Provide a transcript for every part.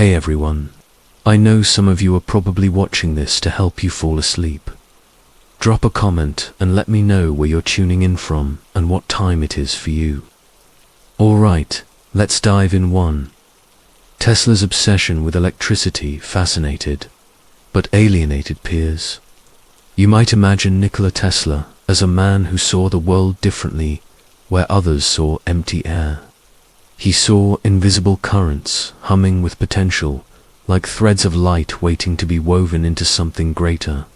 Hey everyone. I know some of you are probably watching this to help you fall asleep. Drop a comment and let me know where you're tuning in from and what time it is for you. Alright, let's dive in. 1. Tesla's obsession with electricity fascinated, but alienated peers. You might imagine Nikola Tesla as a man who saw the world differently, where others saw empty air. He saw invisible currents humming with potential, like threads of light waiting to be woven into something greater.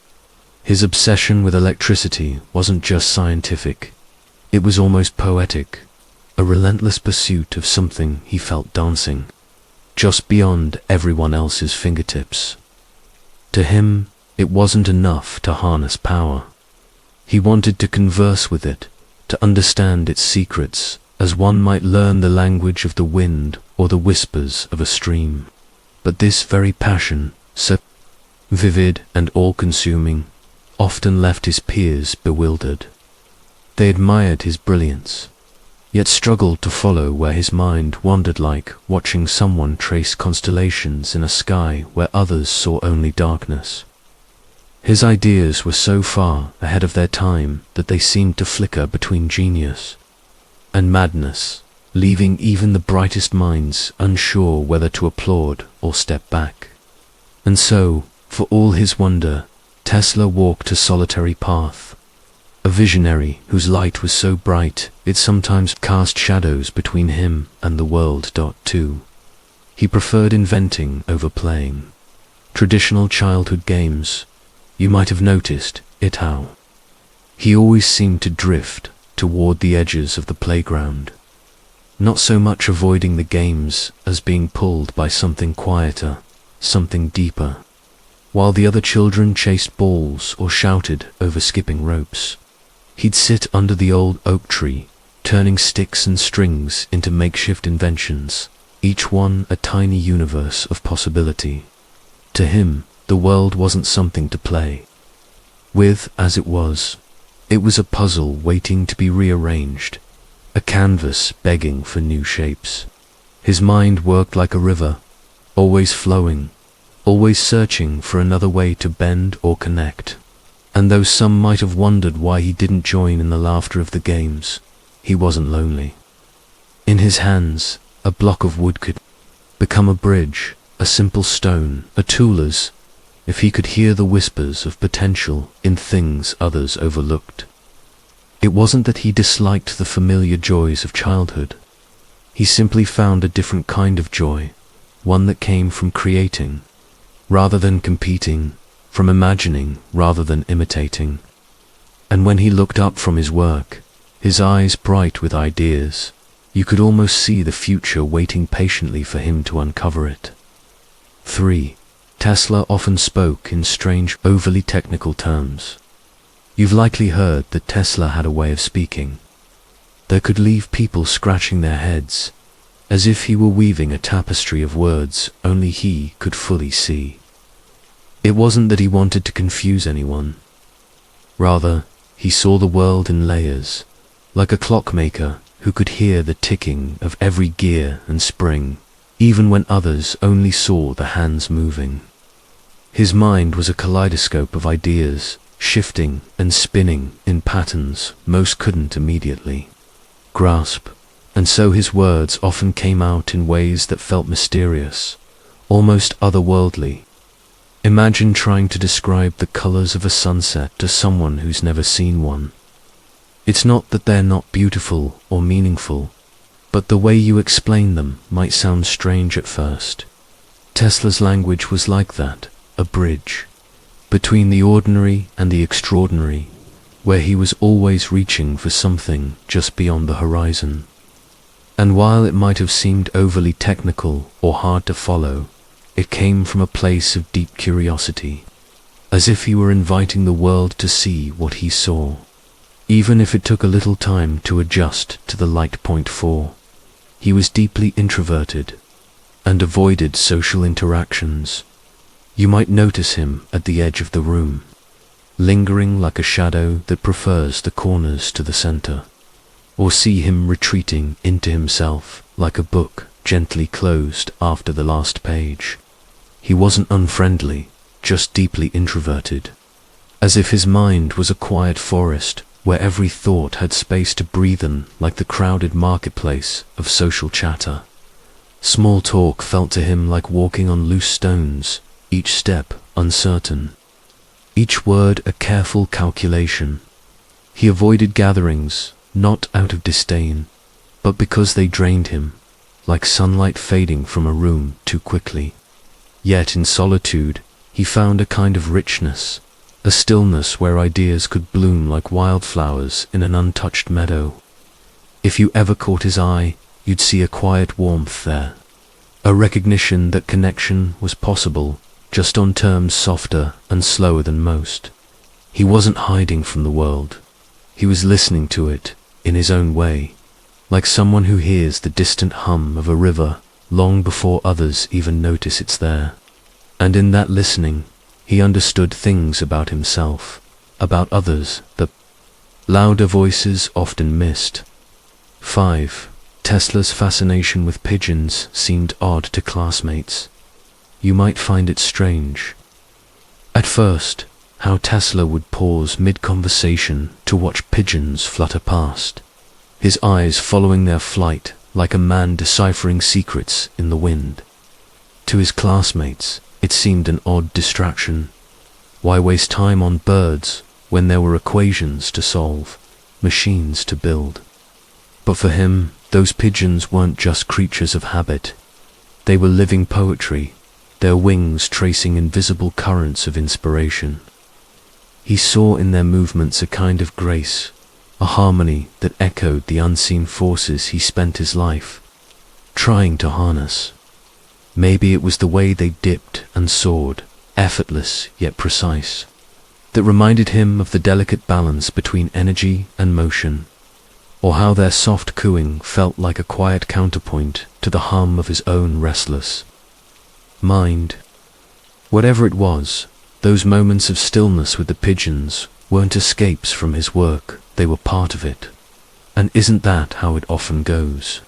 His obsession with electricity wasn't just scientific, it was almost poetic, a relentless pursuit of something he felt dancing, just beyond everyone else's fingertips. To him, it wasn't enough to harness power. He wanted to converse with it, to understand its secrets, as one might learn the language of the wind or the whispers of a stream. But this very passion, so vivid and all-consuming, often left his peers bewildered. They admired his brilliance, yet struggled to follow where his mind wandered, like watching someone trace constellations in a sky where others saw only darkness. His ideas were so far ahead of their time that they seemed to flicker between genius and madness, leaving even the brightest minds unsure whether to applaud or step back. And so, for all his wonder, Tesla walked a solitary path, a visionary whose light was so bright it sometimes cast shadows between him and the world. 2. He preferred inventing over playing. Traditional childhood games, you might have noticed it how he always seemed to drift toward the edges of the playground, not so much avoiding the games as being pulled by something quieter, something deeper. While the other children chased balls or shouted over skipping ropes, he'd sit under the old oak tree, turning sticks and strings into makeshift inventions, each one a tiny universe of possibility. To him, the world wasn't something to play with as it was. It was a puzzle waiting to be rearranged, a canvas begging for new shapes. His mind worked like a river, always flowing, always searching for another way to bend or connect. And though some might have wondered why he didn't join in the laughter of the games, he wasn't lonely. In his hands, a block of wood could become a bridge, a simple stone, a tool, as if he could hear the whispers of potential in things others overlooked. It wasn't that he disliked the familiar joys of childhood. He simply found a different kind of joy, one that came from creating rather than competing, from imagining rather than imitating. And when he looked up from his work, his eyes bright with ideas, you could almost see the future waiting patiently for him to uncover it. 3. Tesla often spoke in strange, overly technical terms. You've likely heard that Tesla had a way of speaking that could leave people scratching their heads, as if he were weaving a tapestry of words only he could fully see. It wasn't that he wanted to confuse anyone. Rather, he saw the world in layers, like a clockmaker who could hear the ticking of every gear and spring, even when others only saw the hands moving. His mind was a kaleidoscope of ideas, shifting and spinning in patterns most couldn't immediately grasp, and so his words often came out in ways that felt mysterious, almost otherworldly. Imagine trying to describe the colors of a sunset to someone who's never seen one. It's not that they're not beautiful or meaningful, but the way you explain them might sound strange at first. Tesla's language was like that, a bridge between the ordinary and the extraordinary, where he was always reaching for something just beyond the horizon. And while it might have seemed overly technical or hard to follow, it came from a place of deep curiosity, as if he were inviting the world to see what he saw, even if it took a little time to adjust to the light. 4. He was deeply introverted and avoided social interactions. You might notice him at the edge of the room, lingering like a shadow that prefers the corners to the center, or see him retreating into himself like a book gently closed after the last page. He wasn't unfriendly, just deeply introverted, as if his mind was a quiet forest where every thought had space to breathe in, like the crowded marketplace of social chatter. Small talk felt to him like walking on loose stones, each step uncertain, each word a careful calculation. He avoided gatherings, not out of disdain, but because they drained him, like sunlight fading from a room too quickly. Yet in solitude, he found a kind of richness, a stillness where ideas could bloom like wildflowers in an untouched meadow. If you ever caught his eye, you'd see a quiet warmth there, a recognition that connection was possible, just on terms softer and slower than most. He wasn't hiding from the world. He was listening to it, in his own way, like someone who hears the distant hum of a river long before others even notice it's there. And in that listening, he understood things about himself, about others, that louder voices often missed. 5. Tesla's fascination with pigeons seemed odd to classmates. You might find it strange. At first, how Tesla would pause mid-conversation to watch pigeons flutter past, his eyes following their flight like a man deciphering secrets in the wind. To his classmates, it seemed an odd distraction. Why waste time on birds when there were equations to solve, machines to build? But for him, those pigeons weren't just creatures of habit. They were living poetry, their wings tracing invisible currents of inspiration. He saw in their movements a kind of grace, a harmony that echoed the unseen forces he spent his life trying to harness. Maybe it was the way they dipped and soared, effortless yet precise, that reminded him of the delicate balance between energy and motion, or how their soft cooing felt like a quiet counterpoint to the hum of his own restless mind. Whatever it was, those moments of stillness with the pigeons weren't escapes from his work, they were part of it. And isn't that how it often goes?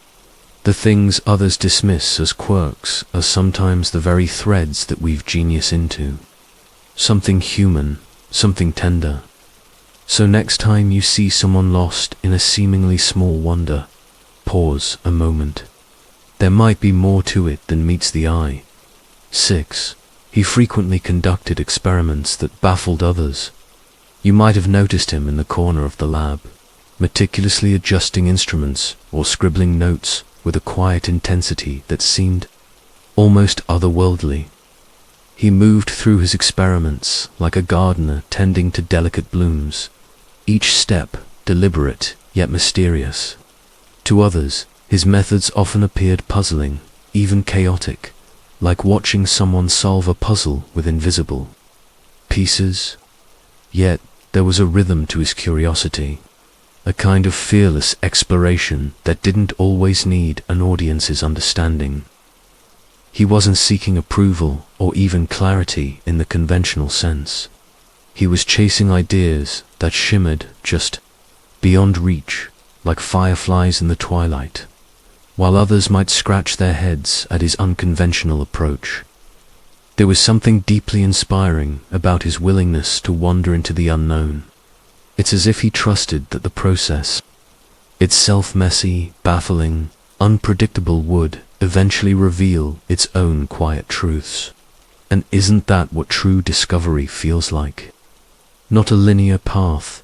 The things others dismiss as quirks are sometimes the very threads that weave genius into. Something human, something tender. So next time you see someone lost in a seemingly small wonder, pause a moment. There might be more to it than meets the eye. 6. He frequently conducted experiments that baffled others. You might have noticed him in the corner of the lab, meticulously adjusting instruments or scribbling notes with a quiet intensity that seemed almost otherworldly. He moved through his experiments like a gardener tending to delicate blooms, each step deliberate yet mysterious. To others, his methods often appeared puzzling, even chaotic, like watching someone solve a puzzle with invisible pieces. Yet there was a rhythm to his curiosity, a kind of fearless exploration that didn't always need an audience's understanding. He wasn't seeking approval or even clarity in the conventional sense. He was chasing ideas that shimmered just beyond reach, like fireflies in the twilight, while others might scratch their heads at his unconventional approach. There was something deeply inspiring about his willingness to wander into the unknown. It's as if he trusted that the process, itself messy, baffling, unpredictable, would eventually reveal its own quiet truths. And isn't that what true discovery feels like? Not a linear path,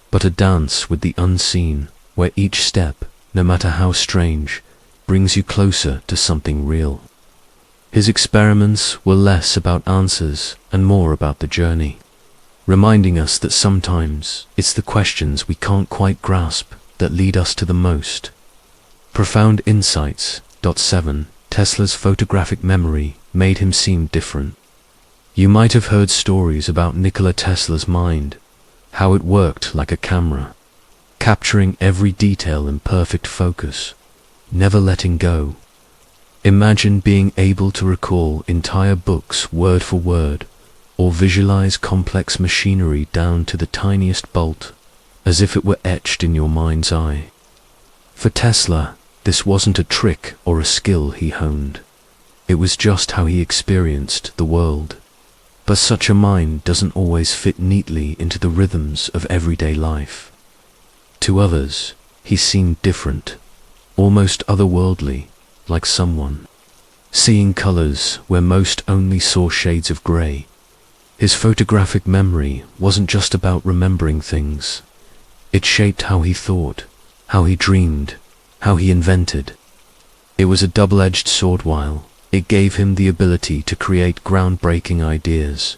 but a dance with the unseen, where each step, no matter how strange, brings you closer to something real. His experiments were less about answers and more about the journey, reminding us that sometimes it's the questions we can't quite grasp that lead us to the most profound insights. 7. Tesla's photographic memory made him seem different. You might have heard stories about Nikola Tesla's mind, how it worked like a camera, capturing every detail in perfect focus, never letting go. Imagine being able to recall entire books word for word, or visualize complex machinery down to the tiniest bolt, as if it were etched in your mind's eye. For Tesla, This wasn't a trick or a skill he honed. It was just how he experienced the world. But such a mind doesn't always fit neatly into the rhythms of everyday life. To others, he seemed different, almost otherworldly, like someone seeing colors where most only saw shades of gray. His photographic memory wasn't just about remembering things. It shaped how he thought, how he dreamed, how he invented. It was a double-edged sword. While it gave him the ability to create groundbreaking ideas,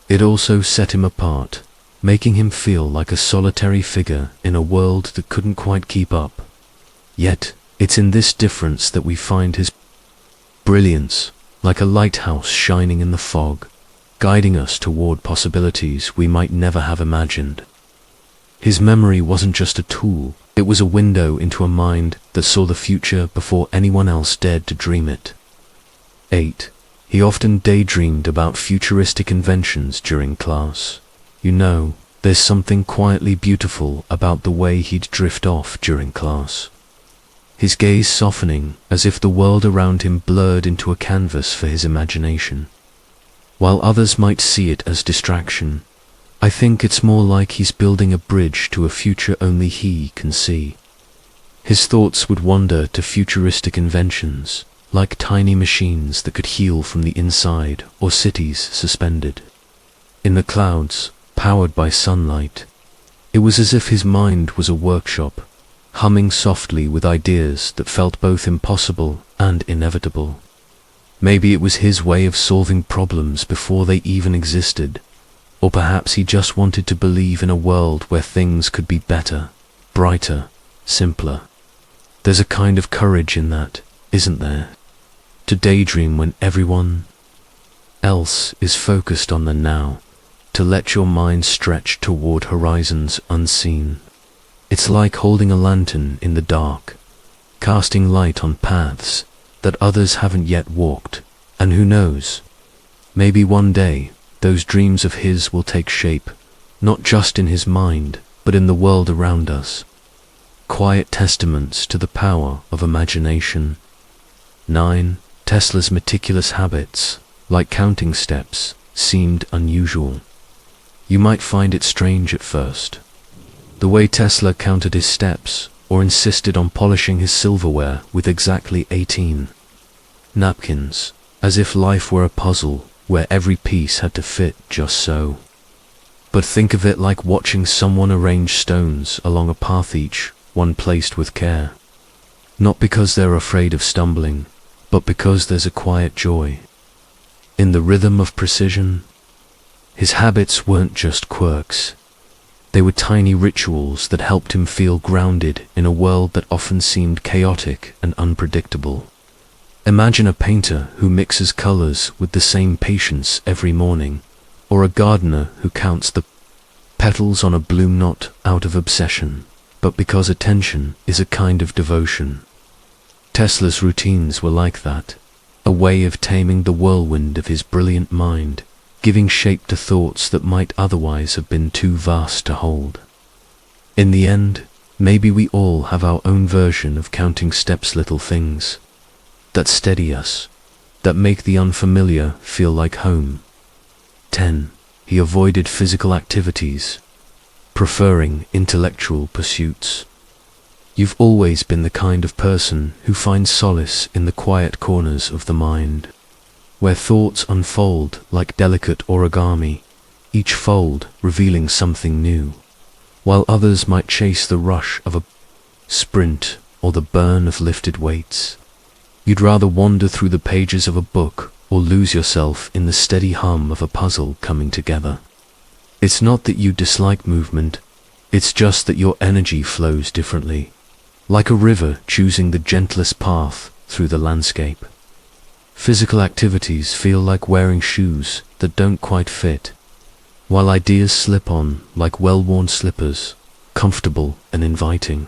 it also set him apart, making him feel like a solitary figure in a world that couldn't quite keep up. Yet, it's in this difference that we find his brilliance, like a lighthouse shining in the fog, guiding us toward possibilities we might never have imagined. His memory wasn't just a tool, it was a window into a mind that saw the future before anyone else dared to dream it. 8. He often daydreamed about futuristic inventions during class. You know, there's something quietly beautiful about the way he'd drift off during class. His gaze softening as if the world around him blurred into a canvas for his imagination. While others might see it as distraction, I think it's more like he's building a bridge to a future only he can see. His thoughts would wander to futuristic inventions, like tiny machines that could heal from the inside or cities suspended in the clouds, powered by sunlight. It was as if his mind was a workshop, humming softly with ideas that felt both impossible and inevitable. Maybe it was his way of solving problems before they even existed, or perhaps he just wanted to believe in a world where things could be better, brighter, simpler. There's a kind of courage in that, isn't there? To daydream when everyone else is focused on the now, to let your mind stretch toward horizons unseen. It's like holding a lantern in the dark, casting light on paths that others haven't yet walked, and who knows, maybe one day those dreams of his will take shape, not just in his mind, but in the world around us. Quiet testaments to the power of imagination. 9. Tesla's meticulous habits, like counting steps, seemed unusual. You might find it strange at first. The way Tesla counted his steps, or insisted on polishing his silverware with exactly 18 napkins, as if life were a puzzle where every piece had to fit just so. But think of it like watching someone arrange stones along a path, each one placed with care. Not because they're afraid of stumbling, but because there's a quiet joy in the rhythm of precision. His habits weren't just quirks. They were tiny rituals that helped him feel grounded in a world that often seemed chaotic and unpredictable. Imagine a painter who mixes colors with the same patience every morning, or a gardener who counts the petals on a bloom not out of obsession, but because attention is a kind of devotion. Tesla's routines were like that, a way of taming the whirlwind of his brilliant mind, giving shape to thoughts that might otherwise have been too vast to hold. In the end, maybe we all have our own version of counting steps, little things that steady us, that make the unfamiliar feel like home. 10. He avoided physical activities, preferring intellectual pursuits. You've always been the kind of person who finds solace in the quiet corners of the mind, where thoughts unfold like delicate origami, each fold revealing something new, while others might chase the rush of a sprint or the burn of lifted weights. You'd rather wander through the pages of a book or lose yourself in the steady hum of a puzzle coming together. It's not that you dislike movement, it's just that your energy flows differently, like a river choosing the gentlest path through the landscape. Physical activities feel like wearing shoes that don't quite fit, while ideas slip on like well-worn slippers, comfortable and inviting.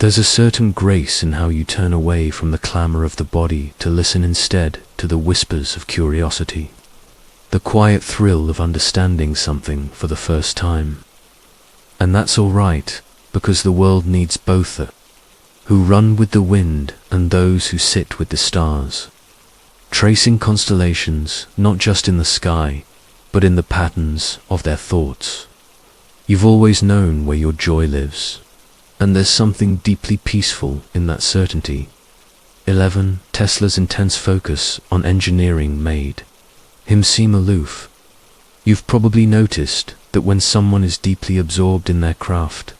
There's a certain grace in how you turn away from the clamor of the body to listen instead to the whispers of curiosity, the quiet thrill of understanding something for the first time. And that's all right, because the world needs both who run with the wind and those who sit with the stars, tracing constellations not just in the sky, but in the patterns of their thoughts. You've always known where your joy lives, and there's something deeply peaceful in that certainty. 11. Tesla's intense focus on engineering made him seem aloof. You've probably noticed that when someone is deeply absorbed in their craft,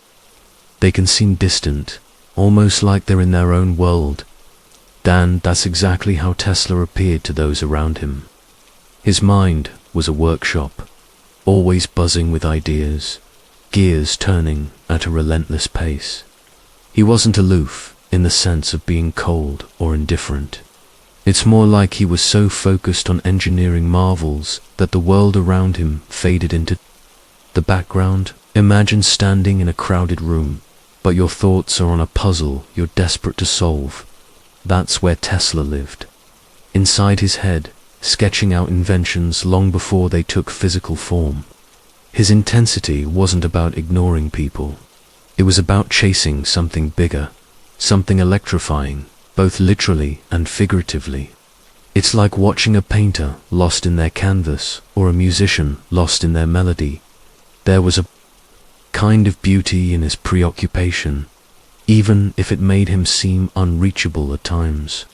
they can seem distant, almost like they're in their own world. That's exactly how Tesla appeared to those around him. His mind was a workshop, always buzzing with ideas, gears turning at a relentless pace. He wasn't aloof in the sense of being cold or indifferent. It's more like he was so focused on engineering marvels that the world around him faded into the background. Imagine standing in a crowded room, but your thoughts are on a puzzle you're desperate to solve. That's where Tesla lived. Inside his head, sketching out inventions long before they took physical form. His intensity wasn't about ignoring people. It was about chasing something bigger, something electrifying, both literally and figuratively. It's like watching a painter lost in their canvas or a musician lost in their melody. There was a kind of beauty in his preoccupation, even if it made him seem unreachable at times.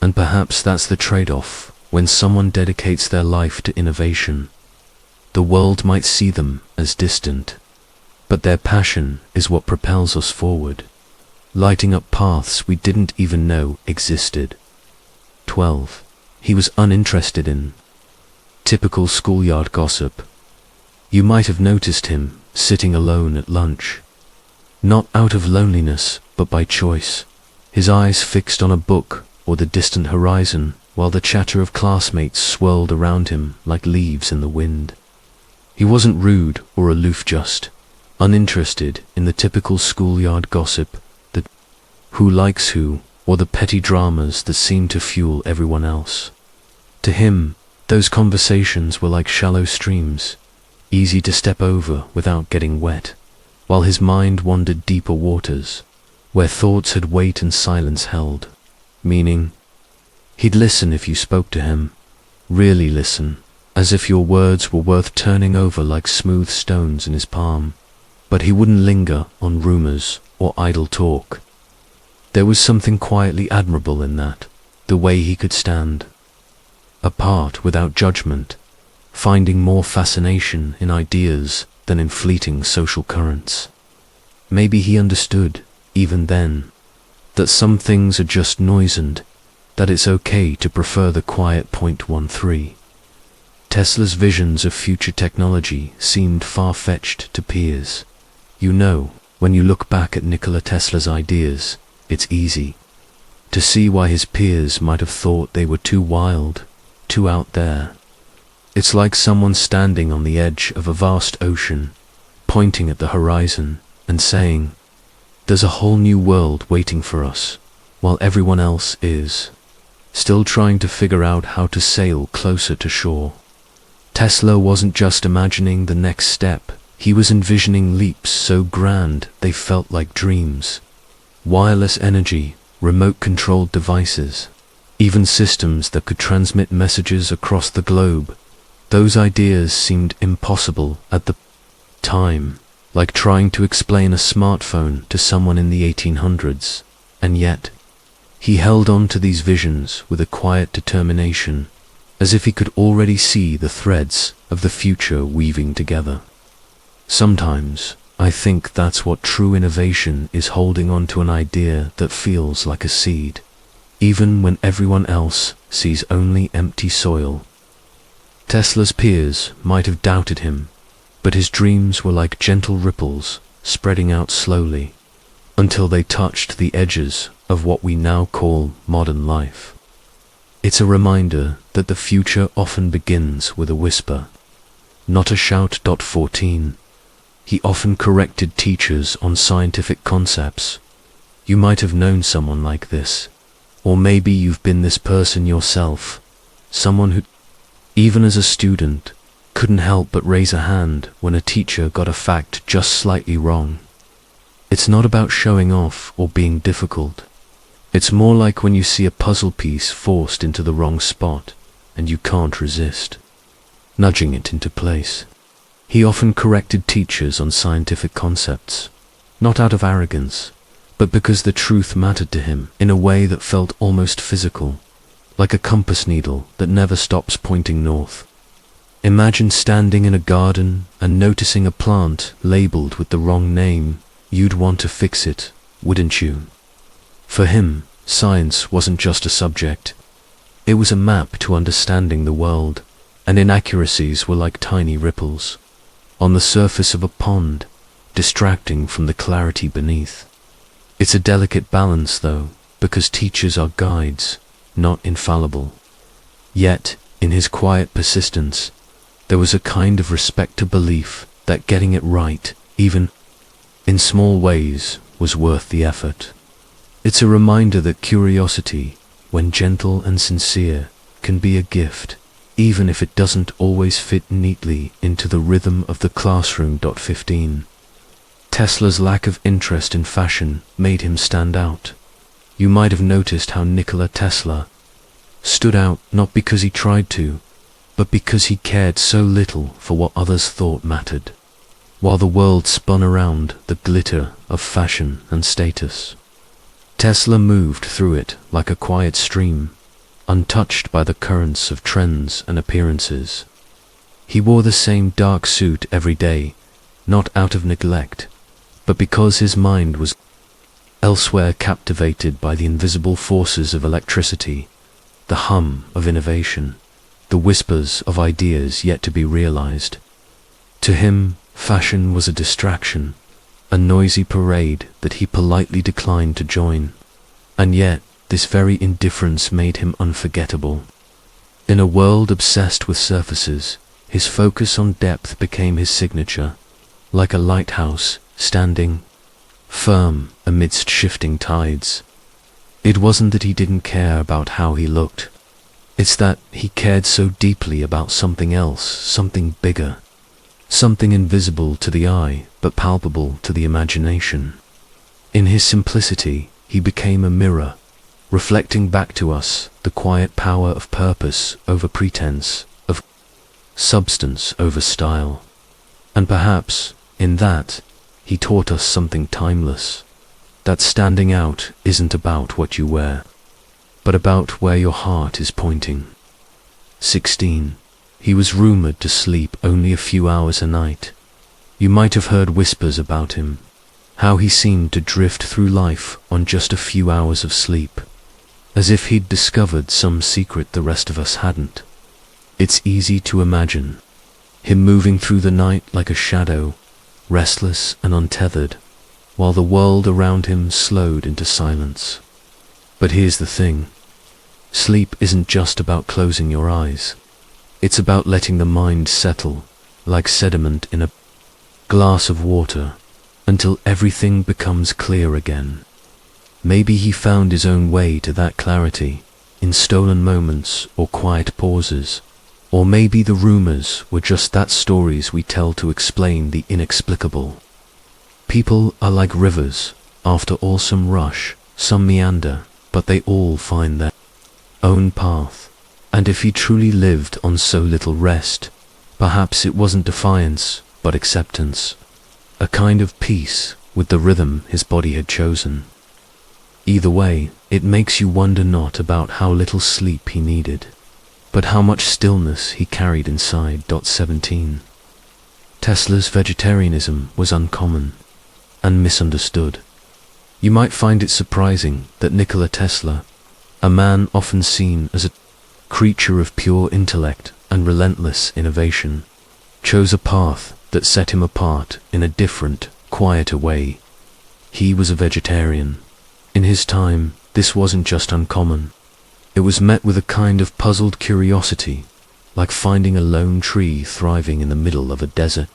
And perhaps that's the trade-off when someone dedicates their life to innovation. The world might see them as distant, but their passion is what propels us forward, lighting up paths we didn't even know existed. 12. He was uninterested in typical schoolyard gossip. You might have noticed him sitting alone at lunch, not out of loneliness, but by choice, his eyes fixed on a book or the distant horizon, while the chatter of classmates swirled around him like leaves in the wind. He wasn't rude or aloof, just uninterested in the typical schoolyard gossip, the who likes who, or the petty dramas that seem to fuel everyone else. To him, those conversations were like shallow streams, easy to step over without getting wet, while his mind wandered deeper waters, where thoughts had weight and silence held meaning. He'd listen if you spoke to him, really listen, as if your words were worth turning over like smooth stones in his palm, but he wouldn't linger on rumors or idle talk. There was something quietly admirable in that, the way he could stand apart without judgment, finding more fascination in ideas than in fleeting social currents. Maybe he understood, even then, that some things are just noise and that it's okay to prefer the quiet. 13. Tesla's visions of future technology seemed far-fetched to peers. You know, when you look back at Nikola Tesla's ideas, it's easy to see why his peers might have thought they were too wild, too out there. It's like someone standing on the edge of a vast ocean, pointing at the horizon and saying, "There's a whole new world waiting for us," while everyone else is still trying to figure out how to sail closer to shore. Tesla wasn't just imagining the next step, he was envisioning leaps so grand they felt like dreams. Wireless energy, remote-controlled devices, even systems that could transmit messages across the globe. Those ideas seemed impossible at the time, like trying to explain a smartphone to someone in the 1800s, and yet, he held on to these visions with a quiet determination, as if he could already see the threads of the future weaving together. Sometimes, I think that's what true innovation is, holding on to an idea that feels like a seed, even when everyone else sees only empty soil. Tesla's peers might have doubted him, but his dreams were like gentle ripples spreading out slowly until they touched the edges of what we now call modern life. It's a reminder that the future often begins with a whisper, not a shout. 14. He often corrected teachers on scientific concepts. You might have known someone like this, or maybe you've been this person yourself, someone who, even as a student, couldn't help but raise a hand when a teacher got a fact just slightly wrong. It's not about showing off or being difficult. It's more like when you see a puzzle piece forced into the wrong spot and you can't resist nudging it into place. He often corrected teachers on scientific concepts, not out of arrogance, but because the truth mattered to him in a way that felt almost physical, like a compass needle that never stops pointing north. Imagine standing in a garden and noticing a plant labeled with the wrong name. You'd want to fix it, wouldn't you? For him, science wasn't just a subject. It was a map to understanding the world, and inaccuracies were like tiny ripples on the surface of a pond, distracting from the clarity beneath. It's a delicate balance, though, because teachers are guides, not infallible. Yet, in his quiet persistence, there was a kind of respect to belief that getting it right, even in small ways, was worth the effort. It's a reminder that curiosity, when gentle and sincere, can be a gift, even if it doesn't always fit neatly into the rhythm of the classroom. 15. Tesla's lack of interest in fashion made him stand out. You might have noticed how Nikola Tesla stood out not because he tried to, but because he cared so little for what others thought mattered, while the world spun around the glitter of fashion and status. Tesla moved through it like a quiet stream, untouched by the currents of trends and appearances. He wore the same dark suit every day, not out of neglect, but because his mind was elsewhere, captivated by the invisible forces of electricity, the hum of innovation, the whispers of ideas yet to be realized. To him, fashion was a distraction, a noisy parade that he politely declined to join. And yet, this very indifference made him unforgettable. In a world obsessed with surfaces, his focus on depth became his signature, like a lighthouse standing firm amidst shifting tides. It wasn't that he didn't care about how he looked. It's that he cared so deeply about something else, something bigger, something invisible to the eye but palpable to the imagination. In his simplicity, he became a mirror, reflecting back to us the quiet power of purpose over pretense, of substance over style. And perhaps, in that, he taught us something timeless, that standing out isn't about what you wear, but about where your heart is pointing. 16. He was rumored to sleep only a few hours a night. You might have heard whispers about him, how he seemed to drift through life on just a few hours of sleep, as if he'd discovered some secret the rest of us hadn't. It's easy to imagine him moving through the night like a shadow, restless and untethered, while the world around him slowed into silence. But here's the thing. Sleep isn't just about closing your eyes. It's about letting the mind settle, like sediment in a glass of water, until everything becomes clear again. Maybe he found his own way to that clarity, in stolen moments or quiet pauses. Or maybe the rumors were just that stories we tell to explain the inexplicable. People are like rivers. After all, some rush, some meander, but they all find their own path. And if he truly lived on so little rest, perhaps it wasn't defiance, but acceptance. A kind of peace with the rhythm his body had chosen. Either way, it makes you wonder not about how little sleep he needed, but how much stillness he carried inside. 17. Tesla's vegetarianism was uncommon and misunderstood. You might find it surprising that Nikola Tesla, a man often seen as a creature of pure intellect and relentless innovation, chose a path that set him apart in a different, quieter way. He was a vegetarian. In his time, this wasn't just uncommon. It was met with a kind of puzzled curiosity, like finding a lone tree thriving in the middle of a desert.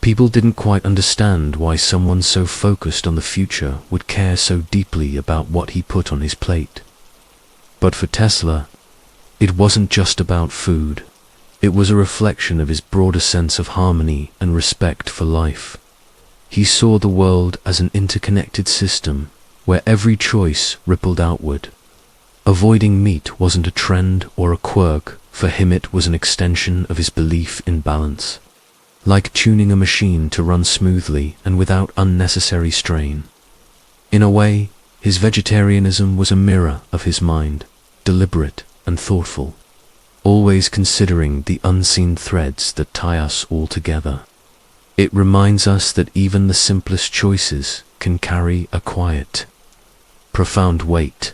People didn't quite understand why someone so focused on the future would care so deeply about what he put on his plate. But for Tesla, it wasn't just about food. It was a reflection of his broader sense of harmony and respect for life. He saw the world as an interconnected system where every choice rippled outward. Avoiding meat wasn't a trend or a quirk, for him it was an extension of his belief in balance. Like tuning a machine to run smoothly and without unnecessary strain. In a way, his vegetarianism was a mirror of his mind, deliberate and thoughtful, always considering the unseen threads that tie us all together. It reminds us that even the simplest choices can carry a quiet, profound weight,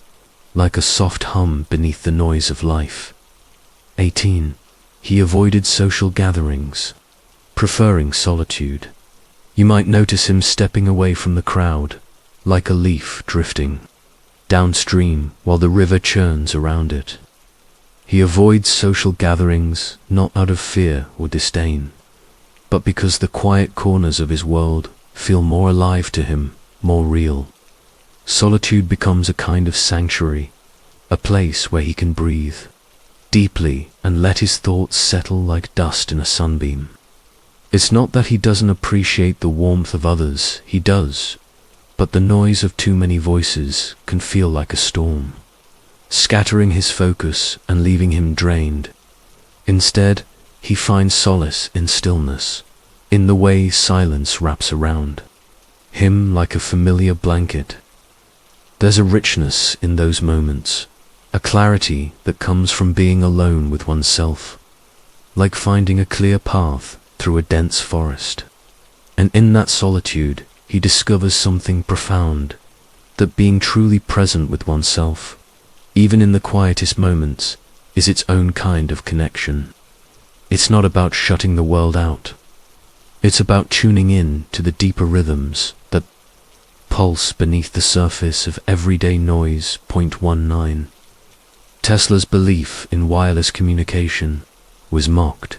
like a soft hum beneath the noise of life. 18. He avoided social gatherings, preferring solitude. You might notice him stepping away from the crowd, like a leaf drifting downstream while the river churns around it. He avoids social gatherings not out of fear or disdain, but because the quiet corners of his world feel more alive to him, more real. Solitude becomes a kind of sanctuary, a place where he can breathe deeply and let his thoughts settle like dust in a sunbeam. It's not that he doesn't appreciate the warmth of others, he does, but the noise of too many voices can feel like a storm, scattering his focus and leaving him drained. Instead, he finds solace in stillness, in the way silence wraps around him like a familiar blanket. There's a richness in those moments, a clarity that comes from being alone with oneself, like finding a clear path through a dense forest. And in that solitude, he discovers something profound, that being truly present with oneself, even in the quietest moments, is its own kind of connection. It's not about shutting the world out. It's about tuning in to the deeper rhythms that pulse beneath the surface of everyday noise. 19. Tesla's belief in wireless communication was mocked.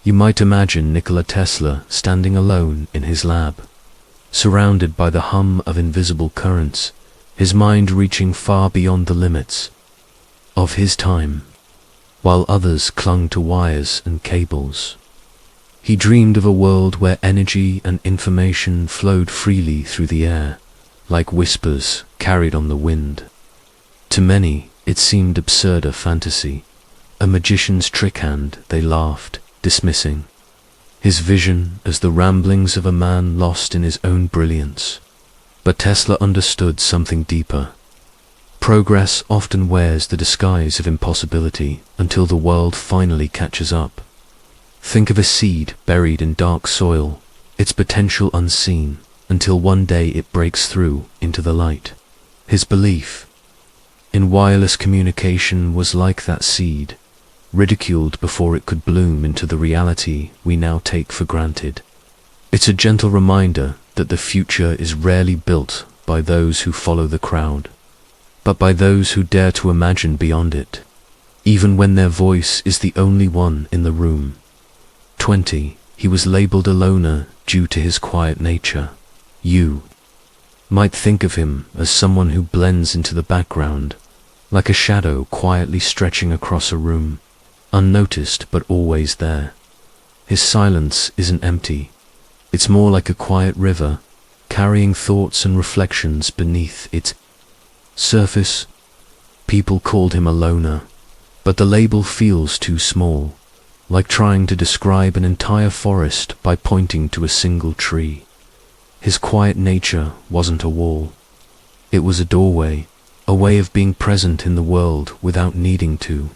You might imagine Nikola Tesla standing alone in his lab, surrounded by the hum of invisible currents, his mind reaching far beyond the limits of his time, while others clung to wires and cables. He dreamed of a world where energy and information flowed freely through the air, like whispers carried on the wind. To many, it seemed absurd fantasy, a magician's trick hand, they laughed, dismissing his vision as the ramblings of a man lost in his own brilliance. But Tesla understood something deeper. Progress often wears the disguise of impossibility until the world finally catches up. Think of a seed buried in dark soil, its potential unseen, until one day it breaks through into the light. His belief in wireless communication was like that seed, ridiculed before it could bloom into the reality we now take for granted. It's a gentle reminder that the future is rarely built by those who follow the crowd, but by those who dare to imagine beyond it, even when their voice is the only one in the room. 20. He was labeled a loner due to his quiet nature. You might think of him as someone who blends into the background, like a shadow quietly stretching across a room, unnoticed but always there. His silence isn't empty. It's more like a quiet river, carrying thoughts and reflections beneath its surface. People called him a loner, but the label feels too small, like trying to describe an entire forest by pointing to a single tree. His quiet nature wasn't a wall. It was a doorway, a way of being present in the world without needing to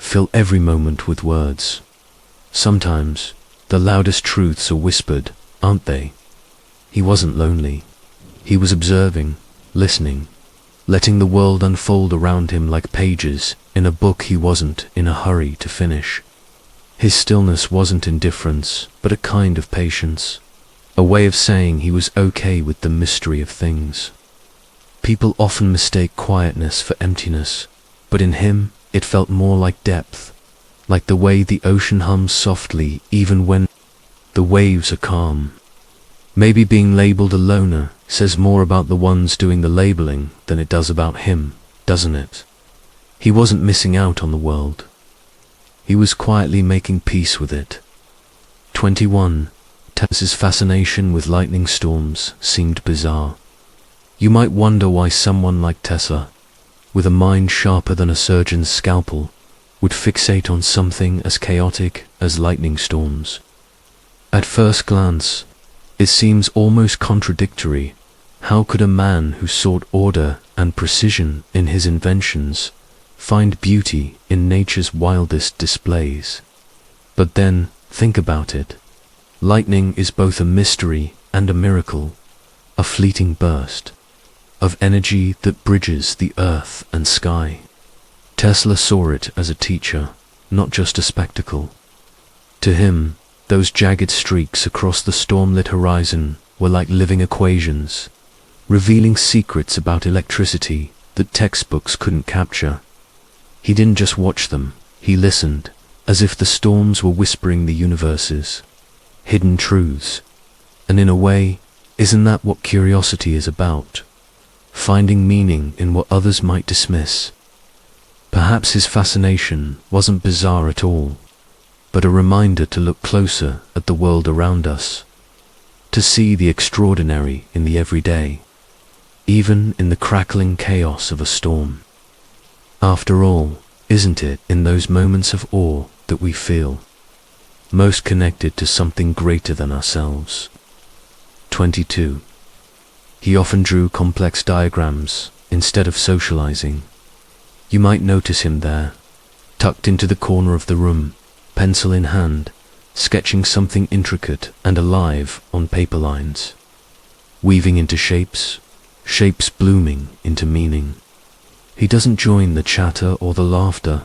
fill every moment with words. Sometimes, the loudest truths are whispered, aren't they? He wasn't lonely. He was observing, listening, letting the world unfold around him like pages in a book he wasn't in a hurry to finish. His stillness wasn't indifference, but a kind of patience, a way of saying he was okay with the mystery of things. People often mistake quietness for emptiness, but in him it felt more like depth, like the way the ocean hums softly even when the waves are calm. Maybe being labeled a loner says more about the ones doing the labeling than it does about him, doesn't it? He wasn't missing out on the world. He was quietly making peace with it. 21. Tesla's fascination with lightning storms seemed bizarre. You might wonder why someone like Tesla, with a mind sharper than a surgeon's scalpel, would fixate on something as chaotic as lightning storms. At first glance, it seems almost contradictory. How could a man who sought order and precision in his inventions find beauty in nature's wildest displays? But then, think about it. Lightning is both a mystery and a miracle, a fleeting burst of energy that bridges the earth and sky. Tesla saw it as a teacher, not just a spectacle. To him, those jagged streaks across the storm-lit horizon were like living equations, revealing secrets about electricity that textbooks couldn't capture. He didn't just watch them, he listened, as if the storms were whispering the universe's hidden truths. And in a way, isn't that what curiosity is about? Finding meaning in what others might dismiss. Perhaps his fascination wasn't bizarre at all, but a reminder to look closer at the world around us, to see the extraordinary in the everyday, even in the crackling chaos of a storm. After all, isn't it in those moments of awe that we feel most connected to something greater than ourselves? 22. He often drew complex diagrams instead of socializing. You might notice him there, tucked into the corner of the room, pencil in hand, sketching something intricate and alive on paper lines, weaving into shapes blooming into meaning. He doesn't join the chatter or the laughter.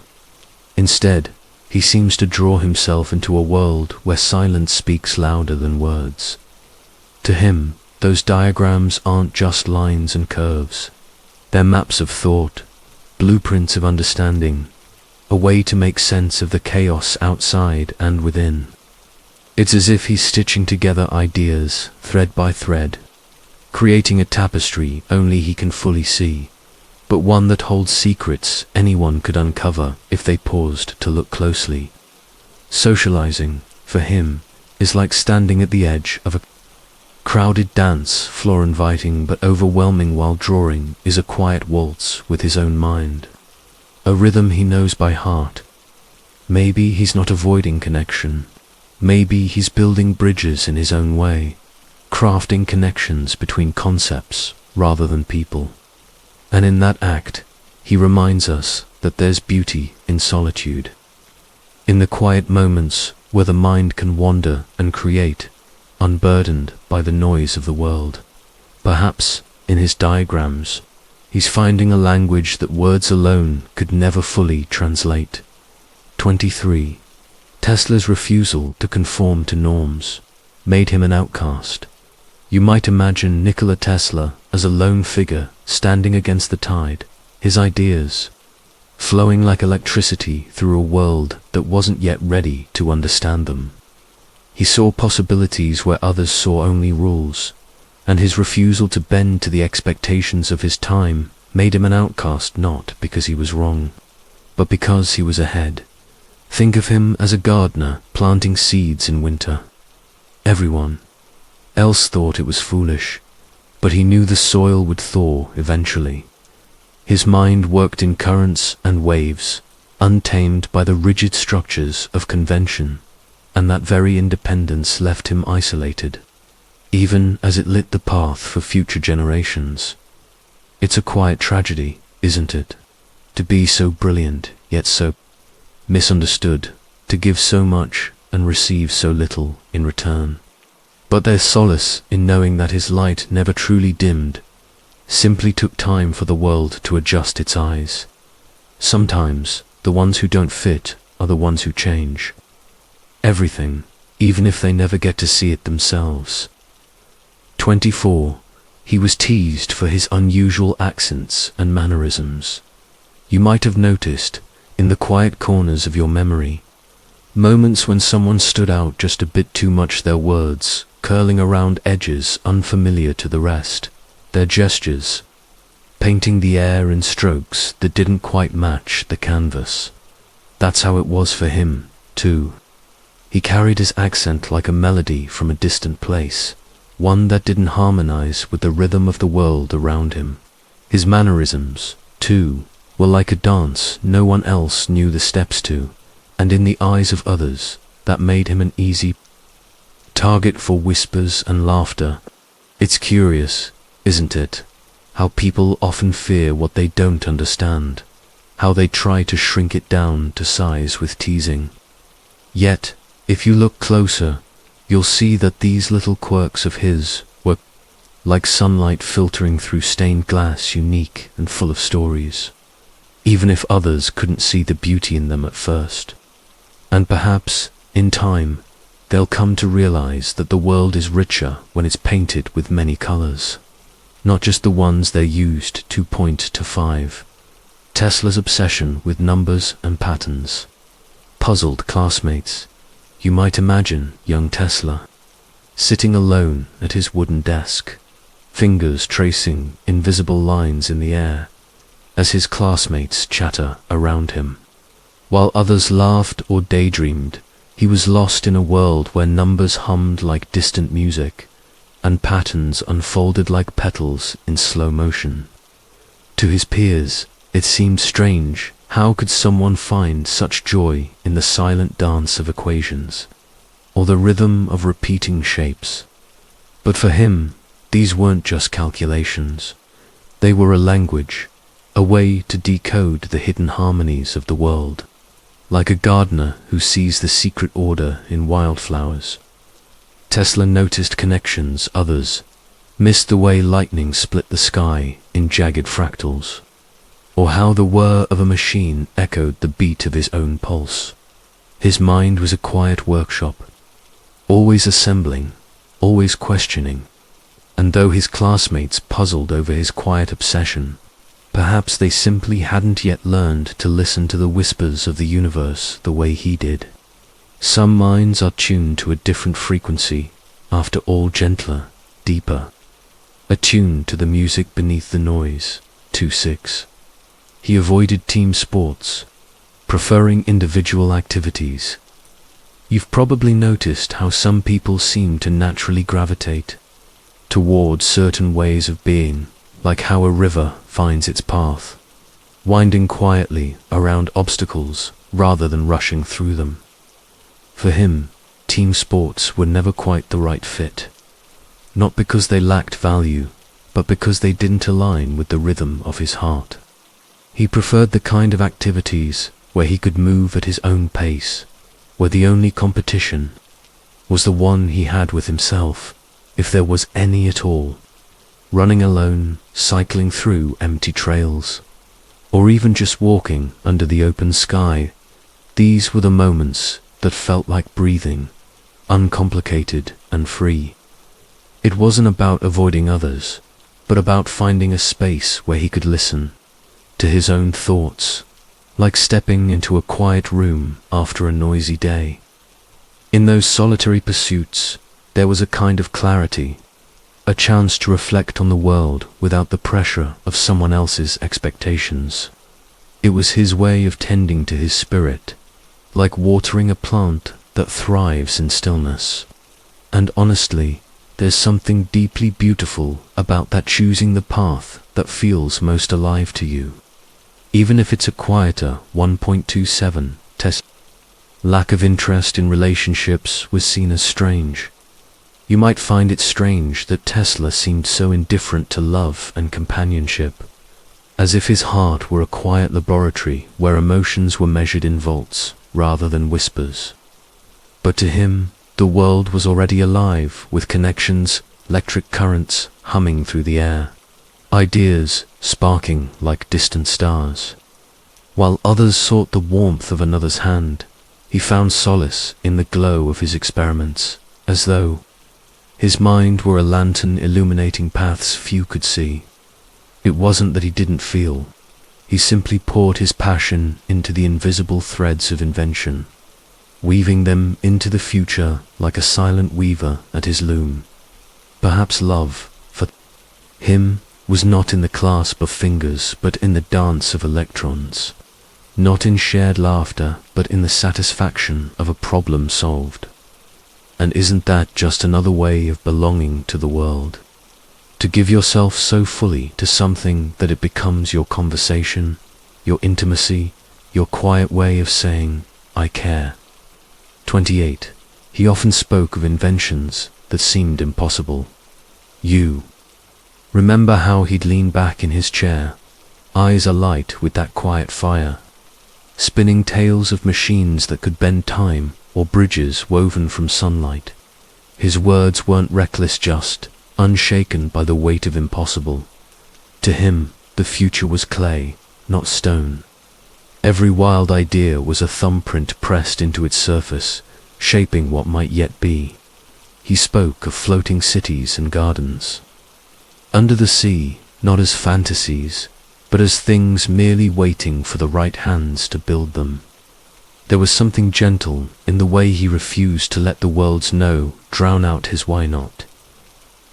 Instead, he seems to draw himself into a world where silence speaks louder than words. To him, those diagrams aren't just lines and curves. They're maps of thought, blueprints of understanding, a way to make sense of the chaos outside and within. It's as if he's stitching together ideas, thread by thread, creating a tapestry only he can fully see, but one that holds secrets anyone could uncover if they paused to look closely. Socializing, for him, is like standing at the edge of a crowded dance floor, inviting but overwhelming, while drawing is a quiet waltz with his own mind, a rhythm he knows by heart. Maybe he's not avoiding connection. Maybe he's building bridges in his own way, crafting connections between concepts rather than people. And in that act, he reminds us that there's beauty in solitude, in the quiet moments where the mind can wander and create, unburdened by the noise of the world. Perhaps, in his diagrams, he's finding a language that words alone could never fully translate. 23. Tesla's refusal to conform to norms made him an outcast. You might imagine Nikola Tesla as a lone figure standing against the tide, his ideas flowing like electricity through a world that wasn't yet ready to understand them. He saw possibilities where others saw only rules, and his refusal to bend to the expectations of his time made him an outcast, not because he was wrong, but because he was ahead. Think of him as a gardener planting seeds in winter. Everyone else thought it was foolish, but he knew the soil would thaw eventually. His mind worked in currents and waves, untamed by the rigid structures of convention, and that very independence left him isolated, even as it lit the path for future generations. It's a quiet tragedy, isn't it? To be so brilliant, yet so misunderstood, to give so much and receive so little in return. But there's solace in knowing that his light never truly dimmed, simply took time for the world to adjust its eyes. Sometimes, the ones who don't fit are the ones who change everything, even if they never get to see it themselves. 24. He was teased for his unusual accents and mannerisms. You might have noticed, in the quiet corners of your memory, moments when someone stood out just a bit too much, their words curling around edges unfamiliar to the rest, their gestures painting the air in strokes that didn't quite match the canvas. That's how it was for him, too. He carried his accent like a melody from a distant place, one that didn't harmonize with the rhythm of the world around him. His mannerisms, too, were like a dance no one else knew the steps to, and in the eyes of others, that made him an easy target for whispers and laughter. It's curious, isn't it, how people often fear what they don't understand, how they try to shrink it down to size with teasing. Yet, if you look closer, you'll see that these little quirks of his were like sunlight filtering through stained glass, unique and full of stories, even if others couldn't see the beauty in them at first. And perhaps, in time, they'll come to realize that the world is richer when it's painted with many colors, not just the ones they're used to point to 5. Tesla's obsession with numbers and patterns puzzled classmates. You might imagine young Tesla sitting alone at his wooden desk, fingers tracing invisible lines in the air, as his classmates chatter around him. While others laughed or daydreamed, he was lost in a world where numbers hummed like distant music, and patterns unfolded like petals in slow motion. To his peers, it seemed strange. How could someone find such joy in the silent dance of equations, or the rhythm of repeating shapes? But for him, these weren't just calculations. They were a language, a way to decode the hidden harmonies of the world, like a gardener who sees the secret order in wildflowers. Tesla noticed connections others missed, the way lightning split the sky in jagged fractals, or how the whir of a machine echoed the beat of his own pulse. His mind was a quiet workshop, always assembling, always questioning, and though his classmates puzzled over his quiet obsession, perhaps they simply hadn't yet learned to listen to the whispers of the universe the way he did. Some minds are tuned to a different frequency, after all, gentler, deeper, attuned to the music beneath the noise. 2-6. He avoided team sports, preferring individual activities. You've probably noticed how some people seem to naturally gravitate towards certain ways of being, like how a river finds its path, winding quietly around obstacles rather than rushing through them. For him, team sports were never quite the right fit, not because they lacked value, but because they didn't align with the rhythm of his heart. He preferred the kind of activities where he could move at his own pace, where the only competition was the one he had with himself, if there was any at all. Running alone, cycling through empty trails, or even just walking under the open sky, these were the moments that felt like breathing, uncomplicated and free. It wasn't about avoiding others, but about finding a space where he could listen to his own thoughts, like stepping into a quiet room after a noisy day. In those solitary pursuits, there was a kind of clarity, a chance to reflect on the world without the pressure of someone else's expectations. It was his way of tending to his spirit, like watering a plant that thrives in stillness. And honestly, there's something deeply beautiful about that, choosing the path that feels most alive to you. Even if it's a quieter 1.27 test. Lack of interest in relationships was seen as strange. You might find it strange that Tesla seemed so indifferent to love and companionship, as if his heart were a quiet laboratory where emotions were measured in volts rather than whispers. But to him, the world was already alive with connections, electric currents humming through the air, ideas sparking like distant stars. While others sought the warmth of another's hand, he found solace in the glow of his experiments, as though his mind were a lantern illuminating paths few could see. It wasn't that he didn't feel, he simply poured his passion into the invisible threads of invention, weaving them into the future like a silent weaver at his loom. Perhaps love, for him, was not in the clasp of fingers but in the dance of electrons, not in shared laughter, but in the satisfaction of a problem solved. And isn't that just another way of belonging to the world? To give yourself so fully to something that it becomes your conversation, your intimacy, your quiet way of saying, I care. 28. He often spoke of inventions that seemed impossible. You. Remember how he'd lean back in his chair, eyes alight with that quiet fire, spinning tales of machines that could bend time or bridges woven from sunlight. His words weren't reckless, just unshaken by the weight of impossible. To him, the future was clay, not stone. Every wild idea was a thumbprint pressed into its surface, shaping what might yet be. He spoke of floating cities and gardens under the sea, not as fantasies, but as things merely waiting for the right hands to build them. There was something gentle in the way he refused to let the world's no drown out his why not.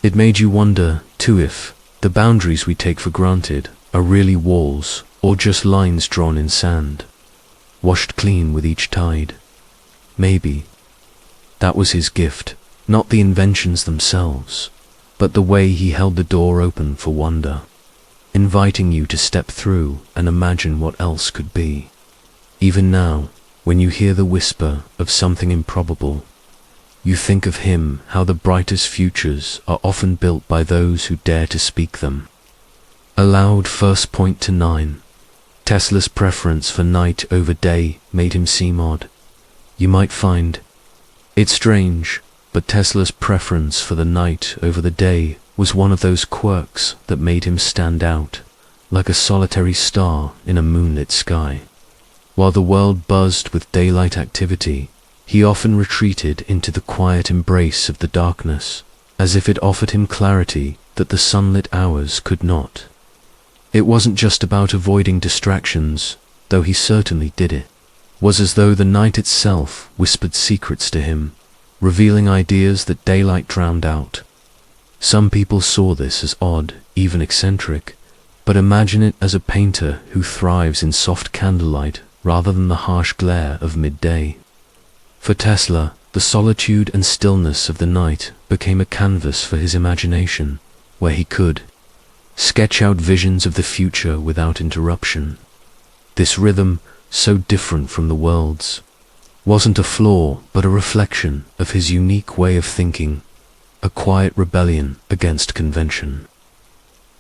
It made you wonder, too, if the boundaries we take for granted are really walls or just lines drawn in sand, washed clean with each tide. Maybe that was his gift, not the inventions themselves, but the way he held the door open for wonder, inviting you to step through and imagine what else could be. Even now, when you hear the whisper of something improbable, you think of him, how the brightest futures are often built by those who dare to speak them. Aloud. 1.9. Tesla's preference for night over day made him seem odd. You might find it strange, but Tesla's preference for the night over the day was one of those quirks that made him stand out, like a solitary star in a moonlit sky. While the world buzzed with daylight activity, he often retreated into the quiet embrace of the darkness, as if it offered him clarity that the sunlit hours could not. It wasn't just about avoiding distractions, though he certainly did it. It was as though the night itself whispered secrets to him, revealing ideas that daylight drowned out. Some people saw this as odd, even eccentric, but imagine it as a painter who thrives in soft candlelight rather than the harsh glare of midday. For Tesla, the solitude and stillness of the night became a canvas for his imagination, where he could sketch out visions of the future without interruption. This rhythm, so different from the world's, wasn't a flaw but a reflection of his unique way of thinking, a quiet rebellion against convention.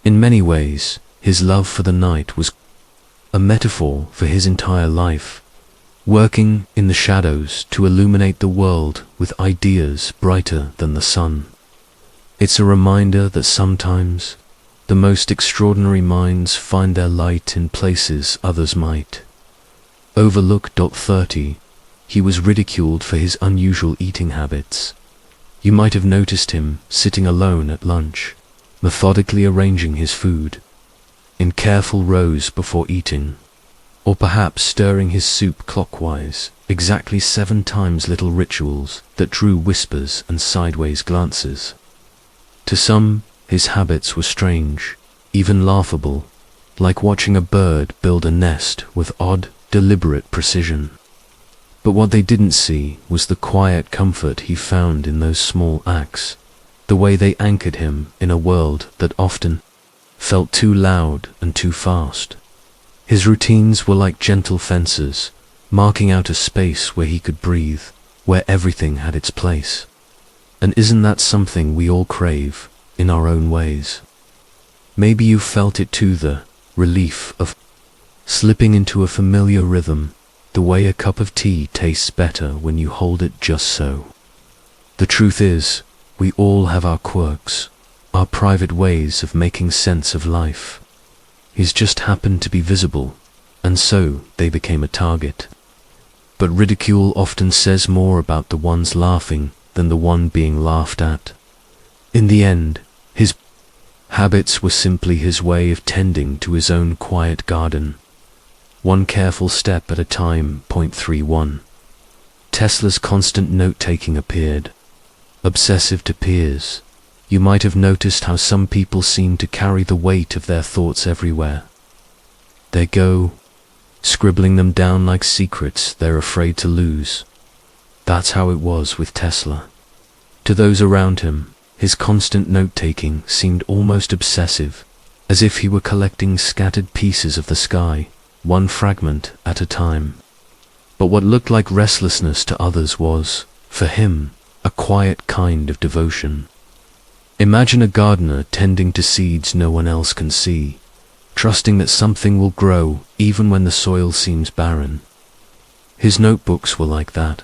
In many ways, his love for the night was a metaphor for his entire life, working in the shadows to illuminate the world with ideas brighter than the sun. It's a reminder that sometimes the most extraordinary minds find their light in places others might overlook. 30. He was ridiculed for his unusual eating habits. You might have noticed him sitting alone at lunch, methodically arranging his food in careful rows before eating, or perhaps stirring his soup clockwise, exactly 7 times, little rituals that drew whispers and sideways glances. To some, his habits were strange, even laughable, like watching a bird build a nest with odd, deliberate precision. But what they didn't see was the quiet comfort he found in those small acts, the way they anchored him in a world that often felt too loud and too fast. His routines were like gentle fences, marking out a space where he could breathe, where everything had its place. And isn't that something we all crave, in our own ways? Maybe you felt it too, the relief of slipping into a familiar rhythm, the way a cup of tea tastes better when you hold it just so. The truth is, we all have our quirks, our private ways of making sense of life. His just happened to be visible, and so they became a target. But ridicule often says more about the ones laughing than the one being laughed at. In the end, his habits were simply his way of tending to his own quiet garden, one careful step at a time. 31. Tesla's constant note-taking appeared obsessive to peers. You might have noticed how some people seem to carry the weight of their thoughts everywhere they go, scribbling them down like secrets they're afraid to lose. That's how it was with Tesla. To those around him, his constant note-taking seemed almost obsessive, as if he were collecting scattered pieces of the sky, one fragment at a time. But what looked like restlessness to others was, for him, a quiet kind of devotion. Imagine a gardener tending to seeds no one else can see, trusting that something will grow even when the soil seems barren. His notebooks were like that,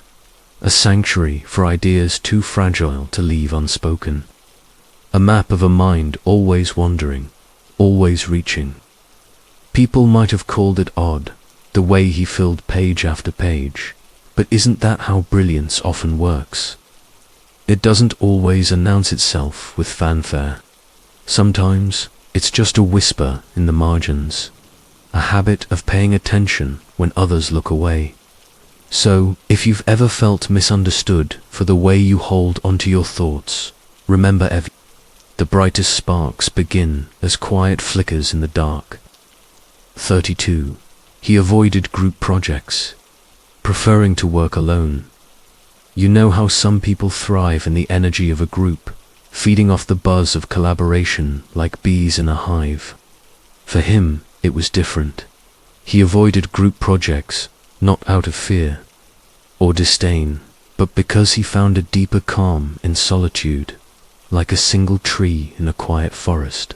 a sanctuary for ideas too fragile to leave unspoken. A map of a mind always wandering, always reaching. People might have called it odd, the way he filled page after page, but isn't that how brilliance often works? It doesn't always announce itself with fanfare. Sometimes it's just a whisper in the margins, a habit of paying attention when others look away. So, if you've ever felt misunderstood for the way you hold onto your thoughts, remember the brightest sparks begin as quiet flickers in the dark. 32. He avoided group projects, preferring to work alone. You know how some people thrive in the energy of a group, feeding off the buzz of collaboration like bees in a hive. For him, it was different. He avoided group projects, not out of fear or disdain, but because he found a deeper calm in solitude, like a single tree in a quiet forest,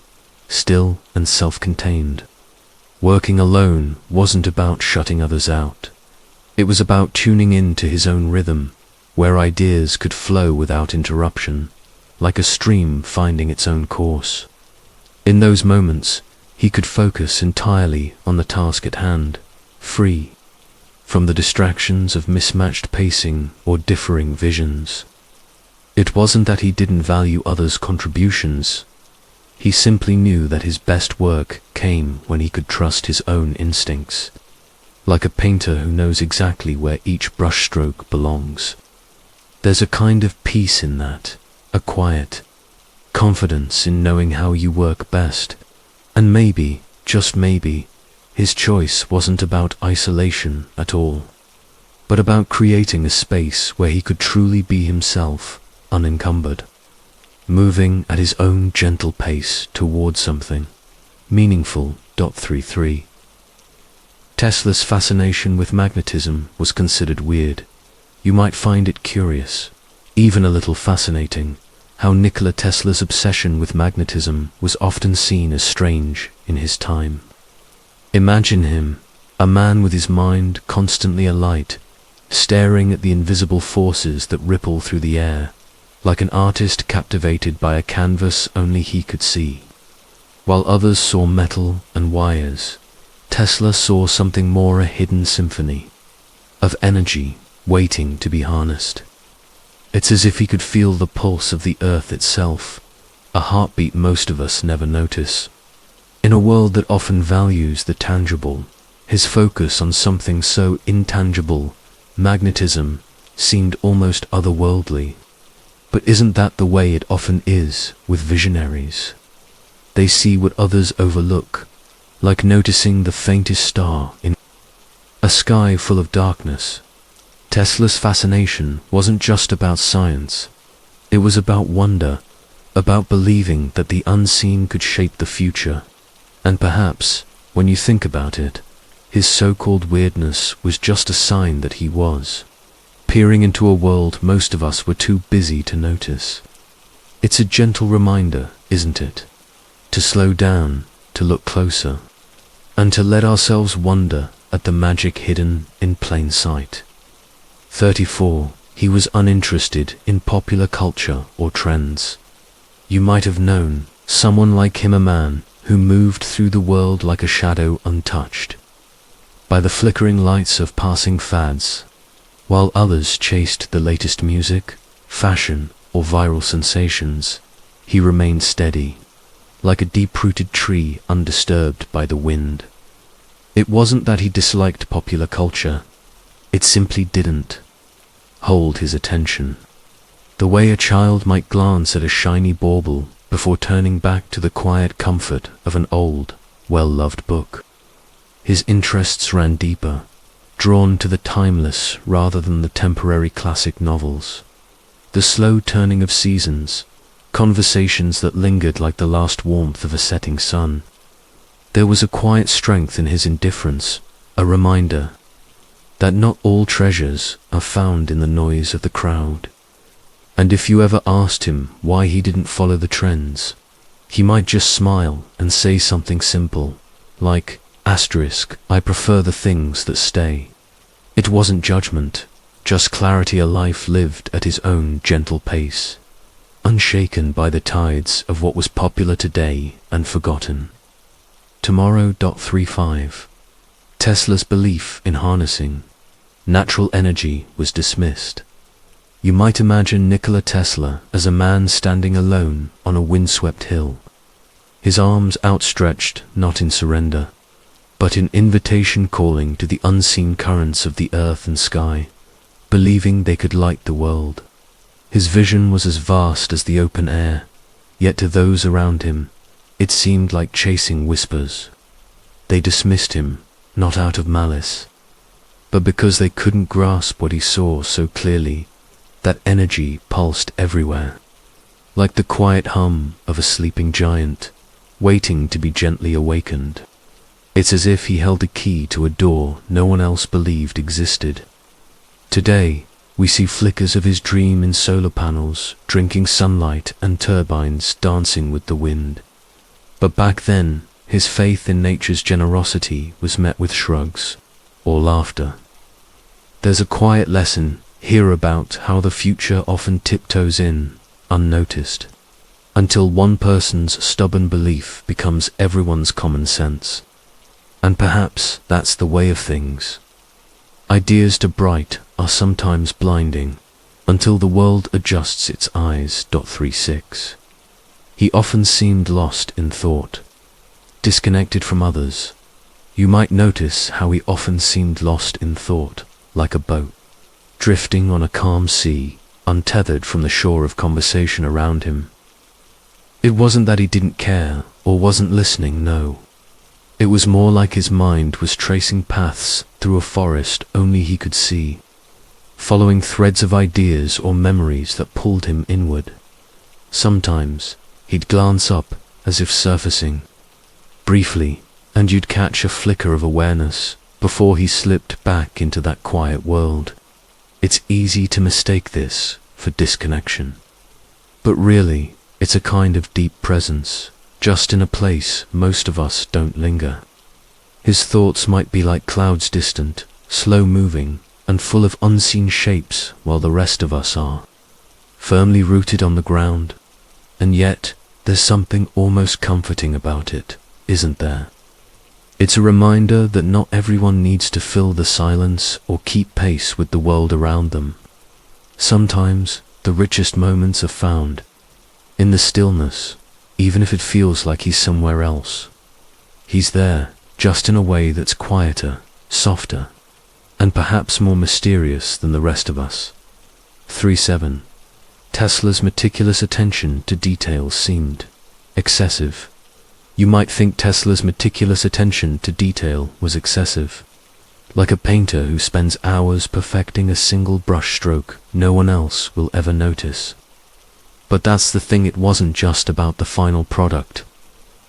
still and self-contained. Working alone wasn't about shutting others out. It was about tuning in to his own rhythm, where ideas could flow without interruption, like a stream finding its own course. In those moments, he could focus entirely on the task at hand, free from the distractions of mismatched pacing or differing visions. It wasn't that he didn't value others' contributions. He simply knew that his best work came when he could trust his own instincts, like a painter who knows exactly where each brushstroke belongs. There's a kind of peace in that, a quiet confidence in knowing how you work best. And maybe, just maybe, his choice wasn't about isolation at all, but about creating a space where he could truly be himself, unencumbered, moving at his own gentle pace toward something meaningful. 33. Tesla's fascination with magnetism was considered weird. You might find it curious, even a little fascinating, how Nikola Tesla's obsession with magnetism was often seen as strange in his time. Imagine him, a man with his mind constantly alight, staring at the invisible forces that ripple through the air, like an artist captivated by a canvas only he could see. While others saw metal and wires, Tesla saw something more, a hidden symphony of energy waiting to be harnessed. It's as if he could feel the pulse of the earth itself, a heartbeat most of us never notice. In a world that often values the tangible, his focus on something so intangible, magnetism, seemed almost otherworldly. But isn't that the way it often is with visionaries? They see what others overlook, like noticing the faintest star in a sky full of darkness. Tesla's fascination wasn't just about science. It was about wonder, about believing that the unseen could shape the future. And perhaps, when you think about it, his so-called weirdness was just a sign that he was peering into a world most of us were too busy to notice. It's a gentle reminder, isn't it? To slow down, to look closer, and to let ourselves wonder at the magic hidden in plain sight. 34. He was uninterested in popular culture or trends. You might have known someone like him, a man who moved through the world like a shadow untouched by the flickering lights of passing fads, while others chased the latest music, fashion, or viral sensations. He remained steady, like a deep-rooted tree undisturbed by the wind. It wasn't that he disliked popular culture, it simply didn't hold his attention. The way a child might glance at a shiny bauble before turning back to the quiet comfort of an old, well-loved book. His interests ran deeper, drawn to the timeless rather than the temporary classic novels. The slow turning of seasons, conversations that lingered like the last warmth of a setting sun. There was a quiet strength in his indifference, a reminder that not all treasures are found in the noise of the crowd. And if you ever asked him why he didn't follow the trends, he might just smile and say something simple, like, I prefer the things that stay. It wasn't judgment, just clarity, a life lived at his own gentle pace, unshaken by the tides of what was popular today and forgotten tomorrow. 35. Tesla's belief in harnessing natural energy was dismissed. You might imagine Nikola Tesla as a man standing alone on a windswept hill, his arms outstretched not in surrender, but in invitation, calling to the unseen currents of the earth and sky, believing they could light the world. His vision was as vast as the open air, yet to those around him, it seemed like chasing whispers. They dismissed him, not out of malice, but because they couldn't grasp what he saw so clearly. That energy pulsed everywhere, like the quiet hum of a sleeping giant, waiting to be gently awakened. It's as if he held a key to a door no one else believed existed. Today, we see flickers of his dream in solar panels, drinking sunlight, and turbines dancing with the wind. But back then, his faith in nature's generosity was met with shrugs or laughter. There's a quiet lesson here about how the future often tiptoes in, unnoticed, until one person's stubborn belief becomes everyone's common sense. And perhaps that's the way of things. Ideas too bright are sometimes blinding, until the world adjusts its eyes. 36. He often seemed lost in thought, disconnected from others. You might notice how he often seemed lost in thought, like a boat, drifting on a calm sea, untethered from the shore of conversation around him. It wasn't that he didn't care or wasn't listening, no. It was more like his mind was tracing paths through a forest only he could see, following threads of ideas or memories that pulled him inward. Sometimes he'd glance up as if surfacing, briefly, and you'd catch a flicker of awareness before he slipped back into that quiet world. It's easy to mistake this for disconnection, but really, it's a kind of deep presence, just in a place most of us don't linger. His thoughts might be like clouds, distant, slow-moving, and full of unseen shapes, while the rest of us are firmly rooted on the ground. And yet, there's something almost comforting about it, isn't there? It's a reminder that not everyone needs to fill the silence or keep pace with the world around them. Sometimes, the richest moments are found in the stillness, even if it feels like he's somewhere else. He's there, just in a way that's quieter, softer, and perhaps more mysterious than the rest of us. 37. Tesla's meticulous attention to details seemed excessive. You might think Tesla's meticulous attention to detail was excessive, like a painter who spends hours perfecting a single brush stroke no one else will ever notice. But that's the thing, it wasn't just about the final product.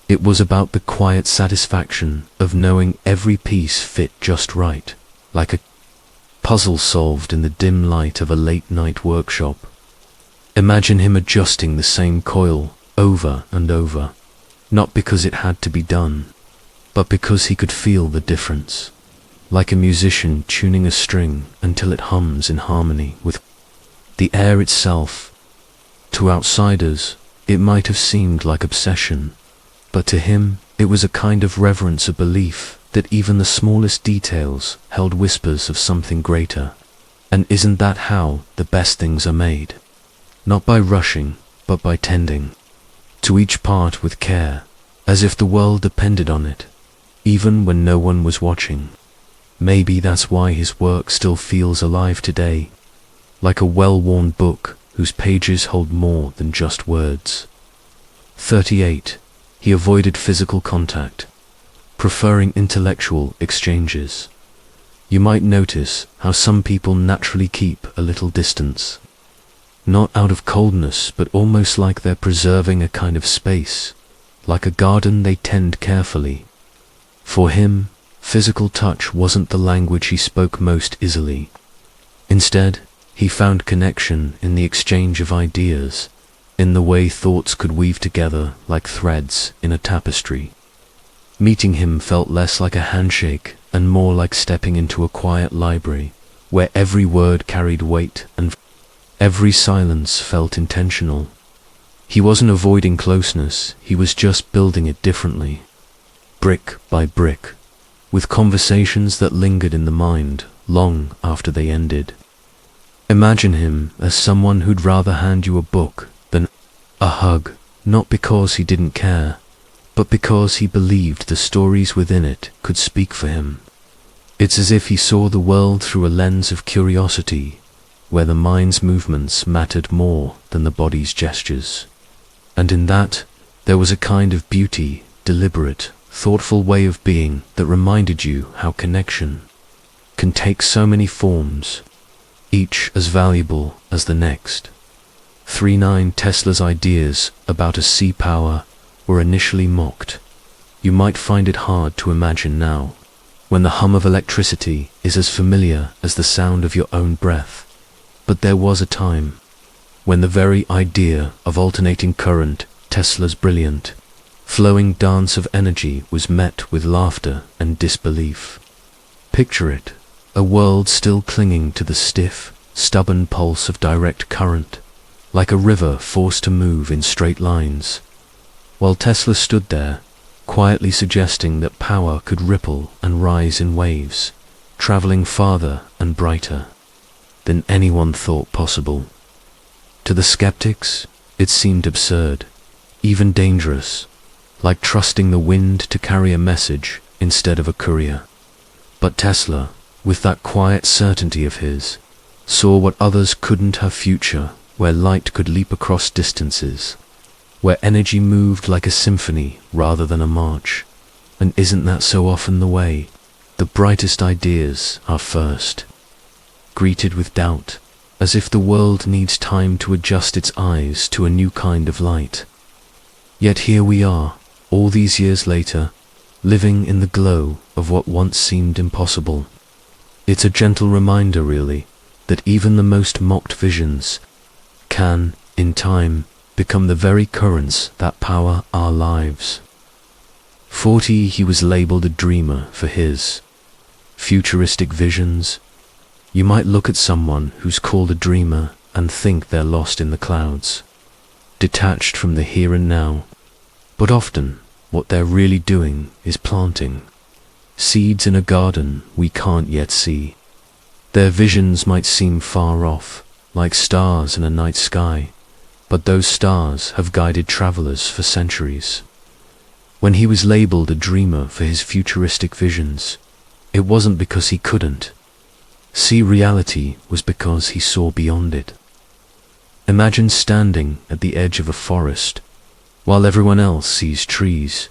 It was about the quiet satisfaction of knowing every piece fit just right, like a puzzle solved in the dim light of a late-night workshop. Imagine him adjusting the same coil over and over, not because it had to be done, but because he could feel the difference, like a musician tuning a string until it hums in harmony with the air itself. To outsiders, it might have seemed like obsession, but to him, it was a kind of reverence, a belief that even the smallest details held whispers of something greater. And isn't that how the best things are made? Not by rushing, but by tending to each part with care, as if the world depended on it, even when no one was watching. Maybe that's why his work still feels alive today, like a well-worn book whose pages hold more than just words. 38. He avoided physical contact, preferring intellectual exchanges. You might notice how some people naturally keep a little distance. Not out of coldness, but almost like they're preserving a kind of space, like a garden they tend carefully. For him, physical touch wasn't the language he spoke most easily. Instead, he found connection in the exchange of ideas, in the way thoughts could weave together like threads in a tapestry. Meeting him felt less like a handshake and more like stepping into a quiet library, where every word carried weight and every silence felt intentional. He wasn't avoiding closeness, he was just building it differently, brick by brick, with conversations that lingered in the mind long after they ended. Imagine him as someone who'd rather hand you a book than a hug, not because he didn't care, but because he believed the stories within it could speak for him. It's as if he saw the world through a lens of curiosity, where the mind's movements mattered more than the body's gestures. And in that, there was a kind of beauty, deliberate, thoughtful way of being that reminded you how connection can take so many forms, each as valuable as the next. 39 Tesla's ideas about a sea power were initially mocked. You might find it hard to imagine now, when the hum of electricity is as familiar as the sound of your own breath. But there was a time when the very idea of alternating current, Tesla's brilliant, flowing dance of energy, was met with laughter and disbelief. Picture it, a world still clinging to the stiff, stubborn pulse of direct current, like a river forced to move in straight lines, while Tesla stood there, quietly suggesting that power could ripple and rise in waves, traveling farther and brighter than anyone thought possible. To the skeptics, it seemed absurd, even dangerous, like trusting the wind to carry a message instead of a courier. But Tesla, with that quiet certainty of his, saw what others couldn't: have future where light could leap across distances, where energy moved like a symphony rather than a march. And isn't that so often the way? The brightest ideas are first greeted with doubt, as if the world needs time to adjust its eyes to a new kind of light. Yet here we are, all these years later, living in the glow of what once seemed impossible. It's a gentle reminder, really, that even the most mocked visions can, in time, become the very currents that power our lives. 40 He was labeled a dreamer for his futuristic visions. You might look at someone who's called a dreamer and think they're lost in the clouds, detached from the here and now. But often, what they're really doing is planting seeds in a garden we can't yet see. Their visions might seem far off, like stars in a night sky, but those stars have guided travelers for centuries. When he was labeled a dreamer for his futuristic visions, it wasn't because he couldn't see reality, was because he saw beyond it. Imagine standing at the edge of a forest, while everyone else sees trees.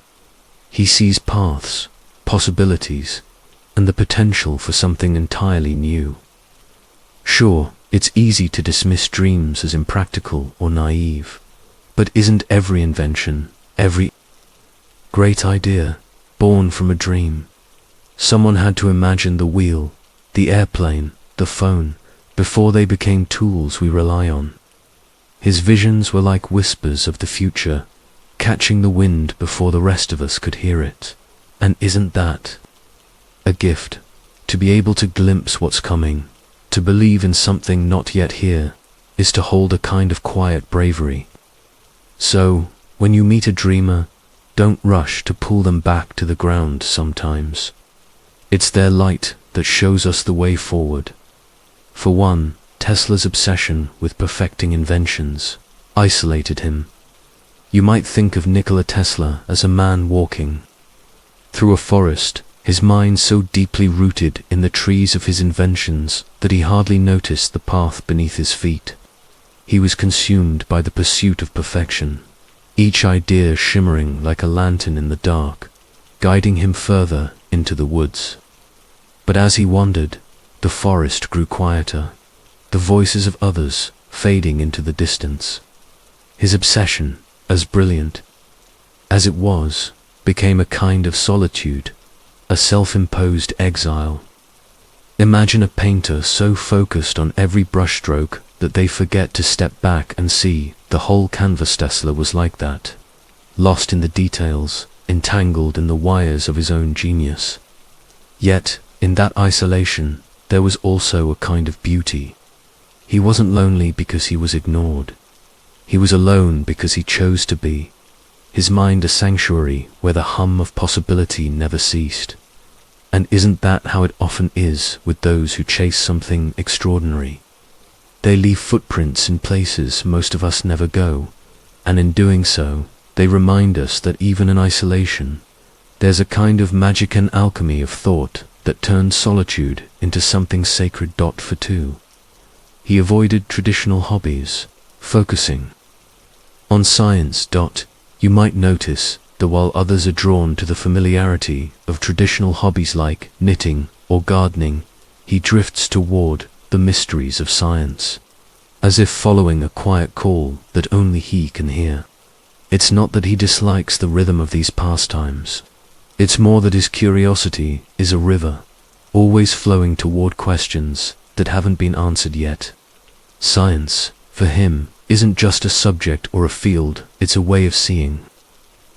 He sees paths, possibilities, and the potential for something entirely new. Sure, it's easy to dismiss dreams as impractical or naive, but isn't every invention, every great idea, born from a dream? Someone had to imagine the wheel, the airplane, the phone, before they became tools we rely on. His visions were like whispers of the future, catching the wind before the rest of us could hear it. And isn't that a gift? To be able to glimpse what's coming, to believe in something not yet here, is to hold a kind of quiet bravery. So, when you meet a dreamer, don't rush to pull them back to the ground sometimes. It's their light that shows us the way forward. For one, Tesla's obsession with perfecting inventions isolated him. You might think of Nikola Tesla as a man walking through a forest, his mind so deeply rooted in the trees of his inventions that he hardly noticed the path beneath his feet. He was consumed by the pursuit of perfection, each idea shimmering like a lantern in the dark, guiding him further into the woods. But as he wandered, the forest grew quieter, the voices of others fading into the distance. His obsession, as brilliant as it was, became a kind of solitude, a self-imposed exile. Imagine a painter so focused on every brushstroke that they forget to step back and see the whole canvas. Tesla was like that, lost in the details, entangled in the wires of his own genius. Yet, in that isolation, there was also a kind of beauty. He wasn't lonely because he was ignored. He was alone because he chose to be, his mind a sanctuary where the hum of possibility never ceased. And isn't that how it often is with those who chase something extraordinary? They leave footprints in places most of us never go, and in doing so, they remind us that even in isolation, there's a kind of magic and alchemy of thought that turns solitude into something sacred. For two, he avoided traditional hobbies, focusing on science. You might notice that while others are drawn to the familiarity of traditional hobbies like knitting or gardening, he drifts toward the mysteries of science, as if following a quiet call that only he can hear. It's not that he dislikes the rhythm of these pastimes. It's more that his curiosity is a river, always flowing toward questions that haven't been answered yet. Science, for him, isn't just a subject or a field, it's a way of seeing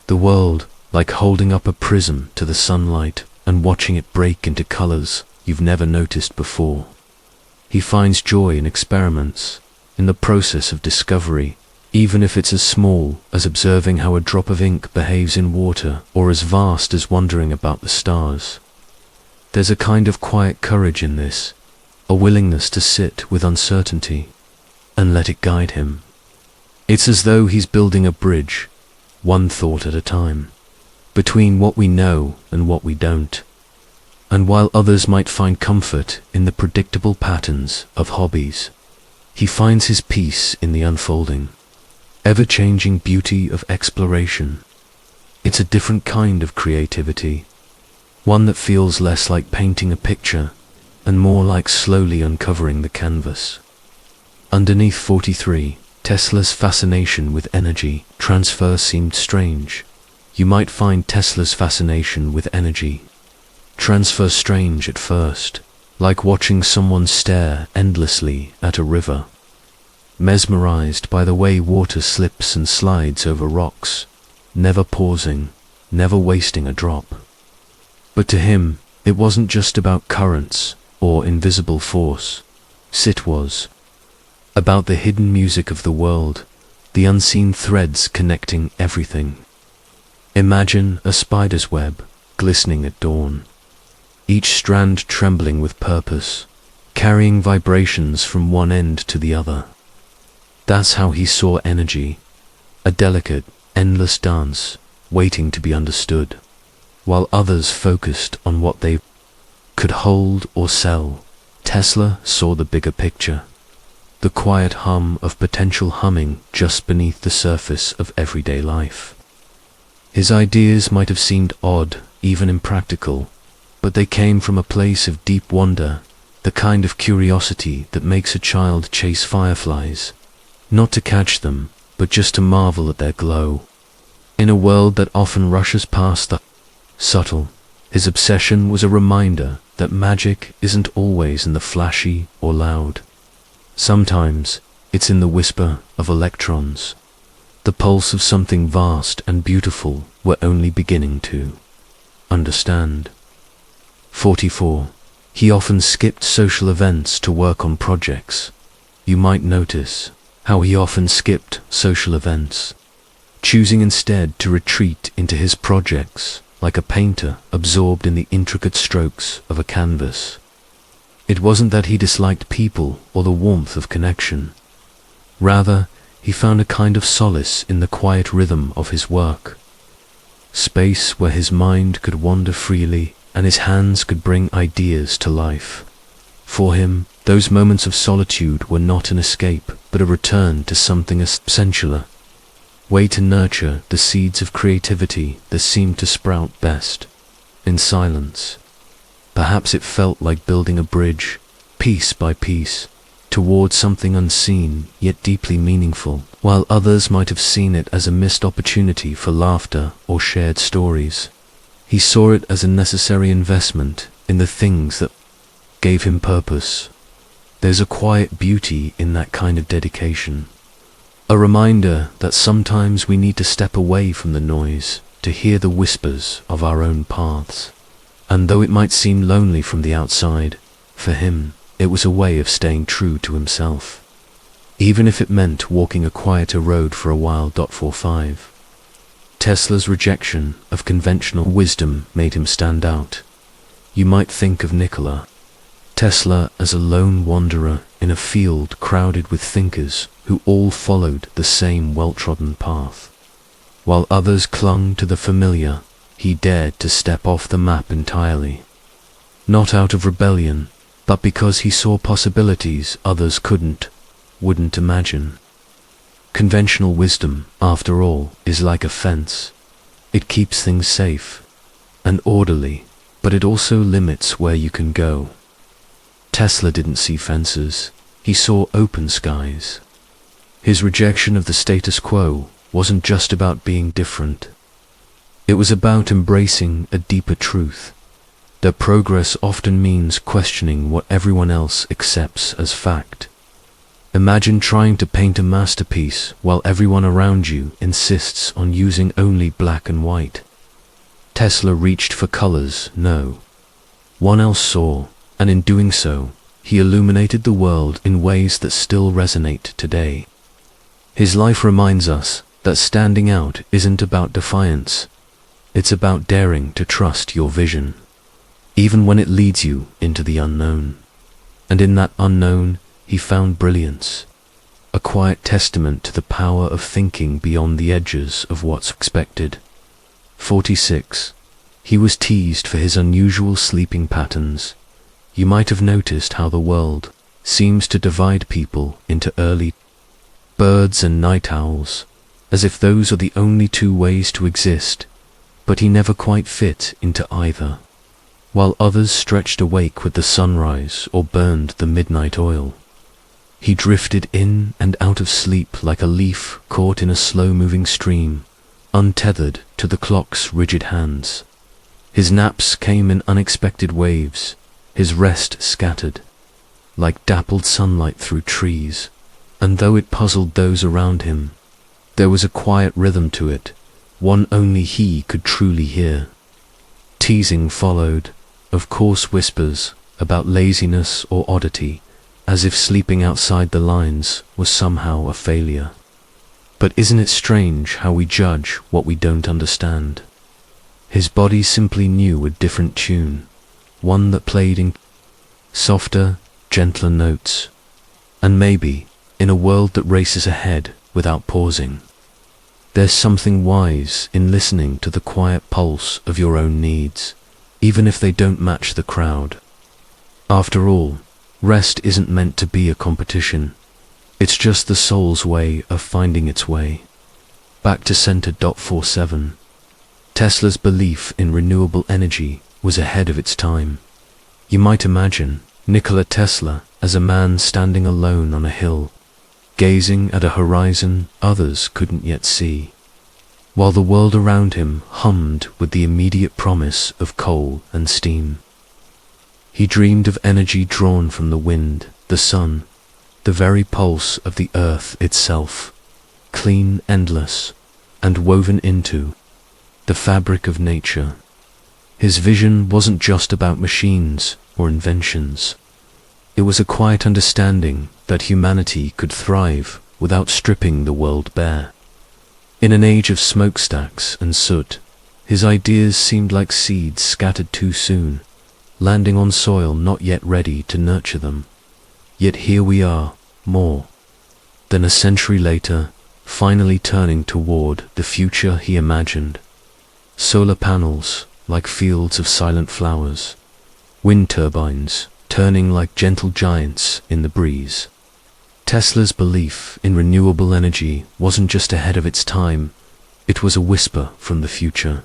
the world, like holding up a prism to the sunlight and watching it break into colors you've never noticed before. He finds joy in experiments, in the process of discovery, even if it's as small as observing how a drop of ink behaves in water or as vast as wondering about the stars. There's a kind of quiet courage in this, a willingness to sit with uncertainty and let it guide him. It's as though he's building a bridge, one thought at a time, between what we know and what we don't. And while others might find comfort in the predictable patterns of hobbies, he finds his peace in the unfolding, ever-changing beauty of exploration. It's a different kind of creativity, one that feels less like painting a picture and more like slowly uncovering the canvas. Underneath 43, Tesla's fascination with energy transfer seemed strange. You might find Tesla's fascination with energy transfer strange at first, like watching someone stare endlessly at a river, mesmerized by the way water slips and slides over rocks, never pausing, never wasting a drop. But to him, it wasn't just about currents or invisible force. It was about the hidden music of the world, the unseen threads connecting everything. Imagine a spider's web glistening at dawn, each strand trembling with purpose, carrying vibrations from one end to the other. That's how he saw energy, a delicate, endless dance, waiting to be understood, while others focused on what they could hold or sell. Tesla saw the bigger picture, the quiet hum of potential humming just beneath the surface of everyday life. His ideas might have seemed odd, even impractical, but they came from a place of deep wonder, the kind of curiosity that makes a child chase fireflies, not to catch them, but just to marvel at their glow. In a world that often rushes past the subtle, his obsession was a reminder that magic isn't always in the flashy or loud. Sometimes it's in the whisper of electrons, the pulse of something vast and beautiful we're only beginning to understand. 44. He often skipped social events to work on projects. You might notice how he often skipped social events, choosing instead to retreat into his projects like a painter absorbed in the intricate strokes of a canvas. It wasn't that he disliked people or the warmth of connection. Rather, he found a kind of solace in the quiet rhythm of his work, space where his mind could wander freely and his hands could bring ideas to life. For him, those moments of solitude were not an escape, but a return to something essential, way to nurture the seeds of creativity that seemed to sprout best in silence. Perhaps it felt like building a bridge, piece by piece, towards something unseen yet deeply meaningful, while others might have seen it as a missed opportunity for laughter or shared stories. He saw it as a necessary investment in the things that gave him purpose. There's a quiet beauty in that kind of dedication. A reminder that sometimes we need to step away from the noise to hear the whispers of our own paths. And though it might seem lonely from the outside, for him, it was a way of staying true to himself. Even if it meant walking a quieter road for a while. 45. Tesla's rejection of conventional wisdom made him stand out. You might think of Nikola Tesla as a lone wanderer in a field crowded with thinkers who all followed the same well-trodden path. While others clung to the familiar, he dared to step off the map entirely. Not out of rebellion, but because he saw possibilities others wouldn't imagine. Conventional wisdom, after all, is like a fence. It keeps things safe and orderly, but it also limits where you can go. Tesla didn't see fences, he saw open skies. His rejection of the status quo wasn't just about being different. It was about embracing a deeper truth, that progress often means questioning what everyone else accepts as fact. Imagine trying to paint a masterpiece while everyone around you insists on using only black and white. Tesla reached for colors no one else saw, and in doing so, he illuminated the world in ways that still resonate today. His life reminds us that standing out isn't about defiance. It's about daring to trust your vision, even when it leads you into the unknown. And in that unknown, he found brilliance, a quiet testament to the power of thinking beyond the edges of what's expected. 46. He was teased for his unusual sleeping patterns. You might have noticed how the world seems to divide people into early birds and night owls, as if those are the only two ways to exist, but he never quite fit into either. While others stretched awake with the sunrise or burned the midnight oil, he drifted in and out of sleep like a leaf caught in a slow-moving stream, untethered to the clock's rigid hands. His naps came in unexpected waves, his rest scattered, like dappled sunlight through trees, and though it puzzled those around him, there was a quiet rhythm to it, one only he could truly hear. Teasing followed, of course whispers about laziness or oddity, as if sleeping outside the lines was somehow a failure. But isn't it strange how we judge what we don't understand? His body simply knew a different tune, one that played in softer, gentler notes. And maybe, in a world that races ahead without pausing, there's something wise in listening to the quiet pulse of your own needs, even if they don't match the crowd. After all, rest isn't meant to be a competition. It's just the soul's way of finding its way. Back to center. 47. Tesla's belief in renewable energy was ahead of its time. You might imagine Nikola Tesla as a man standing alone on a hill, gazing at a horizon others couldn't yet see, while the world around him hummed with the immediate promise of coal and steam. He dreamed of energy drawn from the wind, the sun, the very pulse of the earth itself, clean, endless, and woven into the fabric of nature. His vision wasn't just about machines or inventions. It was a quiet understanding that humanity could thrive without stripping the world bare. In an age of smokestacks and soot, his ideas seemed like seeds scattered too soon, landing on soil not yet ready to nurture them. Yet here we are, more than a century later, finally turning toward the future he imagined. Solar panels, like fields of silent flowers. Wind turbines, turning like gentle giants in the breeze. Tesla's belief in renewable energy wasn't just ahead of its time, it was a whisper from the future,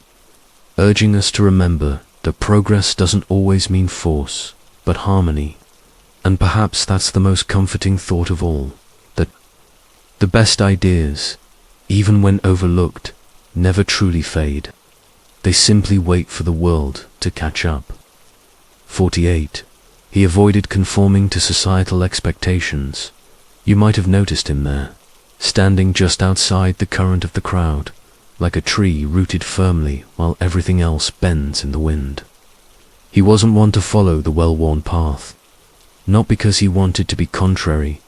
urging us to remember that progress doesn't always mean force, but harmony. And perhaps that's the most comforting thought of all, that the best ideas, even when overlooked, never truly fade. They simply wait for the world to catch up. 48. He avoided conforming to societal expectations. You might have noticed him there, standing just outside the current of the crowd, like a tree rooted firmly while everything else bends in the wind. He wasn't one to follow the well-worn path, not because he wanted to be contrary,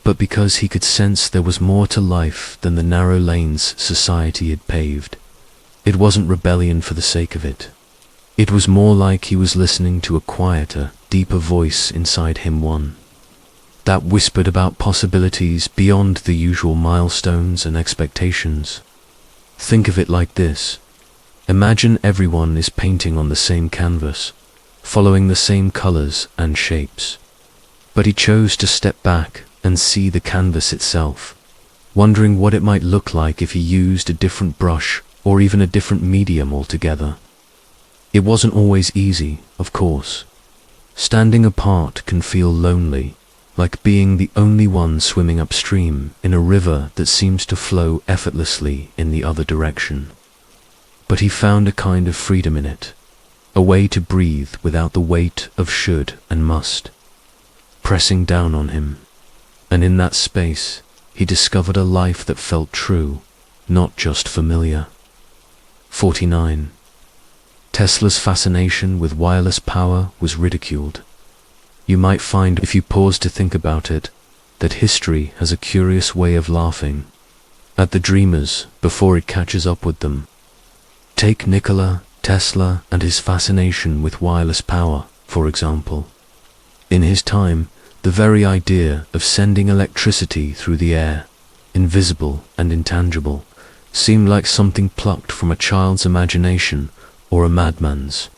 but because he could sense there was more to life than the narrow lanes society had paved. It wasn't rebellion for the sake of it. It was more like he was listening to a quieter, deeper voice inside him, one that whispered about possibilities beyond the usual milestones and expectations. Think of it like this. Imagine everyone is painting on the same canvas, following the same colors and shapes. But he chose to step back and see the canvas itself, wondering what it might look like if he used a different brush or even a different medium altogether. It wasn't always easy, of course. Standing apart can feel lonely, like being the only one swimming upstream in a river that seems to flow effortlessly in the other direction. But he found a kind of freedom in it, a way to breathe without the weight of should and must pressing down on him. And in that space, he discovered a life that felt true, not just familiar. 49. Tesla's fascination with wireless power was ridiculed. You might find, if you pause to think about it, that history has a curious way of laughing at the dreamers before it catches up with them. Take Nikola Tesla and his fascination with wireless power, for example. In his time, the very idea of sending electricity through the air, invisible and intangible, seemed like something plucked from a child's imagination or a madman's.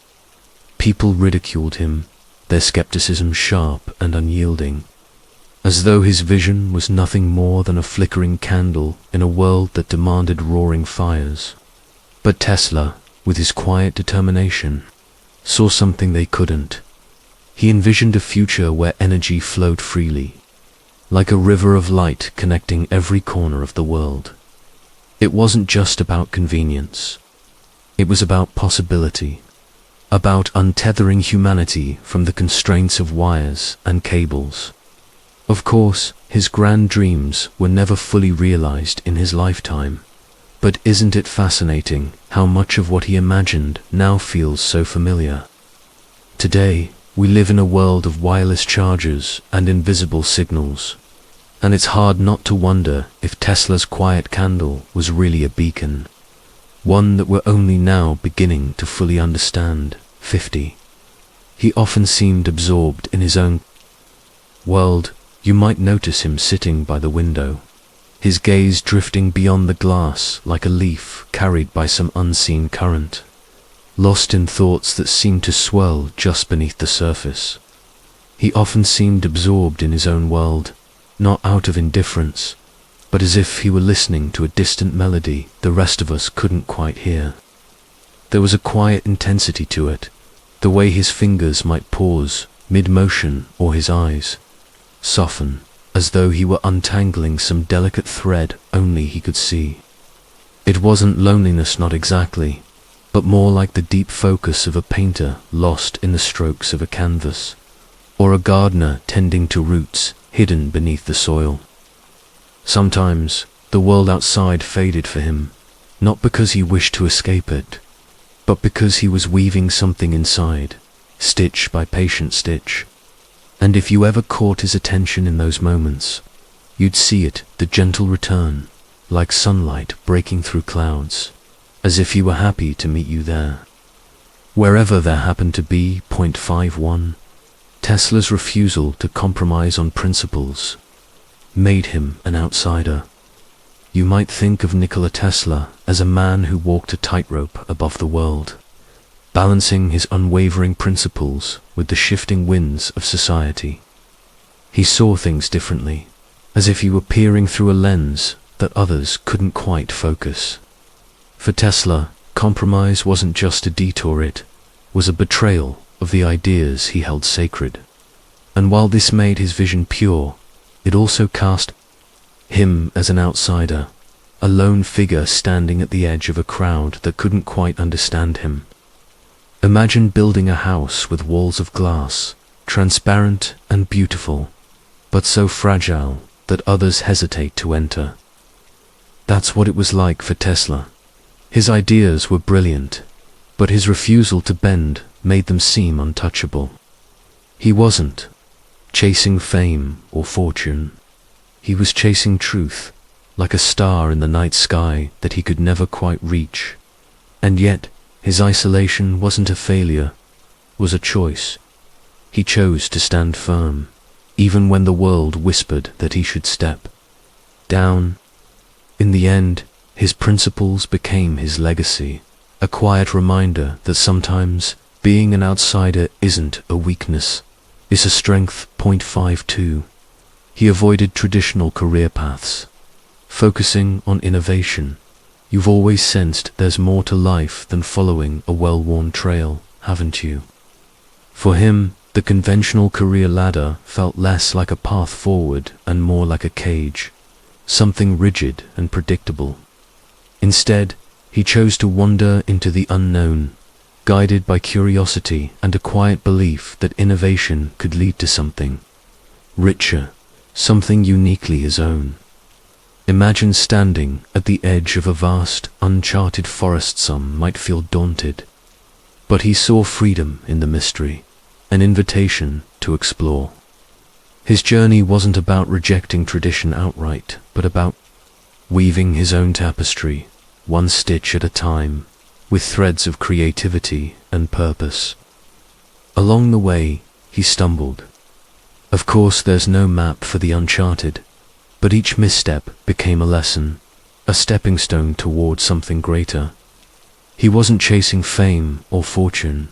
People ridiculed him, their skepticism sharp and unyielding, as though his vision was nothing more than a flickering candle in a world that demanded roaring fires. But Tesla, with his quiet determination, saw something they couldn't. He envisioned a future where energy flowed freely, like a river of light connecting every corner of the world. It wasn't just about convenience. It was about possibility, about untethering humanity from the constraints of wires and cables. Of course, his grand dreams were never fully realized in his lifetime, but isn't it fascinating how much of what he imagined now feels so familiar? Today, we live in a world of wireless chargers and invisible signals, and it's hard not to wonder if Tesla's quiet candle was really a beacon, one that we're only now beginning to fully understand. 50. He often seemed absorbed in his own world. You might notice him sitting by the window, his gaze drifting beyond the glass like a leaf carried by some unseen current, lost in thoughts that seemed to swirl just beneath the surface. He often seemed absorbed in his own world, not out of indifference, but as if he were listening to a distant melody the rest of us couldn't quite hear. There was a quiet intensity to it, the way his fingers might pause mid-motion or his eyes soften, as though he were untangling some delicate thread only he could see. It wasn't loneliness, not exactly, but more like the deep focus of a painter lost in the strokes of a canvas, or a gardener tending to roots hidden beneath the soil. Sometimes the world outside faded for him, not because he wished to escape it, but because he was weaving something inside, stitch by patient stitch. And if you ever caught his attention in those moments, you'd see it, the gentle return, like sunlight breaking through clouds, as if he were happy to meet you there, wherever there happened to be. 51. Tesla's refusal to compromise on principles made him an outsider. You might think of Nikola Tesla as a man who walked a tightrope above the world, balancing his unwavering principles with the shifting winds of society. He saw things differently, as if he were peering through a lens that others couldn't quite focus. For Tesla, compromise wasn't just a detour, it was a betrayal of the ideas he held sacred. And while this made his vision pure, it also cast him as an outsider, a lone figure standing at the edge of a crowd that couldn't quite understand him. Imagine building a house with walls of glass, transparent and beautiful, but so fragile that others hesitate to enter. That's what it was like for Tesla. His ideas were brilliant, but his refusal to bend made them seem untouchable. He wasn't chasing fame or fortune. He was chasing truth, like a star in the night sky that he could never quite reach. And yet, his isolation wasn't a failure, was a choice. He chose to stand firm, even when the world whispered that he should step down. In the end, his principles became his legacy, a quiet reminder that sometimes being an outsider isn't a weakness, it's a strength. 52. He avoided traditional career paths, focusing on innovation. You've always sensed there's more to life than following a well-worn trail, haven't you? For him, the conventional career ladder felt less like a path forward and more like a cage, something rigid and predictable. Instead, he chose to wander into the unknown, guided by curiosity and a quiet belief that innovation could lead to something richer, something uniquely his own. Imagine standing at the edge of a vast, uncharted forest. Some might feel daunted, but he saw freedom in the mystery, an invitation to explore. His journey wasn't about rejecting tradition outright, but about weaving his own tapestry, one stitch at a time, with threads of creativity and purpose. Along the way, he stumbled. Of course, there's no map for the uncharted, but each misstep became a lesson, a stepping stone toward something greater. He wasn't chasing fame or fortune.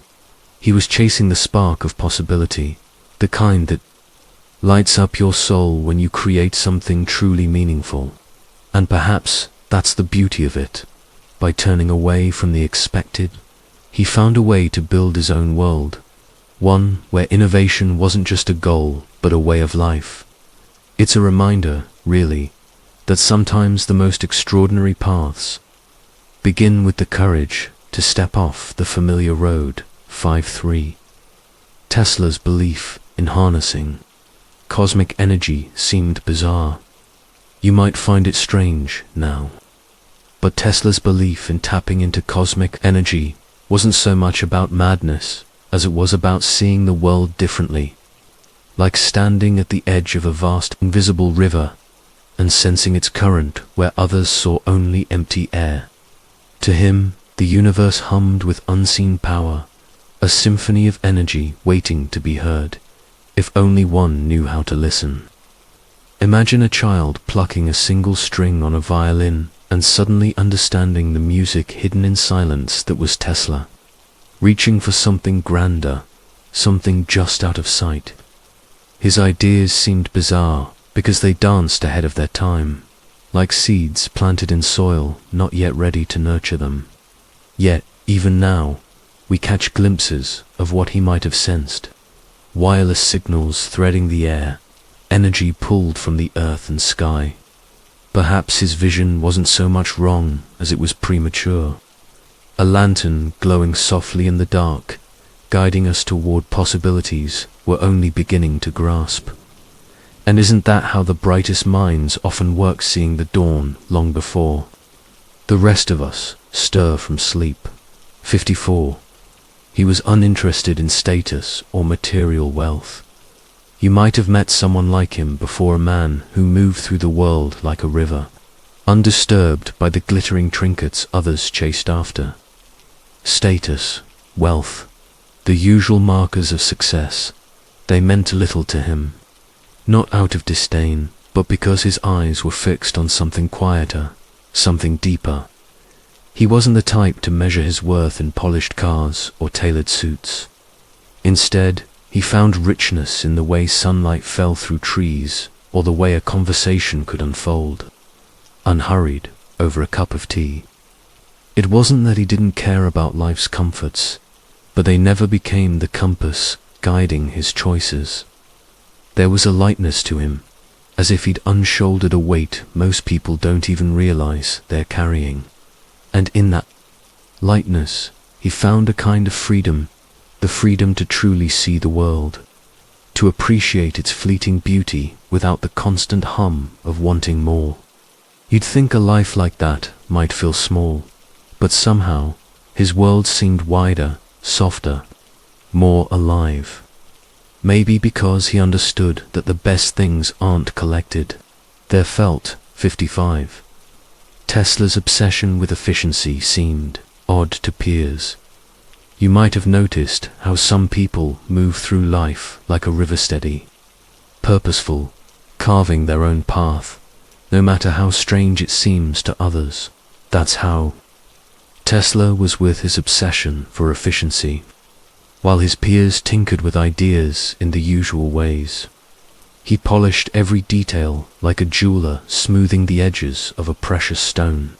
He was chasing the spark of possibility, the kind that lights up your soul when you create something truly meaningful. And perhaps that's the beauty of it. By turning away from the expected, he found a way to build his own world, one where innovation wasn't just a goal, but a way of life. It's a reminder, really, that sometimes the most extraordinary paths begin with the courage to step off the familiar road. 5.3. Tesla's belief in harnessing cosmic energy seemed bizarre. You might find it strange now. But Tesla's belief in tapping into cosmic energy wasn't so much about madness as it was about seeing the world differently, like standing at the edge of a vast invisible river and sensing its current where others saw only empty air. To him, the universe hummed with unseen power, a symphony of energy waiting to be heard, if only one knew how to listen. Imagine a child plucking a single string on a violin and suddenly understanding the music hidden in silence that was Tesla, reaching for something grander, something just out of sight. His ideas seemed bizarre because they danced ahead of their time, like seeds planted in soil not yet ready to nurture them. Yet, even now, we catch glimpses of what he might have sensed. Wireless signals threading the air, energy pulled from the earth and sky. Perhaps his vision wasn't so much wrong as it was premature. A lantern glowing softly in the dark, guiding us toward possibilities we're only beginning to grasp. And isn't that how the brightest minds often work, seeing the dawn long before the rest of us stir from sleep? 54. He was uninterested in status or material wealth. You might have met someone like him before, a man who moved through the world like a river, undisturbed by the glittering trinkets others chased after. Status, wealth, the usual markers of success, they meant little to him, not out of disdain, but because his eyes were fixed on something quieter, something deeper. He wasn't the type to measure his worth in polished cars or tailored suits. Instead, he found richness in the way sunlight fell through trees, or the way a conversation could unfold, unhurried, over a cup of tea. It wasn't that he didn't care about life's comforts, but they never became the compass guiding his choices. There was a lightness to him, as if he'd unshouldered a weight most people don't even realize they're carrying. And in that lightness, he found a kind of freedom, the freedom to truly see the world, to appreciate its fleeting beauty without the constant hum of wanting more. You'd think a life like that might feel small, but somehow his world seemed wider, softer, more alive. Maybe because he understood that the best things aren't collected, they're felt. 55. Tesla's obsession with efficiency seemed odd to peers. You might have noticed how some people move through life like a river, steady, purposeful, carving their own path, no matter how strange it seems to others. That's how Tesla was with his obsession for efficiency, while his peers tinkered with ideas in the usual ways. He polished every detail like a jeweler smoothing the edges of a precious stone,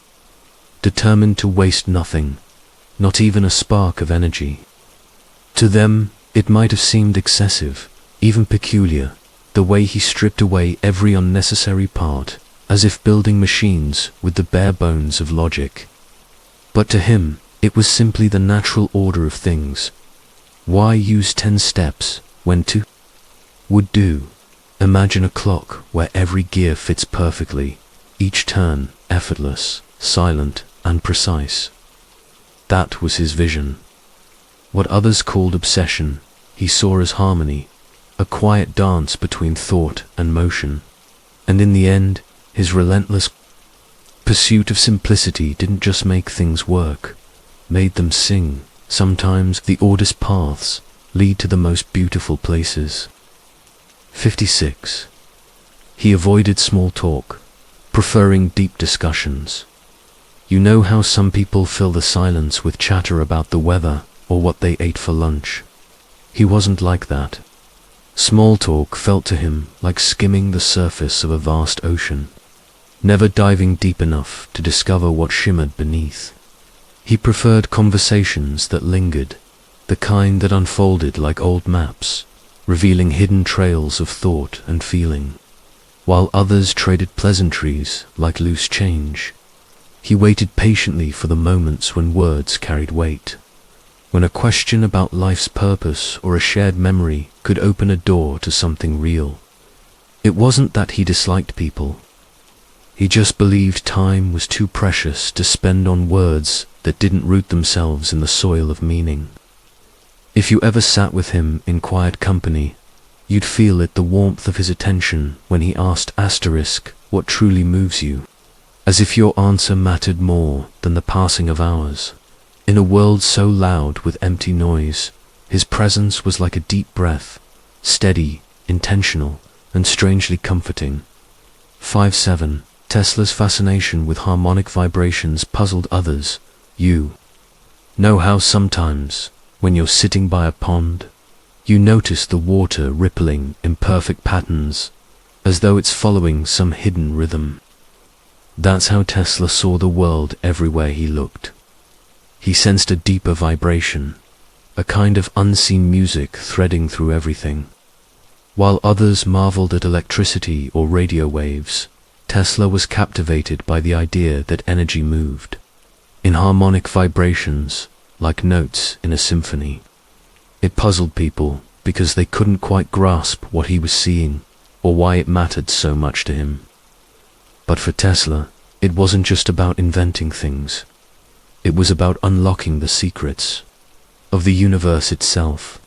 determined to waste nothing, not even a spark of energy. To them, it might have seemed excessive, even peculiar, the way he stripped away every unnecessary part, as if building machines with the bare bones of logic. But to him, it was simply the natural order of things. Why use 10 steps when 2 would do? Imagine a clock where every gear fits perfectly, each turn effortless, silent, and precise. That was his vision. What others called obsession, he saw as harmony, a quiet dance between thought and motion. And in the end, his relentless pursuit of simplicity didn't just make things work, made them sing. Sometimes the oddest paths lead to the most beautiful places. 56. He avoided small talk, preferring deep discussions. You know how some people fill the silence with chatter about the weather or what they ate for lunch? He wasn't like that. Small talk felt to him like skimming the surface of a vast ocean, never diving deep enough to discover what shimmered beneath. He preferred conversations that lingered, the kind that unfolded like old maps, revealing hidden trails of thought and feeling, while others traded pleasantries like loose change. He waited patiently for the moments when words carried weight, when a question about life's purpose or a shared memory could open a door to something real. It wasn't that he disliked people. He just believed time was too precious to spend on words that didn't root themselves in the soil of meaning. If you ever sat with him in quiet company, you'd feel it, the warmth of his attention when he asked what truly moves you, as if your answer mattered more than the passing of hours. In a world so loud with empty noise, his presence was like a deep breath, steady, intentional, and strangely comforting. 57. Tesla's fascination with harmonic vibrations puzzled others. You know how sometimes, when you're sitting by a pond, you notice the water rippling in perfect patterns, as though it's following some hidden rhythm. That's how Tesla saw the world everywhere he looked. He sensed a deeper vibration, a kind of unseen music threading through everything. While others marveled at electricity or radio waves, Tesla was captivated by the idea that energy moved in harmonic vibrations, like notes in a symphony. It puzzled people because they couldn't quite grasp what he was seeing or why it mattered so much to him. But for Tesla, it wasn't just about inventing things. It was about unlocking the secrets of the universe itself.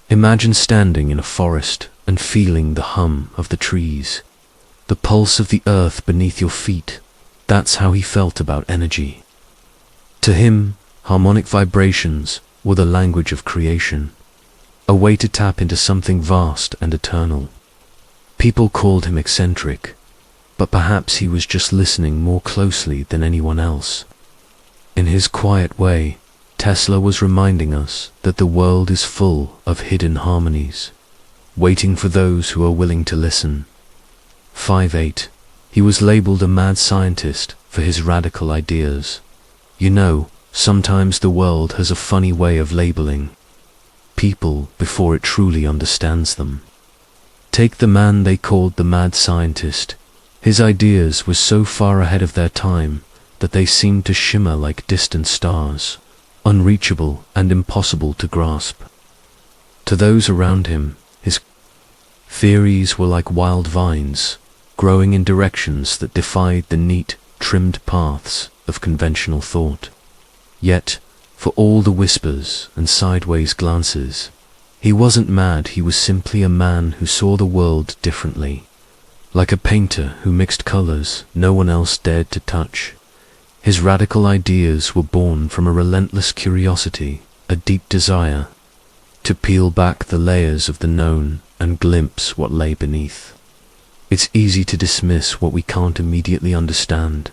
Imagine standing in a forest and feeling the hum of the trees, the pulse of the earth beneath your feet. That's how he felt about energy. To him, harmonic vibrations were the language of creation, a way to tap into something vast and eternal. People called him eccentric, but perhaps he was just listening more closely than anyone else. In his quiet way, Tesla was reminding us that the world is full of hidden harmonies, waiting for those who are willing to listen. 58. He was labeled a mad scientist for his radical ideas. You know, Sometimes the world has a funny way of labeling people before it truly understands them. Take the man they called the mad scientist. His ideas were so far ahead of their time that they seemed to shimmer like distant stars, unreachable and impossible to grasp. To those around him, his theories were like wild vines, growing in directions that defied the neat, trimmed paths of conventional thought. Yet, for all the whispers and sideways glances, he wasn't mad. He was simply a man who saw the world differently, like a painter who mixed colors no one else dared to touch. His radical ideas were born from a relentless curiosity, a deep desire to peel back the layers of the known and glimpse what lay beneath. It's easy to dismiss what we can't immediately understand,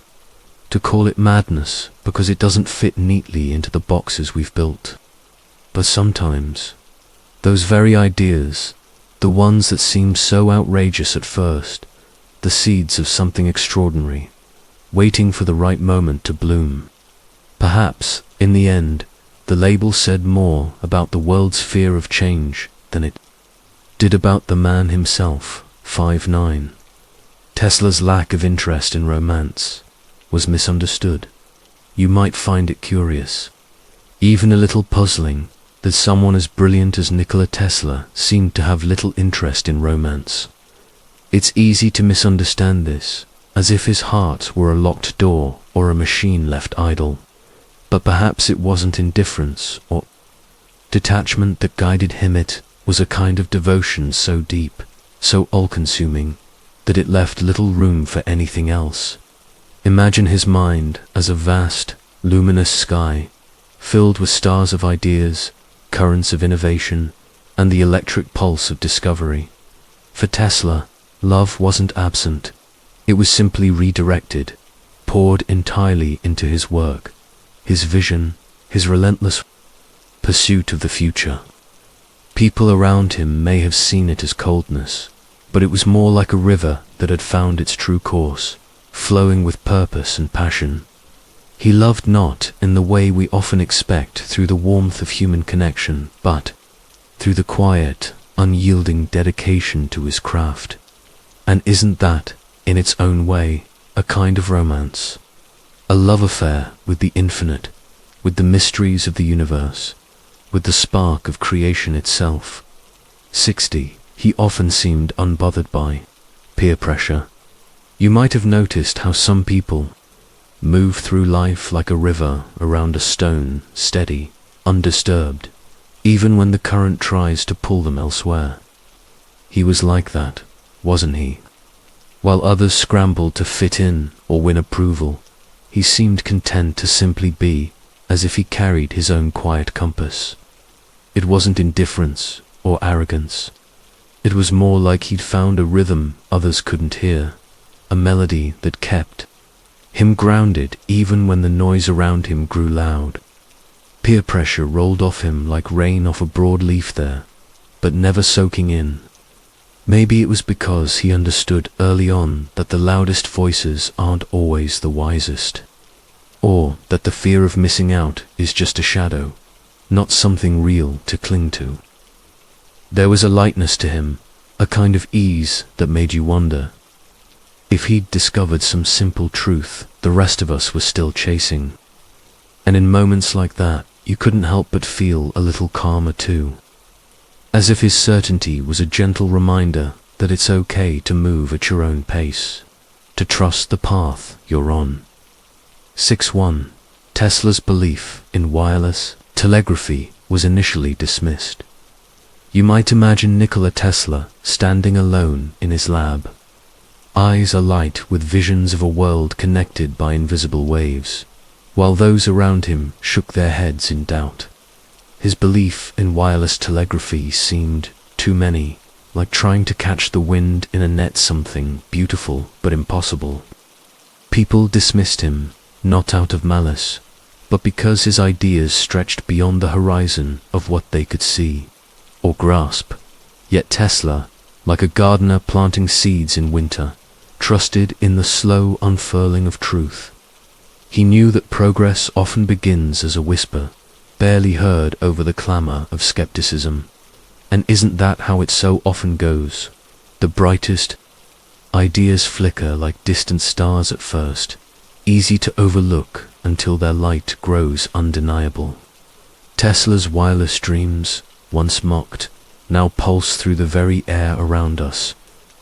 to call it madness because it doesn't fit neatly into the boxes we've built. But sometimes, those very ideas, the ones that seem so outrageous at first, the seeds of something extraordinary, waiting for the right moment to bloom. Perhaps, in the end, the label said more about the world's fear of change than it did about the man himself. 5-9. Tesla's lack of interest in romance was misunderstood. You might find it curious, even a little puzzling, that someone as brilliant as Nikola Tesla seemed to have little interest in romance. It's easy to misunderstand this, as if his heart were a locked door or a machine left idle. But perhaps it wasn't indifference or detachment that guided him. It was a kind of devotion so deep, so all-consuming, that it left little room for anything else. Imagine his mind as a vast, luminous sky, filled with stars of ideas, currents of innovation, and the electric pulse of discovery. For Tesla, love wasn't absent. It was simply redirected, poured entirely into his work, his vision, his relentless pursuit of the future. People around him may have seen it as coldness, but it was more like a river that had found its true course, flowing with purpose and passion. He loved not in the way we often expect, through the warmth of human connection, but through the quiet, unyielding dedication to his craft. And isn't that, in its own way, a kind of romance? A love affair with the infinite, with the mysteries of the universe, with the spark of creation itself. 60. He often seemed unbothered by peer pressure. You might have noticed how some people move through life like a river around a stone, steady, undisturbed, even when the current tries to pull them elsewhere. He was like that, wasn't he? While others scrambled to fit in or win approval, he seemed content to simply be, as if he carried his own quiet compass. It wasn't indifference or arrogance. It was more like he'd found a rhythm others couldn't hear, a melody that kept him grounded even when the noise around him grew loud. Peer pressure rolled off him like rain off a broad leaf there, but never soaking in. Maybe it was because he understood early on that the loudest voices aren't always the wisest, or that the fear of missing out is just a shadow, not something real to cling to. There was a lightness to him, a kind of ease that made you wonder if he'd discovered some simple truth the rest of us were still chasing. And in moments like that, you couldn't help but feel a little calmer too, as if his certainty was a gentle reminder that it's okay to move at your own pace, to trust the path you're on. 6-1. Tesla's belief in wireless telegraphy was initially dismissed. You might imagine Nikola Tesla standing alone in his lab, eyes alight with visions of a world connected by invisible waves, while those around him shook their heads in doubt. His belief in wireless telegraphy seemed, to many, like trying to catch the wind in a net, something beautiful but impossible. People dismissed him, not out of malice, but because his ideas stretched beyond the horizon of what they could see or grasp. Yet Tesla, like a gardener planting seeds in winter, trusted in the slow unfurling of truth. He knew that progress often begins as a whisper, barely heard over the clamor of skepticism. And isn't that how it so often goes? The brightest ideas flicker like distant stars at first, easy to overlook until their light grows undeniable. Tesla's wireless dreams, once mocked, now pulse through the very air around us,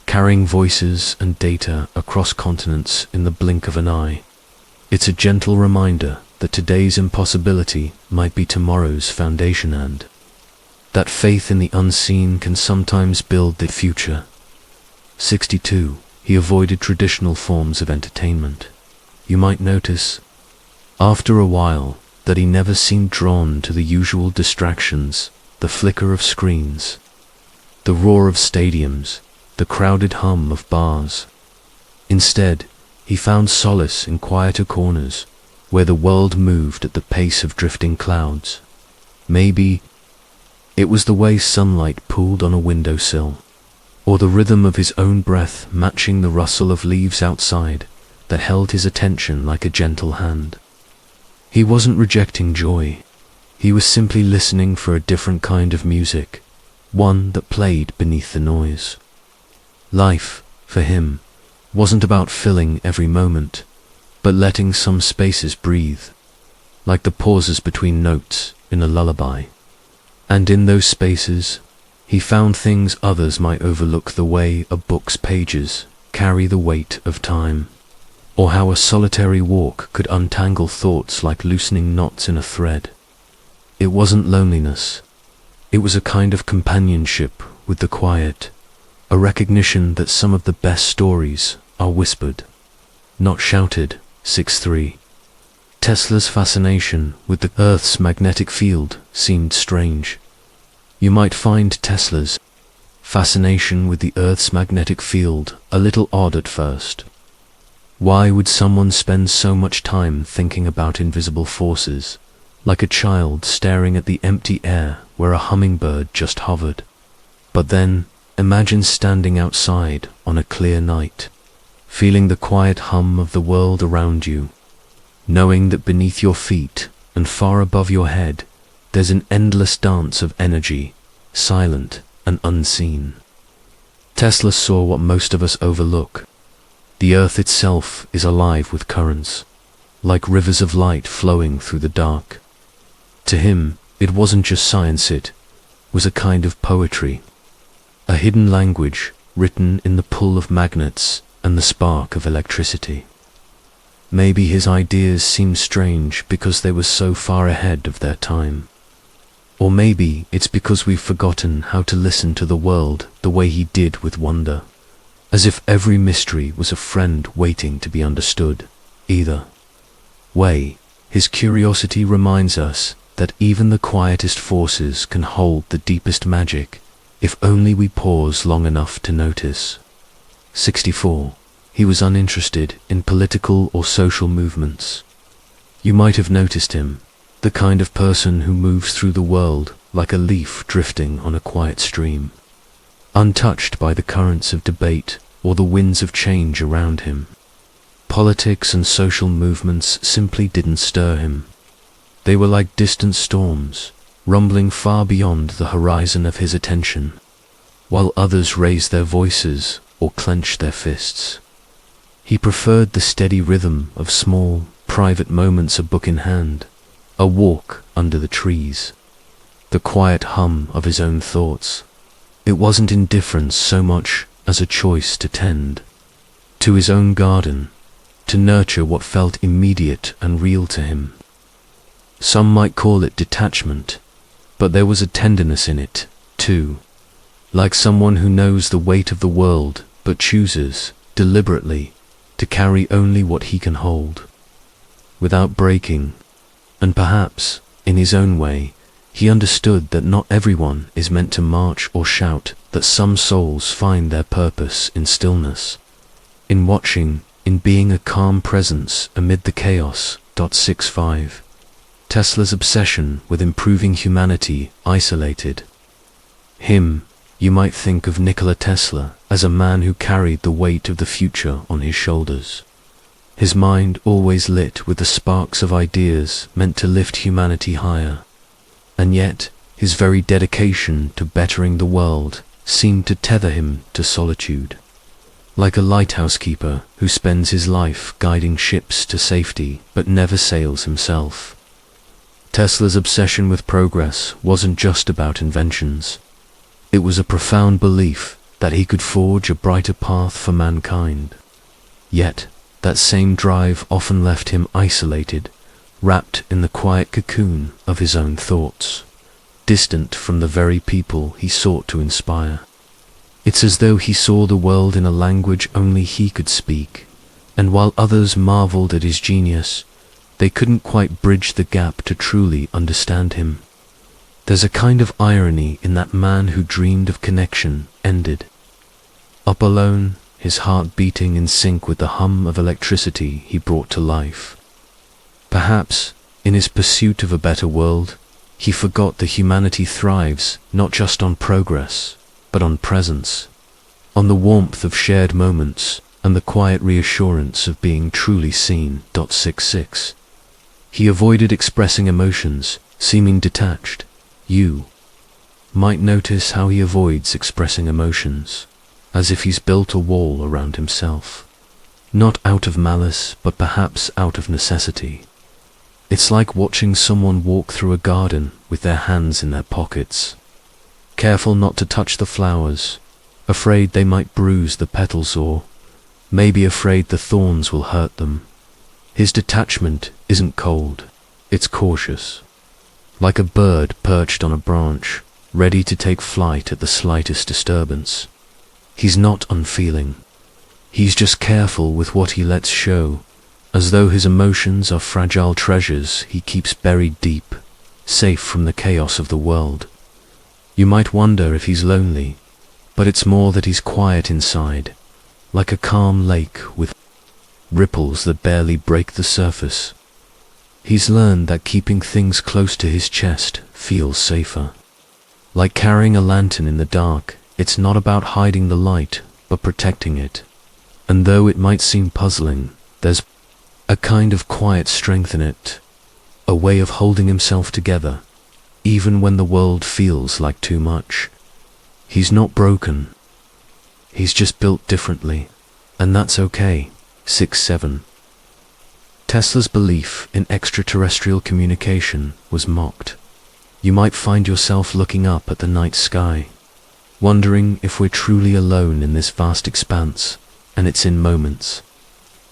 carrying voices and data across continents in the blink of an eye. It's a gentle reminder that today's impossibility might be tomorrow's foundation, and that faith in the unseen can sometimes build the future. 62. He avoided traditional forms of entertainment. You might notice, after a while, that he never seemed drawn to the usual distractions, the flicker of screens, the roar of stadiums, the crowded hum of bars. Instead, he found solace in quieter corners, where the world moved at the pace of drifting clouds. Maybe it was the way sunlight pooled on a windowsill, or the rhythm of his own breath matching the rustle of leaves outside that held his attention like a gentle hand. He wasn't rejecting joy. He was simply listening for a different kind of music, one that played beneath the noise. Life, for him, wasn't about filling every moment, but letting some spaces breathe, like the pauses between notes in a lullaby. And in those spaces, he found things others might overlook, the way a book's pages carry the weight of time, or how a solitary walk could untangle thoughts like loosening knots in a thread. It wasn't loneliness. It was a kind of companionship with the quiet, a recognition that some of the best stories are whispered, not shouted. 6.3. Tesla's fascination with the Earth's magnetic field seemed strange. You might find Tesla's fascination with the Earth's magnetic field a little odd at first. Why would someone spend so much time thinking about invisible forces, like a child staring at the empty air where a hummingbird just hovered? But then, imagine standing outside on a clear night, feeling the quiet hum of the world around you, knowing that beneath your feet and far above your head, there's an endless dance of energy, silent and unseen. Tesla saw what most of us overlook. The Earth itself is alive with currents, like rivers of light flowing through the dark. To him, it wasn't just science, it was a kind of poetry, a hidden language written in the pull of magnets and the spark of electricity. Maybe his ideas seemed strange because they were so far ahead of their time. Or maybe it's because we've forgotten how to listen to the world the way he did, with wonder, as if every mystery was a friend waiting to be understood. Either way, his curiosity reminds us that even the quietest forces can hold the deepest magic, if only we pause long enough to notice. 64. He was uninterested in political or social movements. You might have noticed him, the kind of person who moves through the world like a leaf drifting on a quiet stream, untouched by the currents of debate or the winds of change around him. Politics and social movements simply didn't stir him. They were like distant storms, rumbling far beyond the horizon of his attention, while others raised their voices or clenched their fists. He preferred the steady rhythm of small, private moments, a book in hand, a walk under the trees, the quiet hum of his own thoughts. It wasn't indifference so much as a choice to tend to his own garden, to nurture what felt immediate and real to him. Some might call it detachment, but there was a tenderness in it, too, like someone who knows the weight of the world but chooses, deliberately, to carry only what he can hold, without breaking. And perhaps, in his own way, he understood that not everyone is meant to march or shout, that some souls find their purpose in stillness, in watching, in being a calm presence amid the chaos. 65. Tesla's obsession with improving humanity isolated him. You might think of Nikola Tesla as a man who carried the weight of the future on his shoulders. his mind always lit with the sparks of ideas meant to lift humanity higher. And yet, his very dedication to bettering the world seemed to tether him to solitude. Like a lighthouse keeper who spends his life guiding ships to safety but never sails himself. Tesla's obsession with progress wasn't just about inventions. It was a profound belief that he could forge a brighter path for mankind. Yet, that same drive often left him isolated, wrapped in the quiet cocoon of his own thoughts, distant from the very people he sought to inspire. It's as though he saw the world in a language only he could speak, and while others marveled at his genius, they couldn't quite bridge the gap to truly understand him. There's a kind of irony in that man who dreamed of connection ended up alone, his heart beating in sync with the hum of electricity he brought to life. Perhaps, in his pursuit of a better world, he forgot that humanity thrives not just on progress, but on presence, on the warmth of shared moments and the quiet reassurance of being truly seen. 66. He avoided expressing emotions, seeming detached. You might notice how he avoids expressing emotions, as if he's built a wall around himself. Not out of malice, but perhaps out of necessity. It's like watching someone walk through a garden with their hands in their pockets, careful not to touch the flowers, afraid they might bruise the petals or maybe afraid the thorns will hurt them. His detachment isn't cold, it's cautious. Like a bird perched on a branch, ready to take flight at the slightest disturbance. He's not unfeeling. He's just careful with what he lets show, as though his emotions are fragile treasures he keeps buried deep, safe from the chaos of the world. You might wonder if he's lonely, but it's more that he's quiet inside, like a calm lake with ripples that barely break the surface. He's learned that keeping things close to his chest feels safer. Like carrying a lantern in the dark, it's not about hiding the light, but protecting it. And though it might seem puzzling, there's a kind of quiet strength in it, a way of holding himself together, even when the world feels like too much. He's not broken. He's just built differently, and that's okay. 6-7. Tesla's belief in extraterrestrial communication was mocked. You might find yourself looking up at the night sky, wondering if we're truly alone in this vast expanse, and it's in moments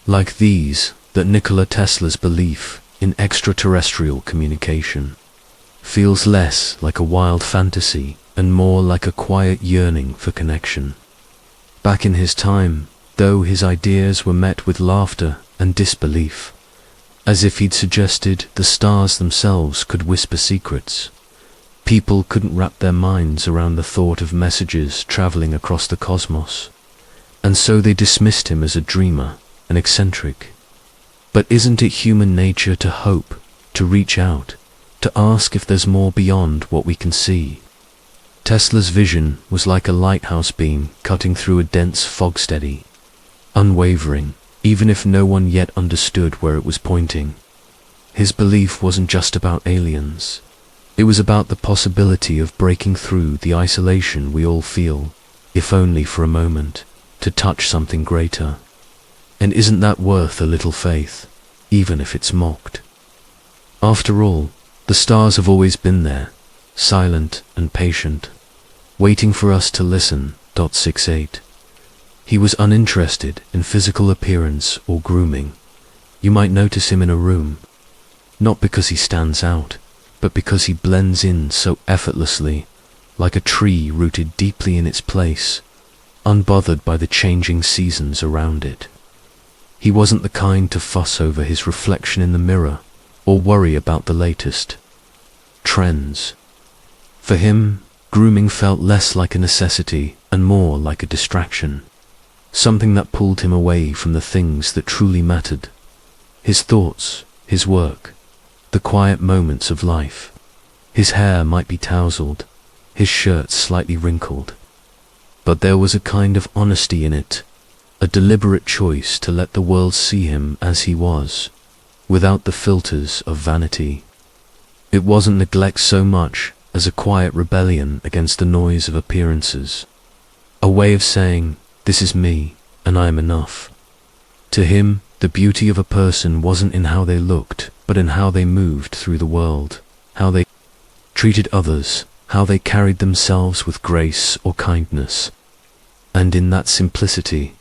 like these that Nikola Tesla's belief in extraterrestrial communication feels less like a wild fantasy and more like a quiet yearning for connection. Back in his time, though, his ideas were met with laughter and disbelief, as if he'd suggested the stars themselves could whisper secrets. People couldn't wrap their minds around the thought of messages traveling across the cosmos, and so they dismissed him as a dreamer, an eccentric. But isn't it human nature to hope, to reach out, to ask if there's more beyond what we can see? Tesla's vision was like a lighthouse beam cutting through a dense fog, steady, unwavering, even if no one yet understood where it was pointing. His belief wasn't just about aliens. It was about the possibility of breaking through the isolation we all feel, if only for a moment, to touch something greater. And isn't that worth a little faith, even if it's mocked? After all, the stars have always been there, silent and patient, waiting for us to listen. 68. He was uninterested in physical appearance or grooming. You might notice him in a room, not because he stands out, but because he blends in so effortlessly, like a tree rooted deeply in its place, unbothered by the changing seasons around it. He wasn't the kind to fuss over his reflection in the mirror or worry about the latest trends. For him, grooming felt less like a necessity and more like a distraction, something that pulled him away from the things that truly mattered: his thoughts, his work, the quiet moments of life. His hair might be tousled, his shirt slightly wrinkled, but there was a kind of honesty in it, a deliberate choice to let the world see him as he was, without the filters of vanity. It wasn't neglect so much as a quiet rebellion against the noise of appearances, a way of saying, "This is me, and I am enough." To him, the beauty of a person wasn't in how they looked, but in how they moved through the world, how they treated others, how they carried themselves with grace or kindness. And in that simplicity,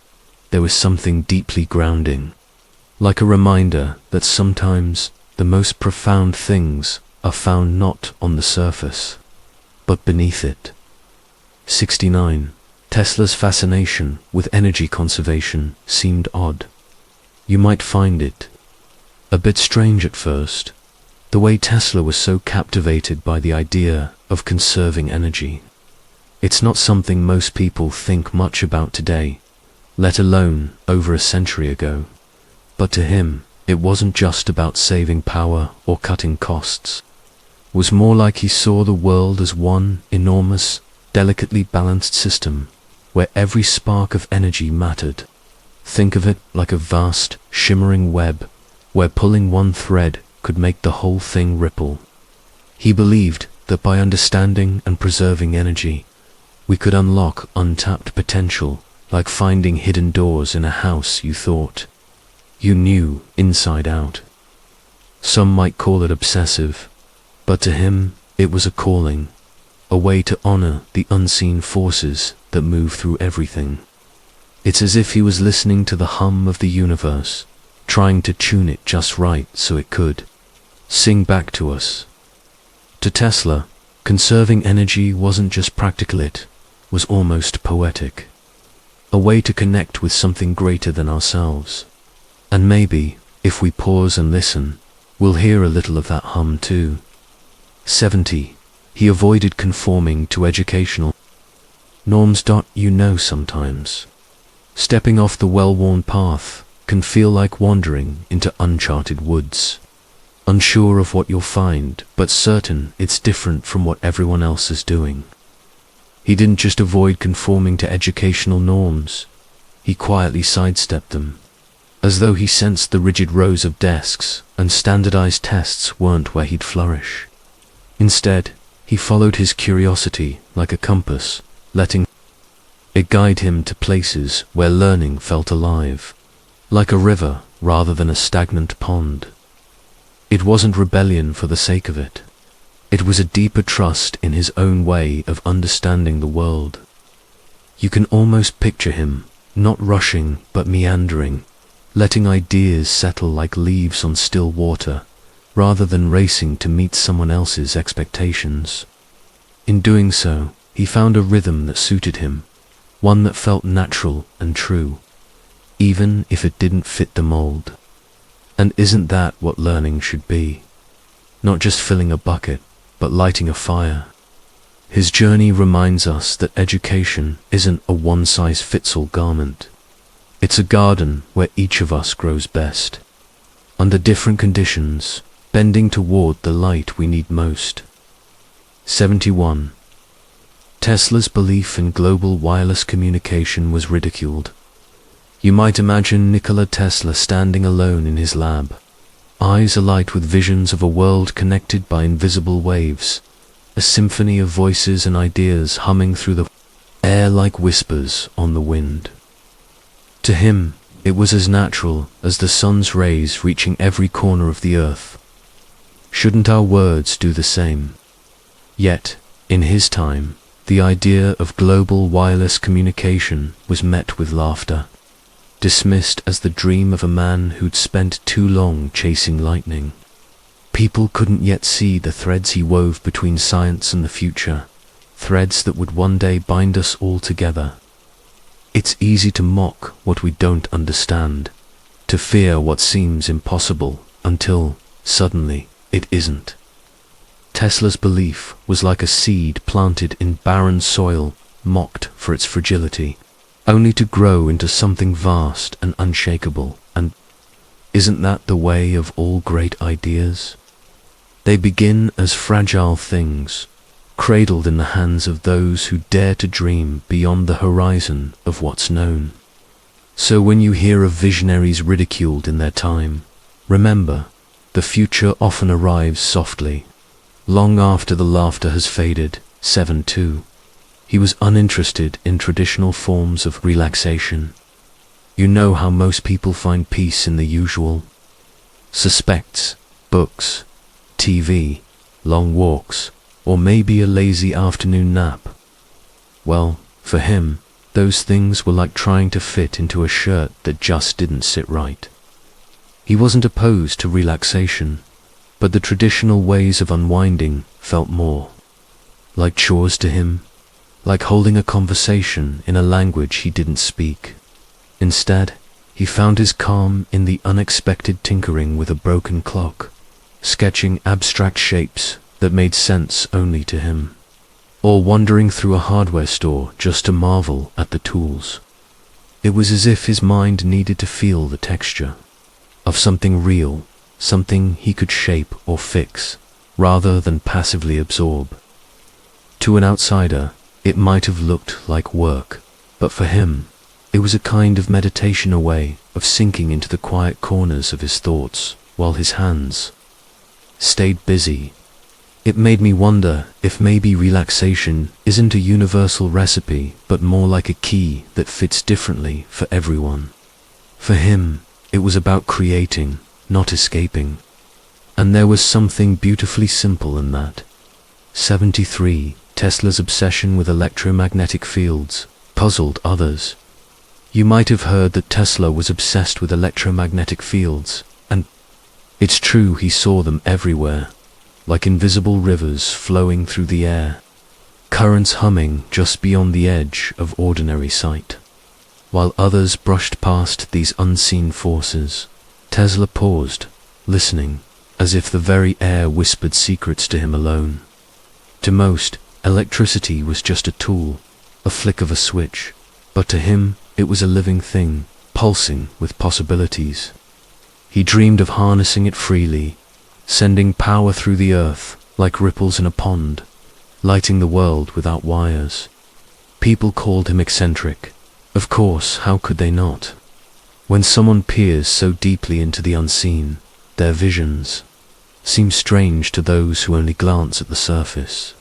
there was something deeply grounding, like a reminder that sometimes the most profound things are found not on the surface, but beneath it. 69. Tesla's fascination with energy conservation seemed odd. You might find it a bit strange at first, the way Tesla was so captivated by the idea of conserving energy. It's not something most people think much about today, let alone over a century ago. But to him, it wasn't just about saving power or cutting costs. It was more like he saw the world as one enormous, delicately balanced system, where every spark of energy mattered. Think of it like a vast, shimmering web, where pulling one thread could make the whole thing ripple. He believed that by understanding and preserving energy, we could unlock untapped potential, like finding hidden doors in a house you thought you knew inside out. Some might call it obsessive, but to him it was a calling, a way to honor the unseen forces that move through everything. It's as if he was listening to the hum of the universe, trying to tune it just right so it could sing back to us. To Tesla, conserving energy wasn't just practical, it was almost poetic, a way to connect with something greater than ourselves. And maybe, if we pause and listen, we'll hear a little of that hum too. 70. He avoided conforming to educational norms. Sometimes stepping off the well-worn path can feel like wandering into uncharted woods, unsure of what you'll find, but certain it's different from what everyone else is doing. He didn't just avoid conforming to educational norms, he quietly sidestepped them, as though he sensed the rigid rows of desks and standardized tests weren't where he'd flourish. Instead, he followed his curiosity like a compass, letting it guide him to places where learning felt alive, like a river rather than a stagnant pond. It wasn't rebellion for the sake of it. It was a deeper trust in his own way of understanding the world. You can almost picture him, not rushing but meandering, letting ideas settle like leaves on still water, rather than racing to meet someone else's expectations. In doing so, he found a rhythm that suited him, one that felt natural and true, even if it didn't fit the mold. And isn't that what learning should be? Not just filling a bucket, but lighting a fire. His journey reminds us that education isn't a one-size-fits-all garment. It's a garden where each of us grows best, under different conditions, bending toward the light we need most. 71. Tesla's belief in global wireless communication was ridiculed. You might imagine Nikola Tesla standing alone in his lab, eyes alight with visions of a world connected by invisible waves, a symphony of voices and ideas humming through the air like whispers on the wind. To him, it was as natural as the sun's rays reaching every corner of the earth. Shouldn't our words do the same? Yet, in his time, the idea of global wireless communication was met with laughter, dismissed as the dream of a man who'd spent too long chasing lightning. People couldn't yet see the threads he wove between science and the future, threads that would one day bind us all together. It's easy to mock what we don't understand, to fear what seems impossible until, suddenly, it isn't. Tesla's belief was like a seed planted in barren soil, mocked for its fragility, only to grow into something vast and unshakable. And isn't that the way of all great ideas? They begin as fragile things, cradled in the hands of those who dare to dream beyond the horizon of what's known. So when you hear of visionaries ridiculed in their time, remember, the future often arrives softly, long after the laughter has faded. 7.2. He was uninterested in traditional forms of relaxation. You know how most people find peace in the usual suspects: books, TV, long walks, or maybe a lazy afternoon nap. Well, for him, those things were like trying to fit into a shirt that just didn't sit right. He wasn't opposed to relaxation, but the traditional ways of unwinding felt more like chores to him, like holding a conversation in a language he didn't speak. Instead, he found his calm in the unexpected tinkering with a broken clock, sketching abstract shapes that made sense only to him, or wandering through a hardware store just to marvel at the tools. It was as if his mind needed to feel the texture of something real, something he could shape or fix, rather than passively absorb. To an outsider, it might have looked like work, but for him, it was a kind of meditation, a way of sinking into the quiet corners of his thoughts while his hands stayed busy. It made me wonder if maybe relaxation isn't a universal recipe, but more like a key that fits differently for everyone. For him, it was about creating, not escaping. And there was something beautifully simple in that. 73. Tesla's obsession with electromagnetic fields puzzled others. You might have heard that Tesla was obsessed with electromagnetic fields, and it's true, he saw them everywhere, like invisible rivers flowing through the air, currents humming just beyond the edge of ordinary sight. While others brushed past these unseen forces, Tesla paused, listening, as if the very air whispered secrets to him alone. To most, electricity was just a tool, a flick of a switch, but to him, it was a living thing, pulsing with possibilities. He dreamed of harnessing it freely, sending power through the earth like ripples in a pond, lighting the world without wires. People called him eccentric. Of course, how could they not? When someone peers so deeply into the unseen, their visions seem strange to those who only glance at the surface.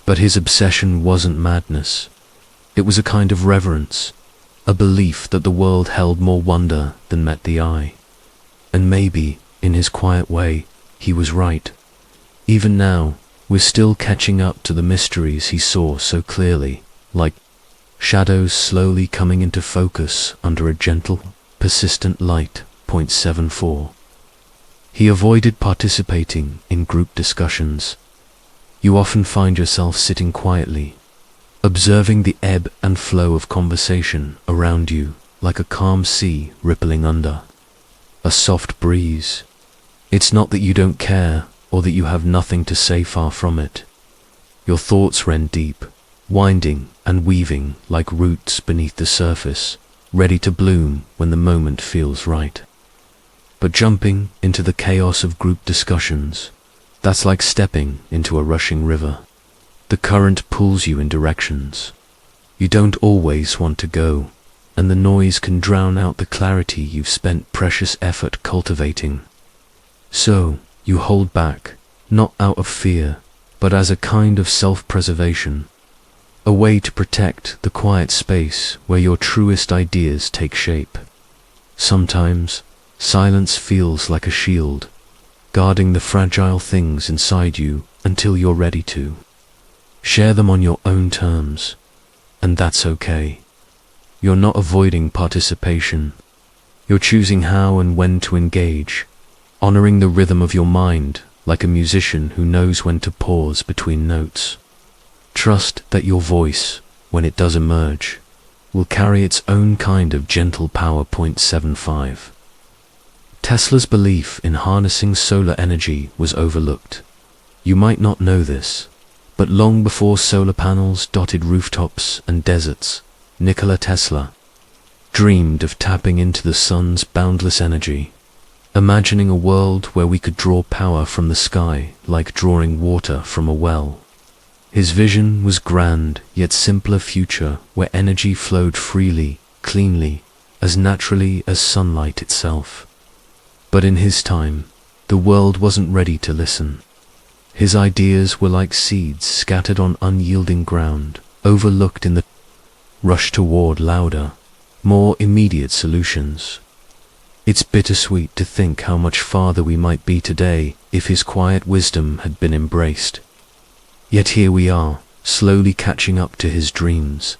But his obsession wasn't madness. It was a kind of reverence, a belief that the world held more wonder than met the eye. And maybe, in his quiet way, he was right. Even now, we're still catching up to the mysteries he saw so clearly, like shadows slowly coming into focus under a gentle, persistent light. 74. He avoided participating in group discussions. You often find yourself sitting quietly, observing the ebb and flow of conversation around you, like a calm sea rippling under a soft breeze. It's not that you don't care or that you have nothing to say, far from it. Your thoughts run deep, winding and weaving like roots beneath the surface, ready to bloom when the moment feels right. But jumping into the chaos of group discussions, that's like stepping into a rushing river. The current pulls you in directions you don't always want to go, and the noise can drown out the clarity you've spent precious effort cultivating. So, you hold back, not out of fear, but as a kind of self-preservation, a way to protect the quiet space where your truest ideas take shape. Sometimes, silence feels like a shield, guarding the fragile things inside you until you're ready to share them on your own terms. And that's okay. You're not avoiding participation. You're choosing how and when to engage, honoring the rhythm of your mind like a musician who knows when to pause between notes. Trust that your voice, when it does emerge, will carry its own kind of gentle power. 75. Tesla's belief in harnessing solar energy was overlooked. You might not know this, but long before solar panels dotted rooftops and deserts, Nikola Tesla dreamed of tapping into the sun's boundless energy, imagining a world where we could draw power from the sky like drawing water from a well. His vision was grand, yet simpler future where energy flowed freely, cleanly, as naturally as sunlight itself. But in his time, the world wasn't ready to listen. His ideas were like seeds scattered on unyielding ground, overlooked in the rush toward louder, more immediate solutions. It's bittersweet to think how much farther we might be today if his quiet wisdom had been embraced. Yet here we are, slowly catching up to his dreams,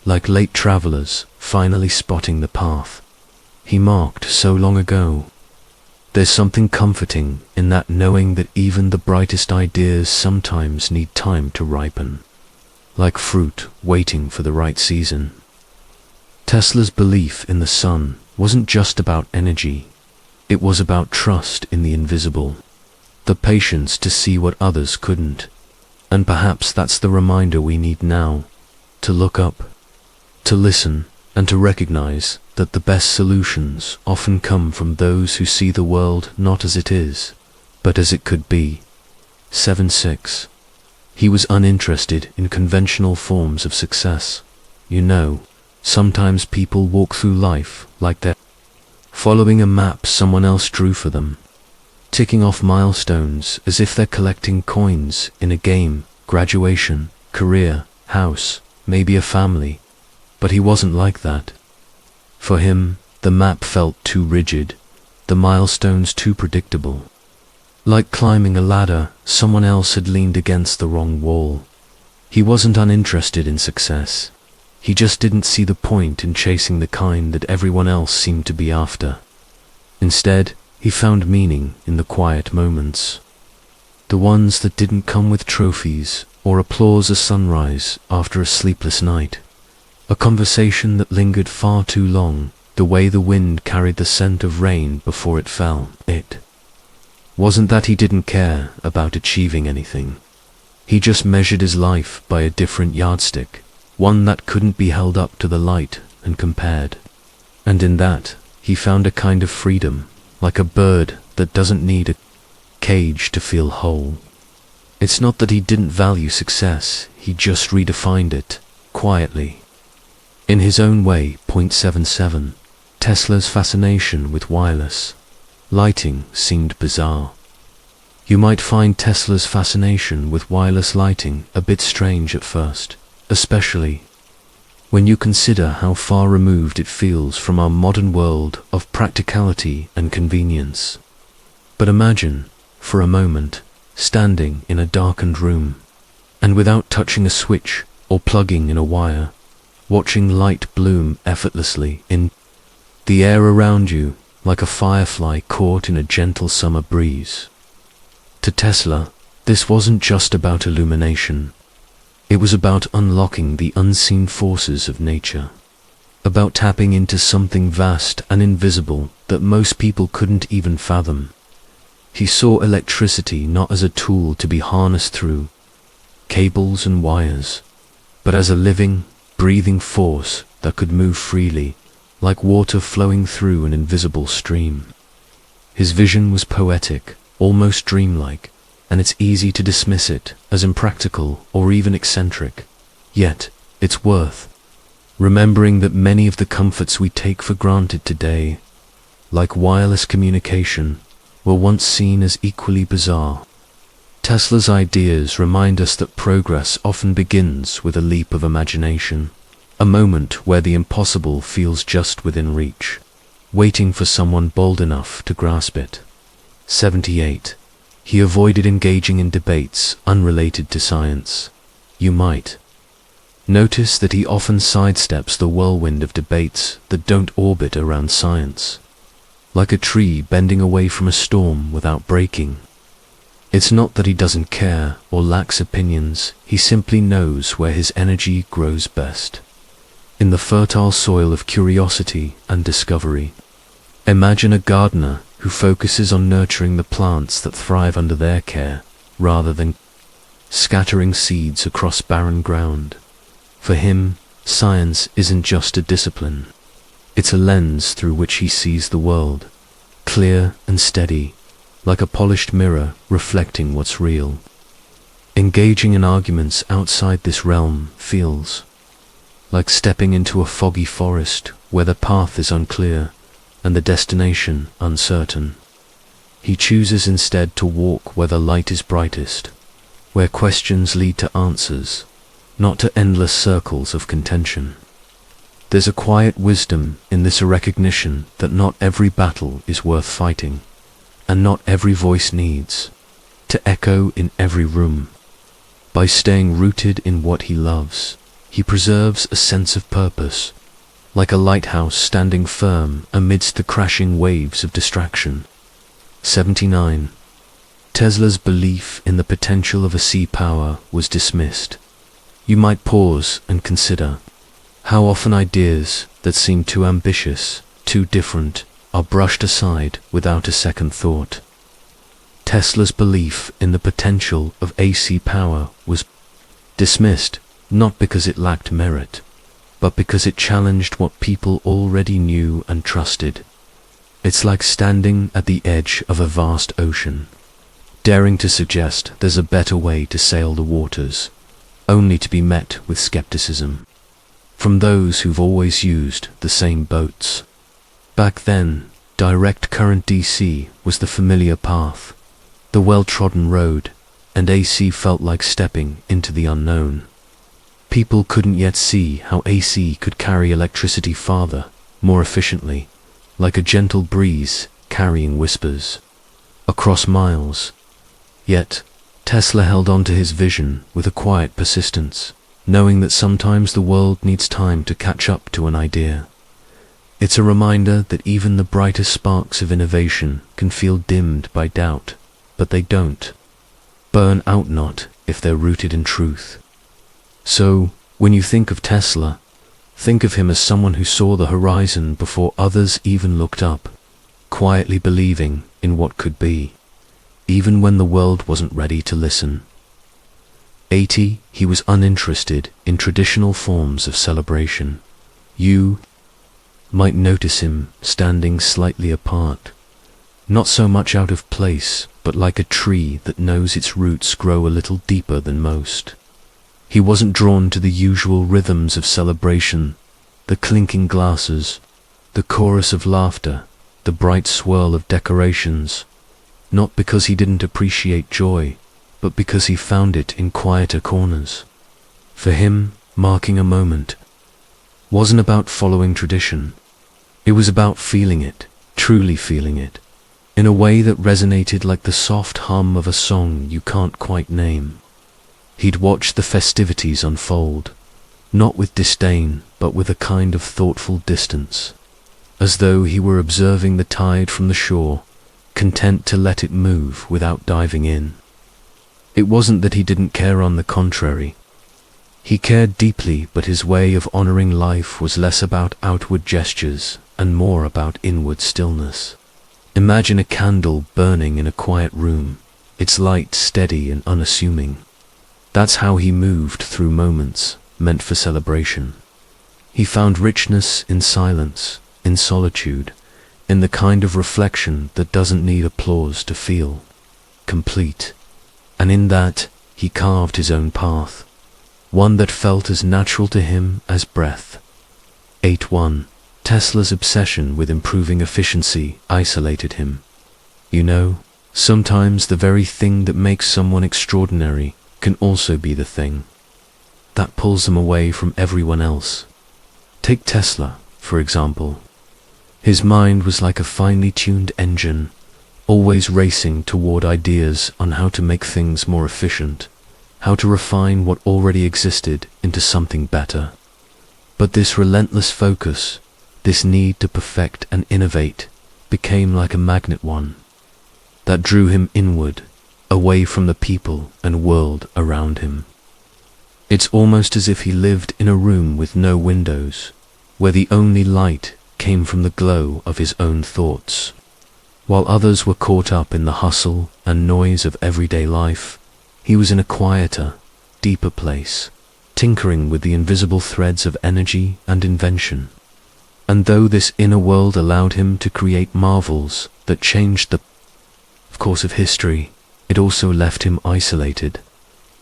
like late travelers finally spotting the path he marked so long ago. There's something comforting in that, knowing that even the brightest ideas sometimes need time to ripen, like fruit waiting for the right season. Tesla's belief in the sun wasn't just about energy, it was about trust in the invisible, the patience to see what others couldn't. And perhaps that's the reminder we need now, to look up, to listen, and to recognize that the best solutions often come from those who see the world not as it is, but as it could be. 7-6. He was uninterested in conventional forms of success. You know, sometimes people walk through life like they're following a map someone else drew for them, ticking off milestones as if they're collecting coins in a game: graduation, career, house, maybe a family. But he wasn't like that. For him, the map felt too rigid, the milestones too predictable. Like climbing a ladder, someone else had leaned against the wrong wall. He wasn't uninterested in success. He just didn't see the point in chasing the kind that everyone else seemed to be after. Instead, he found meaning in the quiet moments, the ones that didn't come with trophies or applause: a sunrise after a sleepless night, a conversation that lingered far too long, the way the wind carried the scent of rain before it fell. It wasn't that he didn't care about achieving anything. He just measured his life by a different yardstick, one that couldn't be held up to the light and compared. And in that, he found a kind of freedom, like a bird that doesn't need a cage to feel whole. It's not that he didn't value success, he just redefined it, quietly. In his own way. 7-7. Tesla's fascination with wireless lighting seemed bizarre. You might find Tesla's fascination with wireless lighting a bit strange at first, especially when you consider how far removed it feels from our modern world of practicality and convenience. But imagine, for a moment, standing in a darkened room, and without touching a switch or plugging in a wire, watching light bloom effortlessly in the air around you, like a firefly caught in a gentle summer breeze. To Tesla, this wasn't just about illumination. It was about unlocking the unseen forces of nature, about tapping into something vast and invisible that most people couldn't even fathom. He saw electricity not as a tool to be harnessed through cables and wires, but as a living, breathing force that could move freely, like water flowing through an invisible stream. His vision was poetic, almost dreamlike, and it's easy to dismiss it as impractical or even eccentric. Yet, it's worth remembering that many of the comforts we take for granted today, like wireless communication, were once seen as equally bizarre. Tesla's ideas remind us that progress often begins with a leap of imagination, a moment where the impossible feels just within reach, waiting for someone bold enough to grasp it. 78. He avoided engaging in debates unrelated to science. You might notice that he often sidesteps the whirlwind of debates that don't orbit around science, like a tree bending away from a storm without breaking. It's not that he doesn't care or lacks opinions, he simply knows where his energy grows best, in the fertile soil of curiosity and discovery. Imagine a gardener who focuses on nurturing the plants that thrive under their care, rather than scattering seeds across barren ground. For him, science isn't just a discipline. It's a lens through which he sees the world, clear and steady, like a polished mirror reflecting what's real. Engaging in arguments outside this realm feels like stepping into a foggy forest where the path is unclear and the destination uncertain. He chooses instead to walk where the light is brightest, where questions lead to answers, not to endless circles of contention. There's a quiet wisdom in this recognition that not every battle is worth fighting, and not every voice needs to echo in every room. By staying rooted in what he loves, he preserves a sense of purpose, like a lighthouse standing firm amidst the crashing waves of distraction. 79. Tesla's belief in the potential of a sea power was dismissed. You might pause and consider how often ideas that seem too ambitious, too different, are brushed aside without a second thought. Tesla's belief in the potential of AC power was dismissed not because it lacked merit, but because it challenged what people already knew and trusted. It's like standing at the edge of a vast ocean, daring to suggest there's a better way to sail the waters, only to be met with skepticism from those who've always used the same boats. Back then, direct current DC was the familiar path, the well-trodden road, and AC felt like stepping into the unknown. People couldn't yet see how AC could carry electricity farther, more efficiently, like a gentle breeze carrying whispers across miles. Yet, Tesla held on to his vision with a quiet persistence, knowing that sometimes the world needs time to catch up to an idea. It's a reminder that even the brightest sparks of innovation can feel dimmed by doubt, but they don't burn out not if they're rooted in truth. So, when you think of Tesla, think of him as someone who saw the horizon before others even looked up, quietly believing in what could be, even when the world wasn't ready to listen. 80. He was uninterested in traditional forms of celebration. You might notice him standing slightly apart, not so much out of place, but like a tree that knows its roots grow a little deeper than most. He wasn't drawn to the usual rhythms of celebration, the clinking glasses, the chorus of laughter, the bright swirl of decorations, not because he didn't appreciate joy, but because he found it in quieter corners. For him, marking a moment wasn't about following tradition. It was about feeling it, truly feeling it, in a way that resonated like the soft hum of a song you can't quite name. He'd watch the festivities unfold, not with disdain, but with a kind of thoughtful distance, as though he were observing the tide from the shore, content to let it move without diving in. It wasn't that he didn't care, on the contrary. He cared deeply, but his way of honoring life was less about outward gestures and more about inward stillness. Imagine a candle burning in a quiet room, its light steady and unassuming. That's how he moved through moments meant for celebration. He found richness in silence, in solitude, in the kind of reflection that doesn't need applause to feel complete. And in that, he carved his own path, one that felt as natural to him as breath. 8.1. Tesla's obsession with improving efficiency isolated him. You know, sometimes the very thing that makes someone extraordinary can also be the thing that pulls them away from everyone else. Take Tesla, for example. His mind was like a finely tuned engine, always racing toward ideas on how to make things more efficient, how to refine what already existed into something better. But this relentless focus, this need to perfect and innovate, became like a magnet one that drew him inward, away from the people and world around him. It's almost as if he lived in a room with no windows, where the only light came from the glow of his own thoughts. While others were caught up in the hustle and noise of everyday life, he was in a quieter, deeper place, tinkering with the invisible threads of energy and invention. And though this inner world allowed him to create marvels that changed the course of history, it also left him isolated,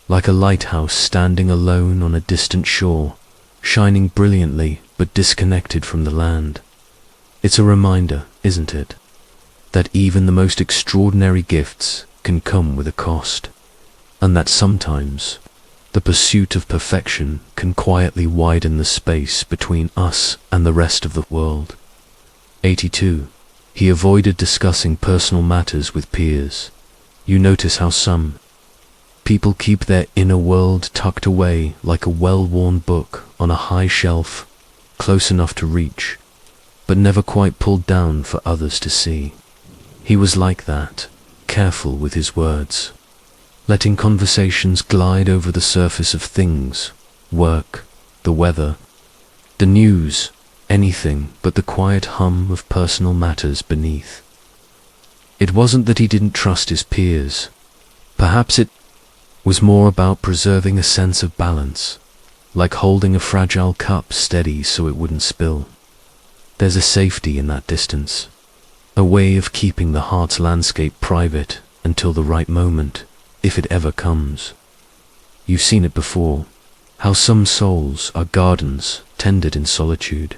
like a lighthouse standing alone on a distant shore, shining brilliantly but disconnected from the land. It's a reminder, isn't it, that even the most extraordinary gifts can come with a cost, and that sometimes the pursuit of perfection can quietly widen the space between us and the rest of the world. 82. He avoided discussing personal matters with peers. You notice how some people keep their inner world tucked away like a well-worn book on a high shelf, close enough to reach, but never quite pulled down for others to see. He was like that, careful with his words, letting conversations glide over the surface of things, work, the weather, the news, anything but the quiet hum of personal matters beneath. It wasn't that he didn't trust his peers. Perhaps it was more about preserving a sense of balance, like holding a fragile cup steady so it wouldn't spill. There's a safety in that distance, a way of keeping the heart's landscape private until the right moment, if it ever comes. You've seen it before, how some souls are gardens tended in solitude,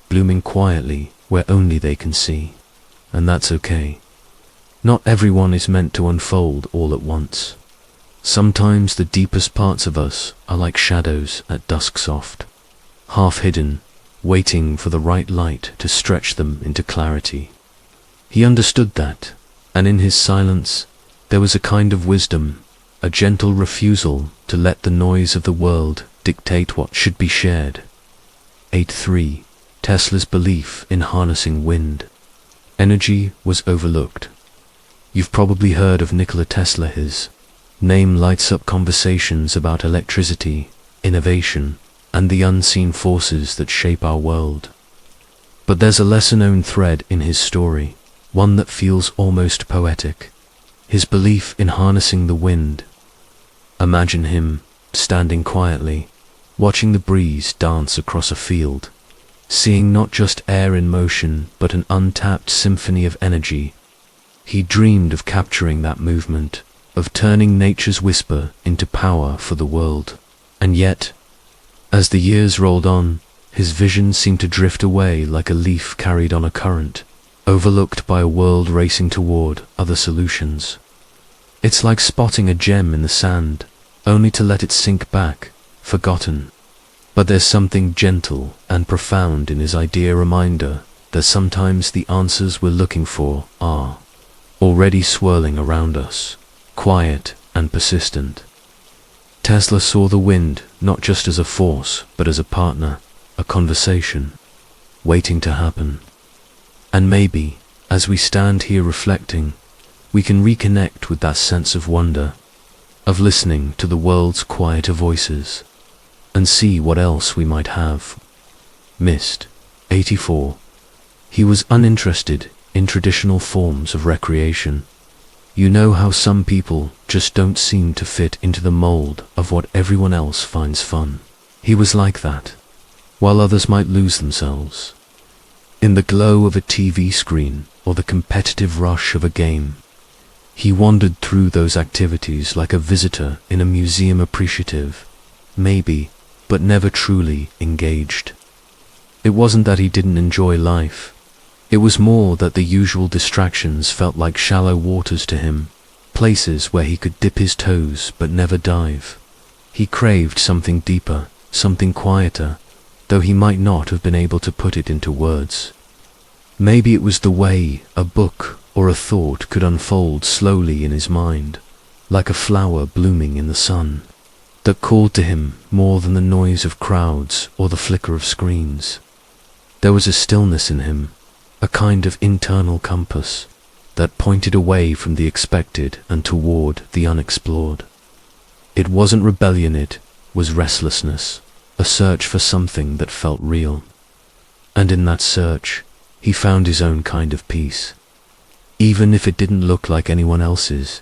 blooming quietly where only they can see. And that's okay. Not everyone is meant to unfold all at once. Sometimes the deepest parts of us are like shadows at dusk soft, half hidden, waiting for the right light to stretch them into clarity. He understood that, and in his silence there was a kind of wisdom, a gentle refusal to let the noise of the world dictate what should be shared. 8.3. Tesla's belief in harnessing wind. Energy was overlooked. You've probably heard of Nikola Tesla. His name lights up conversations about electricity, innovation, and the unseen forces that shape our world. But there's a lesser-known thread in his story, one that feels almost poetic. His belief in harnessing the wind. Imagine him standing quietly, watching the breeze dance across a field, seeing not just air in motion but an untapped symphony of energy. He dreamed of capturing that movement, of turning nature's whisper into power for the world. And yet, as the years rolled on, his vision seemed to drift away like a leaf carried on a current, overlooked by a world racing toward other solutions. It's like spotting a gem in the sand, only to let it sink back, forgotten. But there's something gentle and profound in his idea, reminder that sometimes the answers we're looking for are already swirling around us, quiet and persistent. Tesla saw the wind not just as a force, but as a partner, a conversation, waiting to happen. And maybe, as we stand here reflecting, we can reconnect with that sense of wonder, of listening to the world's quieter voices, and see what else we might have missed. 84. He was uninterested in traditional forms of recreation. You know how some people just don't seem to fit into the mold of what everyone else finds fun. He was like that, while others might lose themselves in the glow of a TV screen or the competitive rush of a game. He wandered through those activities like a visitor in a museum, appreciative, maybe, but never truly engaged. It wasn't that he didn't enjoy life. It was more that the usual distractions felt like shallow waters to him, places where he could dip his toes but never dive. He craved something deeper, something quieter, though he might not have been able to put it into words. Maybe it was the way a book or a thought could unfold slowly in his mind, like a flower blooming in the sun, that called to him more than the noise of crowds or the flicker of screens. There was a stillness in him, a kind of internal compass that pointed away from the expected and toward the unexplored. It wasn't rebellion, it was restlessness, a search for something that felt real. And in that search, he found his own kind of peace, even if it didn't look like anyone else's.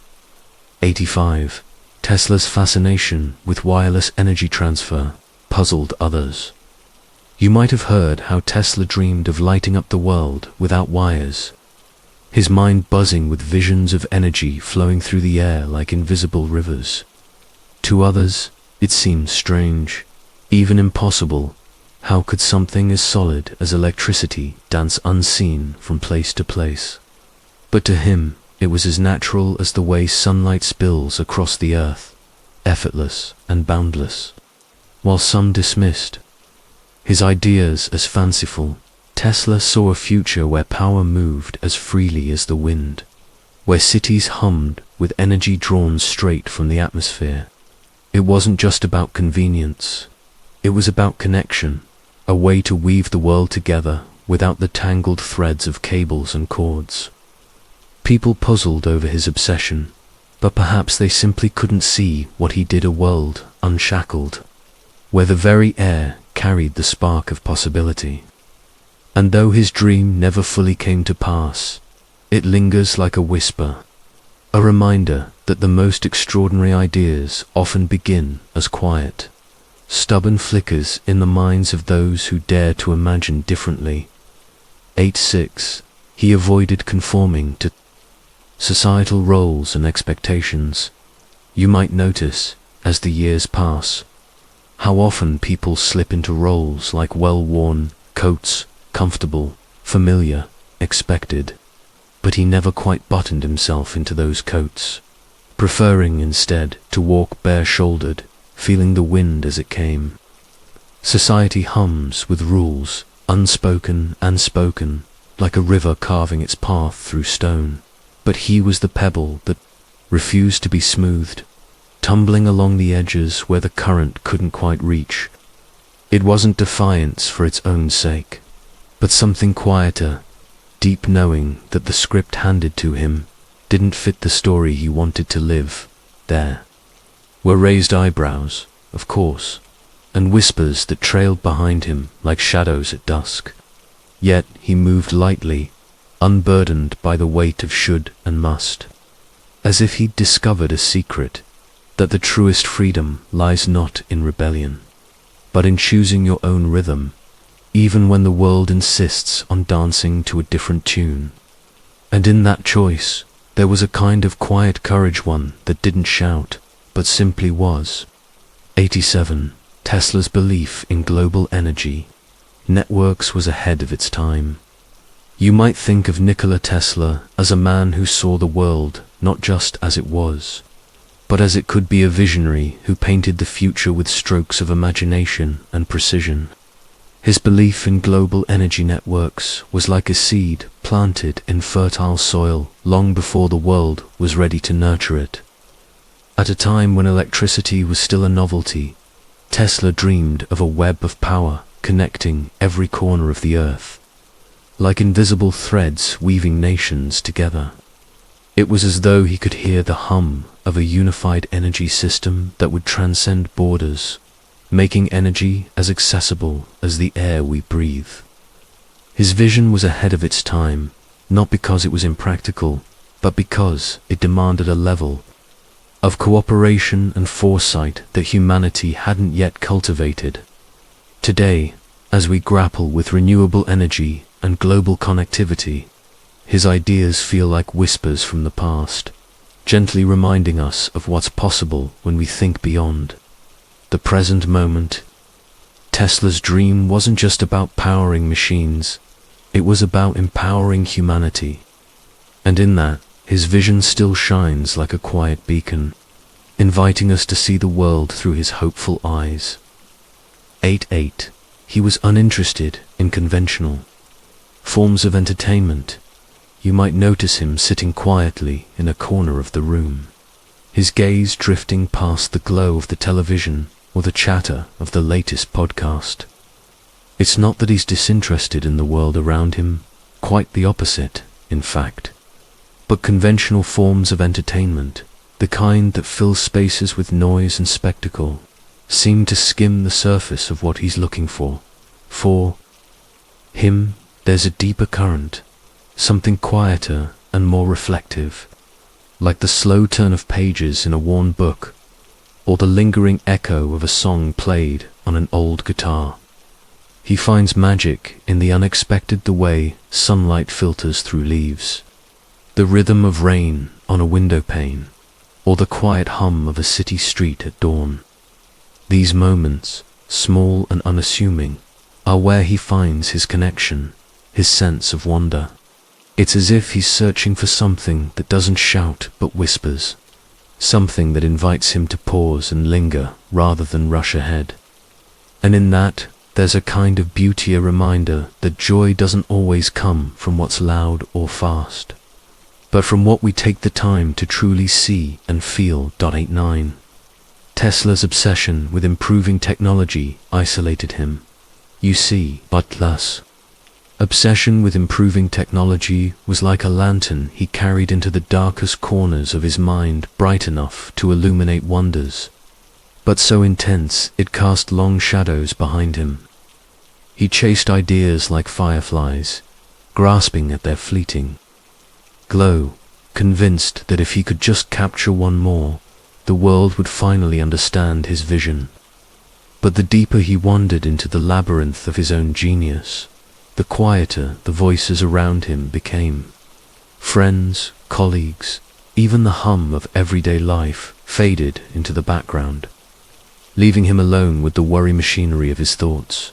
85. Tesla's fascination with wireless energy transfer puzzled others. You might have heard how Tesla dreamed of lighting up the world without wires, his mind buzzing with visions of energy flowing through the air like invisible rivers. To others, it seemed strange, even impossible, How could something as solid as electricity dance unseen from place to place? But to him, it was as natural as the way sunlight spills across the earth, effortless and boundless. While some dismissed his ideas as fanciful, Tesla saw a future where power moved as freely as the wind, where cities hummed with energy drawn straight from the atmosphere. It wasn't just about convenience, it was about connection, a way to weave the world together without the tangled threads of cables and cords. People puzzled over his obsession, but perhaps they simply couldn't see what he did, a world unshackled, where the very air carried the spark of possibility. And though his dream never fully came to pass, it lingers like a whisper, a reminder that the most extraordinary ideas often begin as quiet, stubborn flickers in the minds of those who dare to imagine differently. 8.6. He avoided conforming to societal roles and expectations. You might notice, as the years pass, how often people slip into roles like well-worn coats, comfortable, familiar, expected. But he never quite buttoned himself into those coats, preferring instead to walk bare-shouldered, feeling the wind as it came. Society hums with rules, unspoken and spoken, like a river carving its path through stone. But he was the pebble that refused to be smoothed, tumbling along the edges where the current couldn't quite reach. It wasn't defiance for its own sake, but something quieter, deep knowing that the script handed to him didn't fit the story he wanted to live. There were raised eyebrows, of course, and whispers that trailed behind him like shadows at dusk. Yet he moved lightly, unburdened by the weight of should and must, as if he'd discovered a secret, that the truest freedom lies not in rebellion, but in choosing your own rhythm, even when the world insists on dancing to a different tune. And in that choice, there was a kind of quiet courage, one that didn't shout, but simply was. 87. Tesla's belief in global energy networks was ahead of its time. You might think of Nikola Tesla as a man who saw the world not just as it was, but as it could be, a visionary who painted the future with strokes of imagination and precision. His belief in global energy networks was like a seed planted in fertile soil long before the world was ready to nurture it. At a time when electricity was still a novelty, Tesla dreamed of a web of power connecting every corner of the earth, like invisible threads weaving nations together. It was as though he could hear the hum of a unified energy system that would transcend borders, making energy as accessible as the air we breathe. His vision was ahead of its time, not because it was impractical, but because it demanded a level of cooperation and foresight that humanity hadn't yet cultivated. Today, as we grapple with renewable energy and global connectivity, his ideas feel like whispers from the past, gently reminding us of what's possible when we think beyond the present moment. Tesla's dream wasn't just about powering machines, it was about empowering humanity. And in that, his vision still shines like a quiet beacon, inviting us to see the world through his hopeful eyes. 8.8. He was uninterested in conventional forms of entertainment. You might notice him sitting quietly in a corner of the room, his gaze drifting past the glow of the television or the chatter of the latest podcast. It's not that he's disinterested in the world around him, quite the opposite, in fact. But conventional forms of entertainment, the kind that fill spaces with noise and spectacle, seem to skim the surface of what he's looking for. For him, there's a deeper current, something quieter and more reflective, like the slow turn of pages in a worn book, or the lingering echo of a song played on an old guitar. He finds magic in the unexpected, the way sunlight filters through leaves, the rhythm of rain on a window pane, or the quiet hum of a city street at dawn. These moments, small and unassuming, are where he finds his connection, his sense of wonder. It's as if he's searching for something that doesn't shout but whispers, something that invites him to pause and linger rather than rush ahead. And in that, there's a kind of beauty, a reminder that joy doesn't always come from what's loud or fast, but from what we take the time to truly see and feel. 89. Tesla's obsession with improving technology isolated him. You see, Butler's obsession with improving technology was like a lantern he carried into the darkest corners of his mind, bright enough to illuminate wonders, but so intense it cast long shadows behind him. He chased ideas like fireflies, grasping at their fleeting glow, convinced that if he could just capture one more, the world would finally understand his vision. But the deeper he wandered into the labyrinth of his own genius, the quieter the voices around him became. Friends, colleagues, even the hum of everyday life faded into the background, leaving him alone with the worry machinery of his thoughts.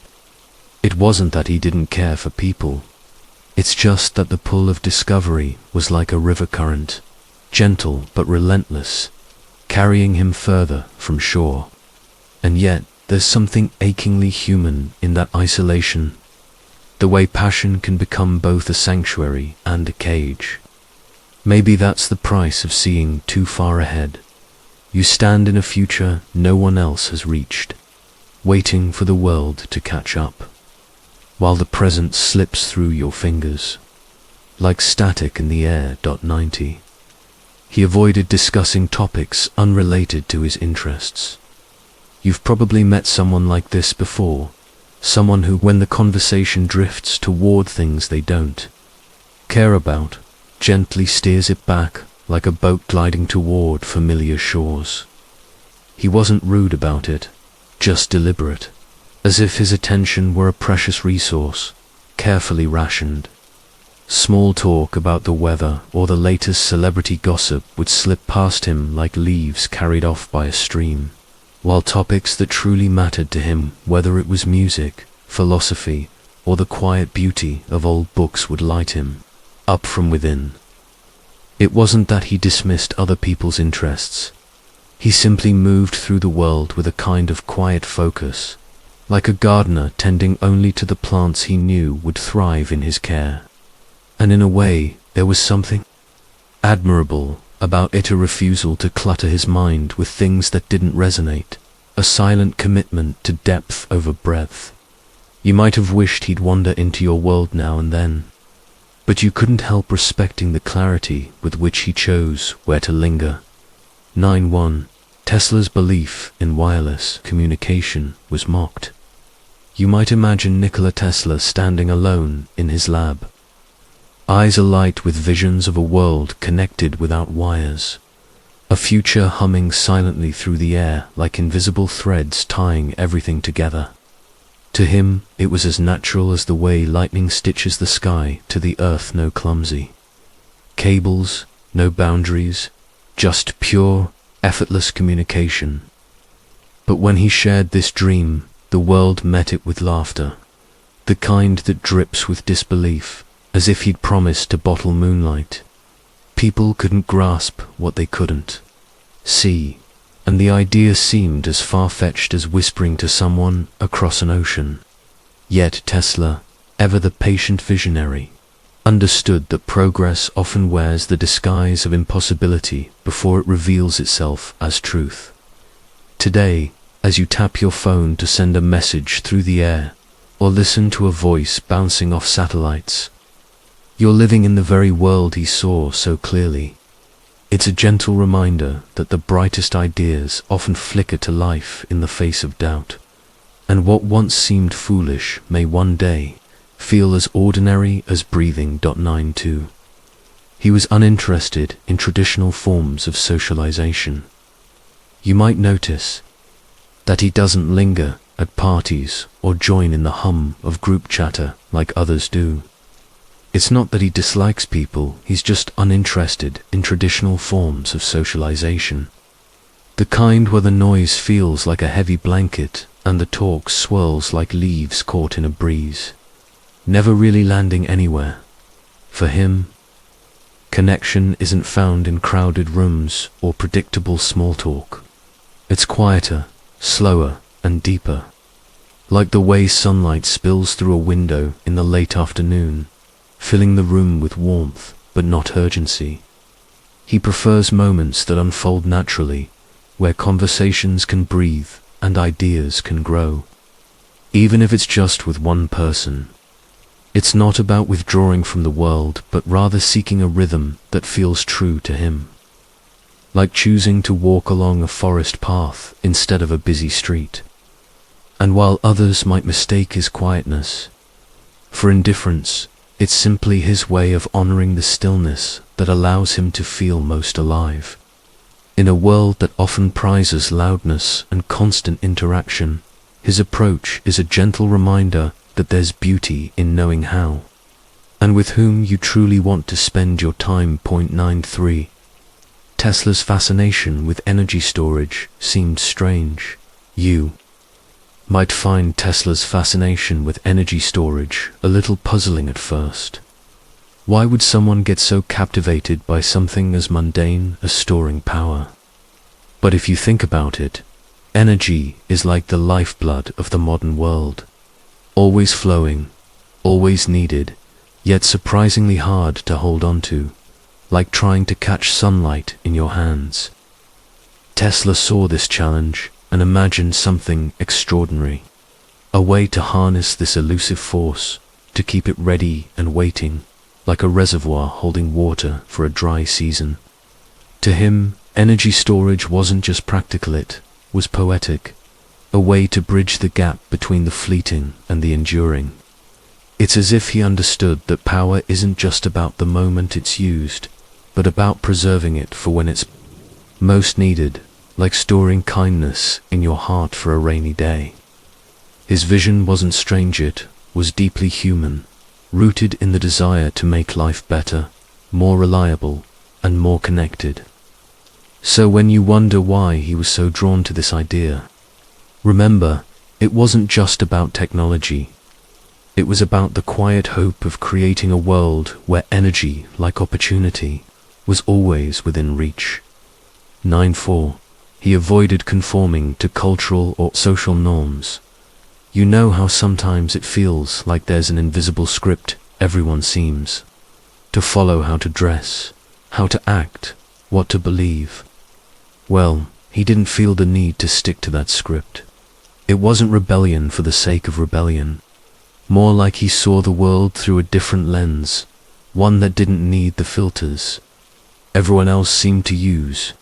It wasn't that he didn't care for people. It's just that the pull of discovery was like a river current, gentle but relentless, carrying him further from shore. And yet, there's something achingly human in that isolation, the way passion can become both a sanctuary and a cage. Maybe that's the price of seeing too far ahead. You stand in a future no one else has reached, waiting for the world to catch up, while the present slips through your fingers, like static in the air. 90. He avoided discussing topics unrelated to his interests. You've probably met someone like this before, someone who, when the conversation drifts toward things they don't care about, gently steers it back like a boat gliding toward familiar shores. He wasn't rude about it, just deliberate, as if his attention were a precious resource, carefully rationed. Small talk about the weather or the latest celebrity gossip would slip past him like leaves carried off by a stream, while topics that truly mattered to him, whether it was music, philosophy, or the quiet beauty of old books, would light him up from within. It wasn't that he dismissed other people's interests. He simply moved through the world with a kind of quiet focus, like a gardener tending only to the plants he knew would thrive in his care. And in a way, there was something admirable about it, a refusal to clutter his mind with things that didn't resonate, a silent commitment to depth over breadth. You might have wished he'd wander into your world now and then, but you couldn't help respecting the clarity with which he chose where to linger. 91. Tesla's belief in wireless communication was mocked. You might imagine Nikola Tesla standing alone in his lab, eyes alight with visions of a world connected without wires, a future humming silently through the air like invisible threads tying everything together. To him, it was as natural as the way lightning stitches the sky to the earth, no clumsy cables, no boundaries, just pure, effortless communication. But when he shared this dream, the world met it with laughter, the kind that drips with disbelief, as if he'd promised to bottle moonlight. People couldn't grasp what they couldn't see, and the idea seemed as far-fetched as whispering to someone across an ocean. Yet Tesla, ever the patient visionary, understood that progress often wears the disguise of impossibility before it reveals itself as truth. Today, as you tap your phone to send a message through the air, or listen to a voice bouncing off satellites, you're living in the very world he saw so clearly. It's a gentle reminder that the brightest ideas often flicker to life in the face of doubt, and what once seemed foolish may one day feel as ordinary as breathing. 92. He was uninterested in traditional forms of socialization. You might notice that he doesn't linger at parties or join in the hum of group chatter like others do. It's not that he dislikes people, he's just uninterested in traditional forms of socialization. The kind where the noise feels like a heavy blanket and the talk swirls like leaves caught in a breeze, never really landing anywhere. For him, connection isn't found in crowded rooms or predictable small talk. It's quieter, slower, and deeper, like the way sunlight spills through a window in the late afternoon, filling the room with warmth but not urgency. He prefers moments that unfold naturally, where conversations can breathe and ideas can grow, even if it's just with one person. It's not about withdrawing from the world, but rather seeking a rhythm that feels true to him. Like choosing to walk along a forest path instead of a busy street. And while others might mistake his quietness for indifference, it's simply his way of honoring the stillness that allows him to feel most alive. In a world that often prizes loudness and constant interaction, his approach is a gentle reminder that there's beauty in knowing how, and with whom you truly want to spend your time. 93. Tesla's fascination with energy storage seemed strange. You might find Tesla's fascination with energy storage a little puzzling at first. Why would someone get so captivated by something as mundane as storing power? But if you think about it, energy is like the lifeblood of the modern world. Always flowing, always needed, yet surprisingly hard to hold on to, like trying to catch sunlight in your hands. Tesla saw this challenge and imagined something extraordinary, a way to harness this elusive force, to keep it ready and waiting, like a reservoir holding water for a dry season. To him, energy storage wasn't just practical, it was poetic, a way to bridge the gap between the fleeting and the enduring. It's as if he understood that power isn't just about the moment it's used, but about preserving it for when it's most needed, like storing kindness in your heart for a rainy day. His vision wasn't strange, it was deeply human, rooted in the desire to make life better, more reliable, and more connected. So when you wonder why he was so drawn to this idea, remember, it wasn't just about technology. It was about the quiet hope of creating a world where energy, like opportunity, was always within reach. 94. He avoided conforming to cultural or social norms. You know how sometimes it feels like there's an invisible script everyone seems to follow: how to dress, how to act, what to believe. Well, he didn't feel the need to stick to that script. It wasn't rebellion for the sake of rebellion. More like he saw the world through a different lens, one that didn't need the filters everyone else seemed to use.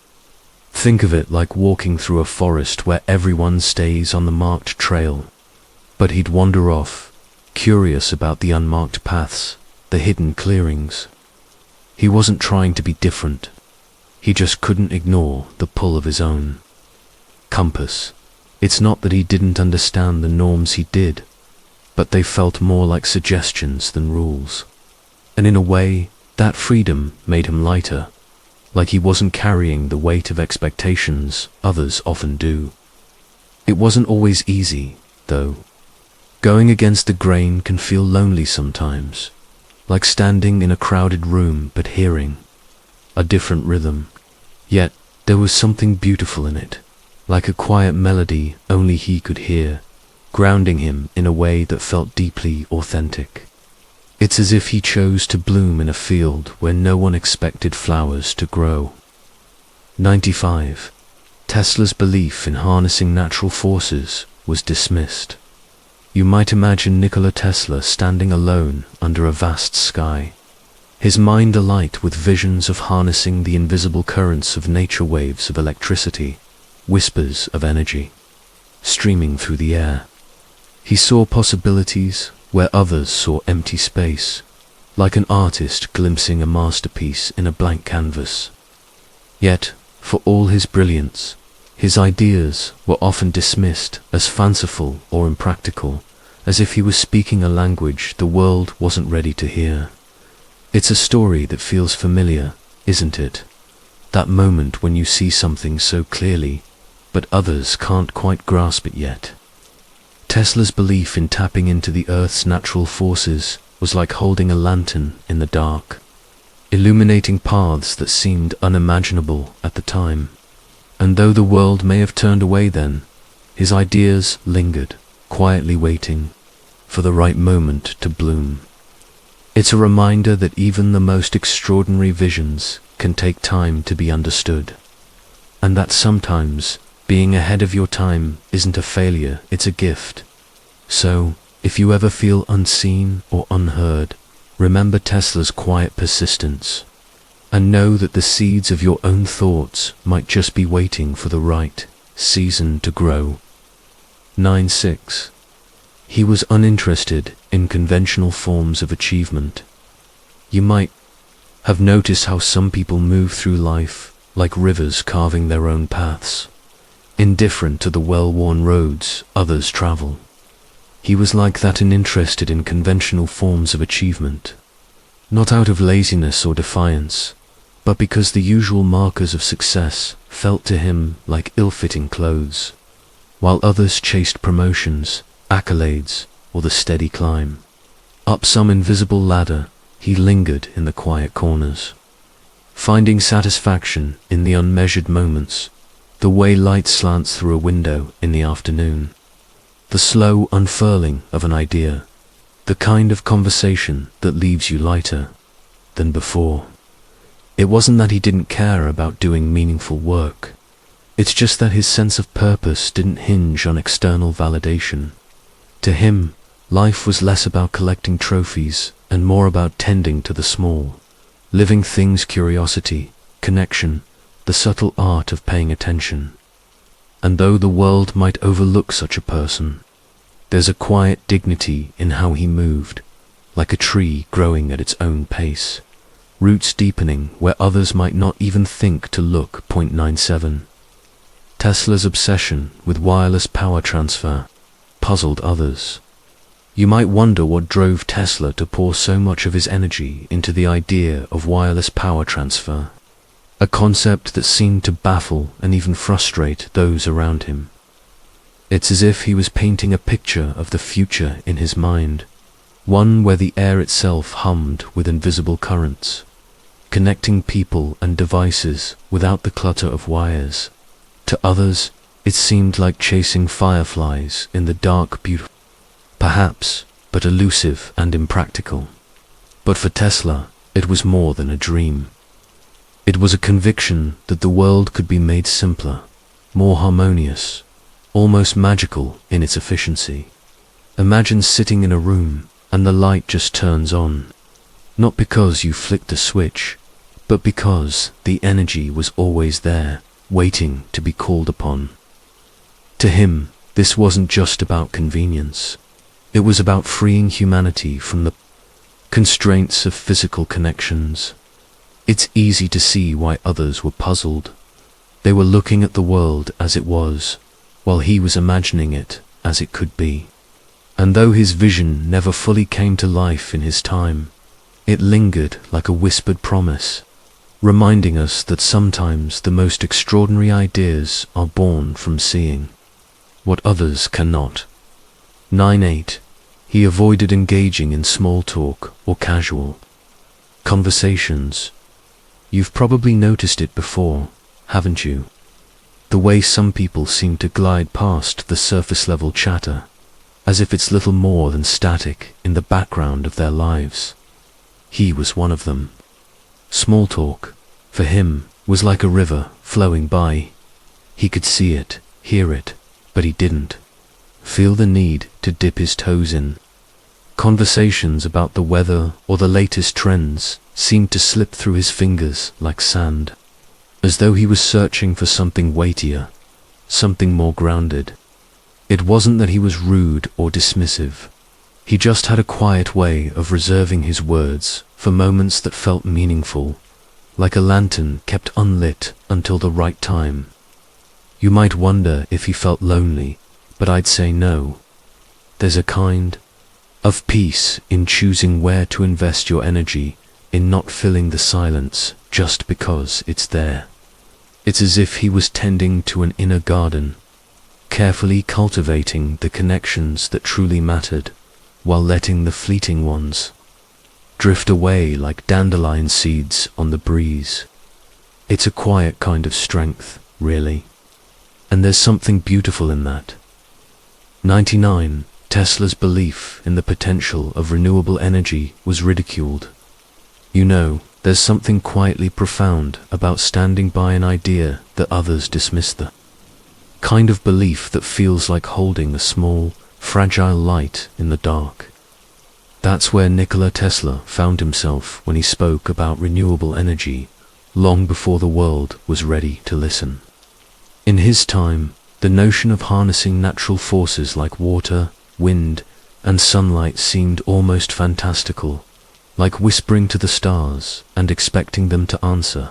Think of it like walking through a forest where everyone stays on the marked trail, but he'd wander off, curious about the unmarked paths, the hidden clearings. He wasn't trying to be different. He just couldn't ignore the pull of his own compass. It's not that he didn't understand the norms, he did, but they felt more like suggestions than rules. And in a way, that freedom made him lighter, like he wasn't carrying the weight of expectations others often do. It wasn't always easy, though. Going against the grain can feel lonely sometimes, like standing in a crowded room but hearing a different rhythm. Yet there was something beautiful in it, like a quiet melody only he could hear, grounding him in a way that felt deeply authentic. It's as if he chose to bloom in a field where no one expected flowers to grow. 95. Tesla's belief in harnessing natural forces was dismissed. You might imagine Nikola Tesla standing alone under a vast sky, his mind alight with visions of harnessing the invisible currents of nature, waves of electricity, whispers of energy, streaming through the air. He saw possibilities where others saw empty space, like an artist glimpsing a masterpiece in a blank canvas. Yet, for all his brilliance, his ideas were often dismissed as fanciful or impractical, as if he was speaking a language the world wasn't ready to hear. It's a story that feels familiar, isn't it? That moment when you see something so clearly, but others can't quite grasp it yet. Tesla's belief in tapping into the Earth's natural forces was like holding a lantern in the dark, illuminating paths that seemed unimaginable at the time. And though the world may have turned away then, his ideas lingered, quietly waiting for the right moment to bloom. It's a reminder that even the most extraordinary visions can take time to be understood, and that sometimes being ahead of your time isn't a failure, it's a gift. So, if you ever feel unseen or unheard, remember Tesla's quiet persistence, and know that the seeds of your own thoughts might just be waiting for the right season to grow. 9.6. He was uninterested in conventional forms of achievement. You might have noticed how some people move through life like rivers carving their own paths, indifferent to the well-worn roads others travel. He was like that, uninterested in conventional forms of achievement, not out of laziness or defiance, but because the usual markers of success felt to him like ill-fitting clothes, while others chased promotions, accolades, or the steady climb. Up some invisible ladder, he lingered in the quiet corners, finding satisfaction in the unmeasured moments, the way light slants through a window in the afternoon, the slow unfurling of an idea, the kind of conversation that leaves you lighter than before. It wasn't that he didn't care about doing meaningful work. It's just that his sense of purpose didn't hinge on external validation. To him, life was less about collecting trophies and more about tending to the small, living things: curiosity, connection, the subtle art of paying attention. And though the world might overlook such a person, there's a quiet dignity in how he moved, like a tree growing at its own pace, roots deepening where others might not even think to look. 9.7. Tesla's obsession with wireless power transfer puzzled others. You might wonder what drove Tesla to pour so much of his energy into the idea of wireless power transfer, a concept that seemed to baffle and even frustrate those around him. It's as if he was painting a picture of the future in his mind, one where the air itself hummed with invisible currents, connecting people and devices without the clutter of wires. To others, it seemed like chasing fireflies in the dark, beautiful, perhaps, but elusive and impractical. But for Tesla, it was more than a dream. It was a conviction that the world could be made simpler, more harmonious, almost magical in its efficiency. Imagine sitting in a room and the light just turns on, not because you flicked a switch, but because the energy was always there, waiting to be called upon. To him, this wasn't just about convenience. It was about freeing humanity from the constraints of physical connections. It's easy to see why others were puzzled. They were looking at the world as it was, while he was imagining it as it could be. And though his vision never fully came to life in his time, it lingered like a whispered promise, reminding us that sometimes the most extraordinary ideas are born from seeing what others cannot. 9.8. He avoided engaging in small talk or casual conversations. You've probably noticed it before, haven't you? The way some people seem to glide past the surface level chatter, as if it's little more than static in the background of their lives. He was one of them. Small talk, for him, was like a river flowing by. He could see it, hear it, but he didn't feel the need to dip his toes in. Conversations about the weather or the latest trends seemed to slip through his fingers like sand, as though he was searching for something weightier, something more grounded. It wasn't that he was rude or dismissive. He just had a quiet way of reserving his words for moments that felt meaningful, like a lantern kept unlit until the right time. You might wonder if he felt lonely, but I'd say no. There's a kind of peace in choosing where to invest your energy, in not filling the silence just because it's there. It's as if he was tending to an inner garden, carefully cultivating the connections that truly mattered, while letting the fleeting ones drift away like dandelion seeds on the breeze. It's a quiet kind of strength, really. And there's something beautiful in that. 99. Tesla's belief in the potential of renewable energy was ridiculed. You know, there's something quietly profound about standing by an idea that others dismiss, the kind of belief that feels like holding a small, fragile light in the dark. That's where Nikola Tesla found himself when he spoke about renewable energy long before the world was ready to listen. In his time, the notion of harnessing natural forces like water, wind, and sunlight seemed almost fantastical, like whispering to the stars and expecting them to answer.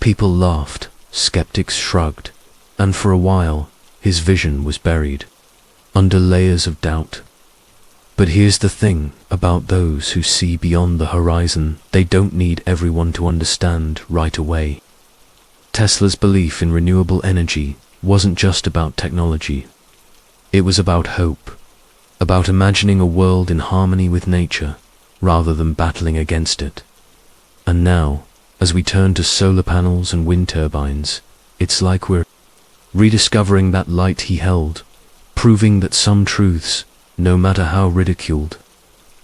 People laughed, skeptics shrugged, and for a while, his vision was buried under layers of doubt. But here's the thing about those who see beyond the horizon: they don't need everyone to understand right away. Tesla's belief in renewable energy wasn't just about technology. It was about hope, about imagining a world in harmony with nature, rather than battling against it. And now, as we turn to solar panels and wind turbines, it's like we're rediscovering that light he held, proving that some truths, no matter how ridiculed,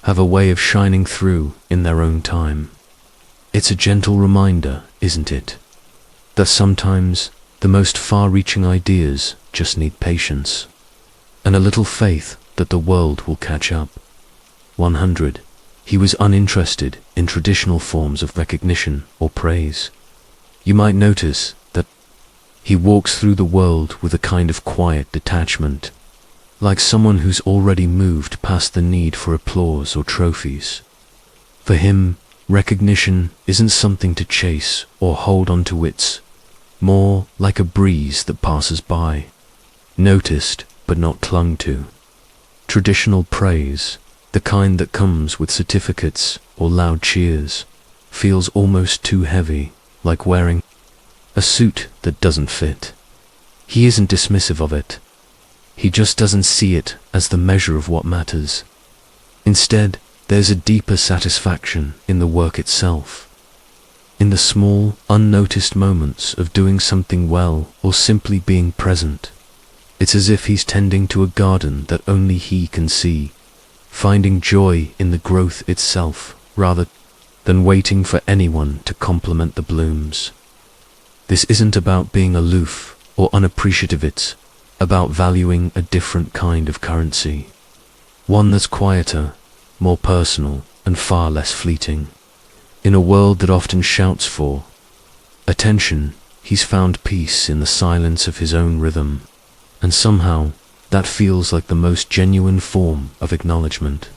have a way of shining through in their own time. It's a gentle reminder, isn't it, that sometimes the most far-reaching ideas just need patience, and a little faith that the world will catch up. 100. He was uninterested in traditional forms of recognition or praise. You might notice that he walks through the world with a kind of quiet detachment, like someone who's already moved past the need for applause or trophies. For him, recognition isn't something to chase or hold on to, it's more like a breeze that passes by, noticed but not clung to. Traditional praise, the kind that comes with certificates or loud cheers, feels almost too heavy, like wearing a suit that doesn't fit. He isn't dismissive of it. He just doesn't see it as the measure of what matters. Instead, there's a deeper satisfaction in the work itself, in the small, unnoticed moments of doing something well or simply being present. It's as if he's tending to a garden that only he can see, finding joy in the growth itself rather than waiting for anyone to compliment the blooms. This isn't about being aloof or unappreciative, it's about valuing a different kind of currency, one that's quieter, more personal, and far less fleeting. In a world that often shouts for attention, he's found peace in the silence of his own rhythm, and somehow that feels like the most genuine form of acknowledgement.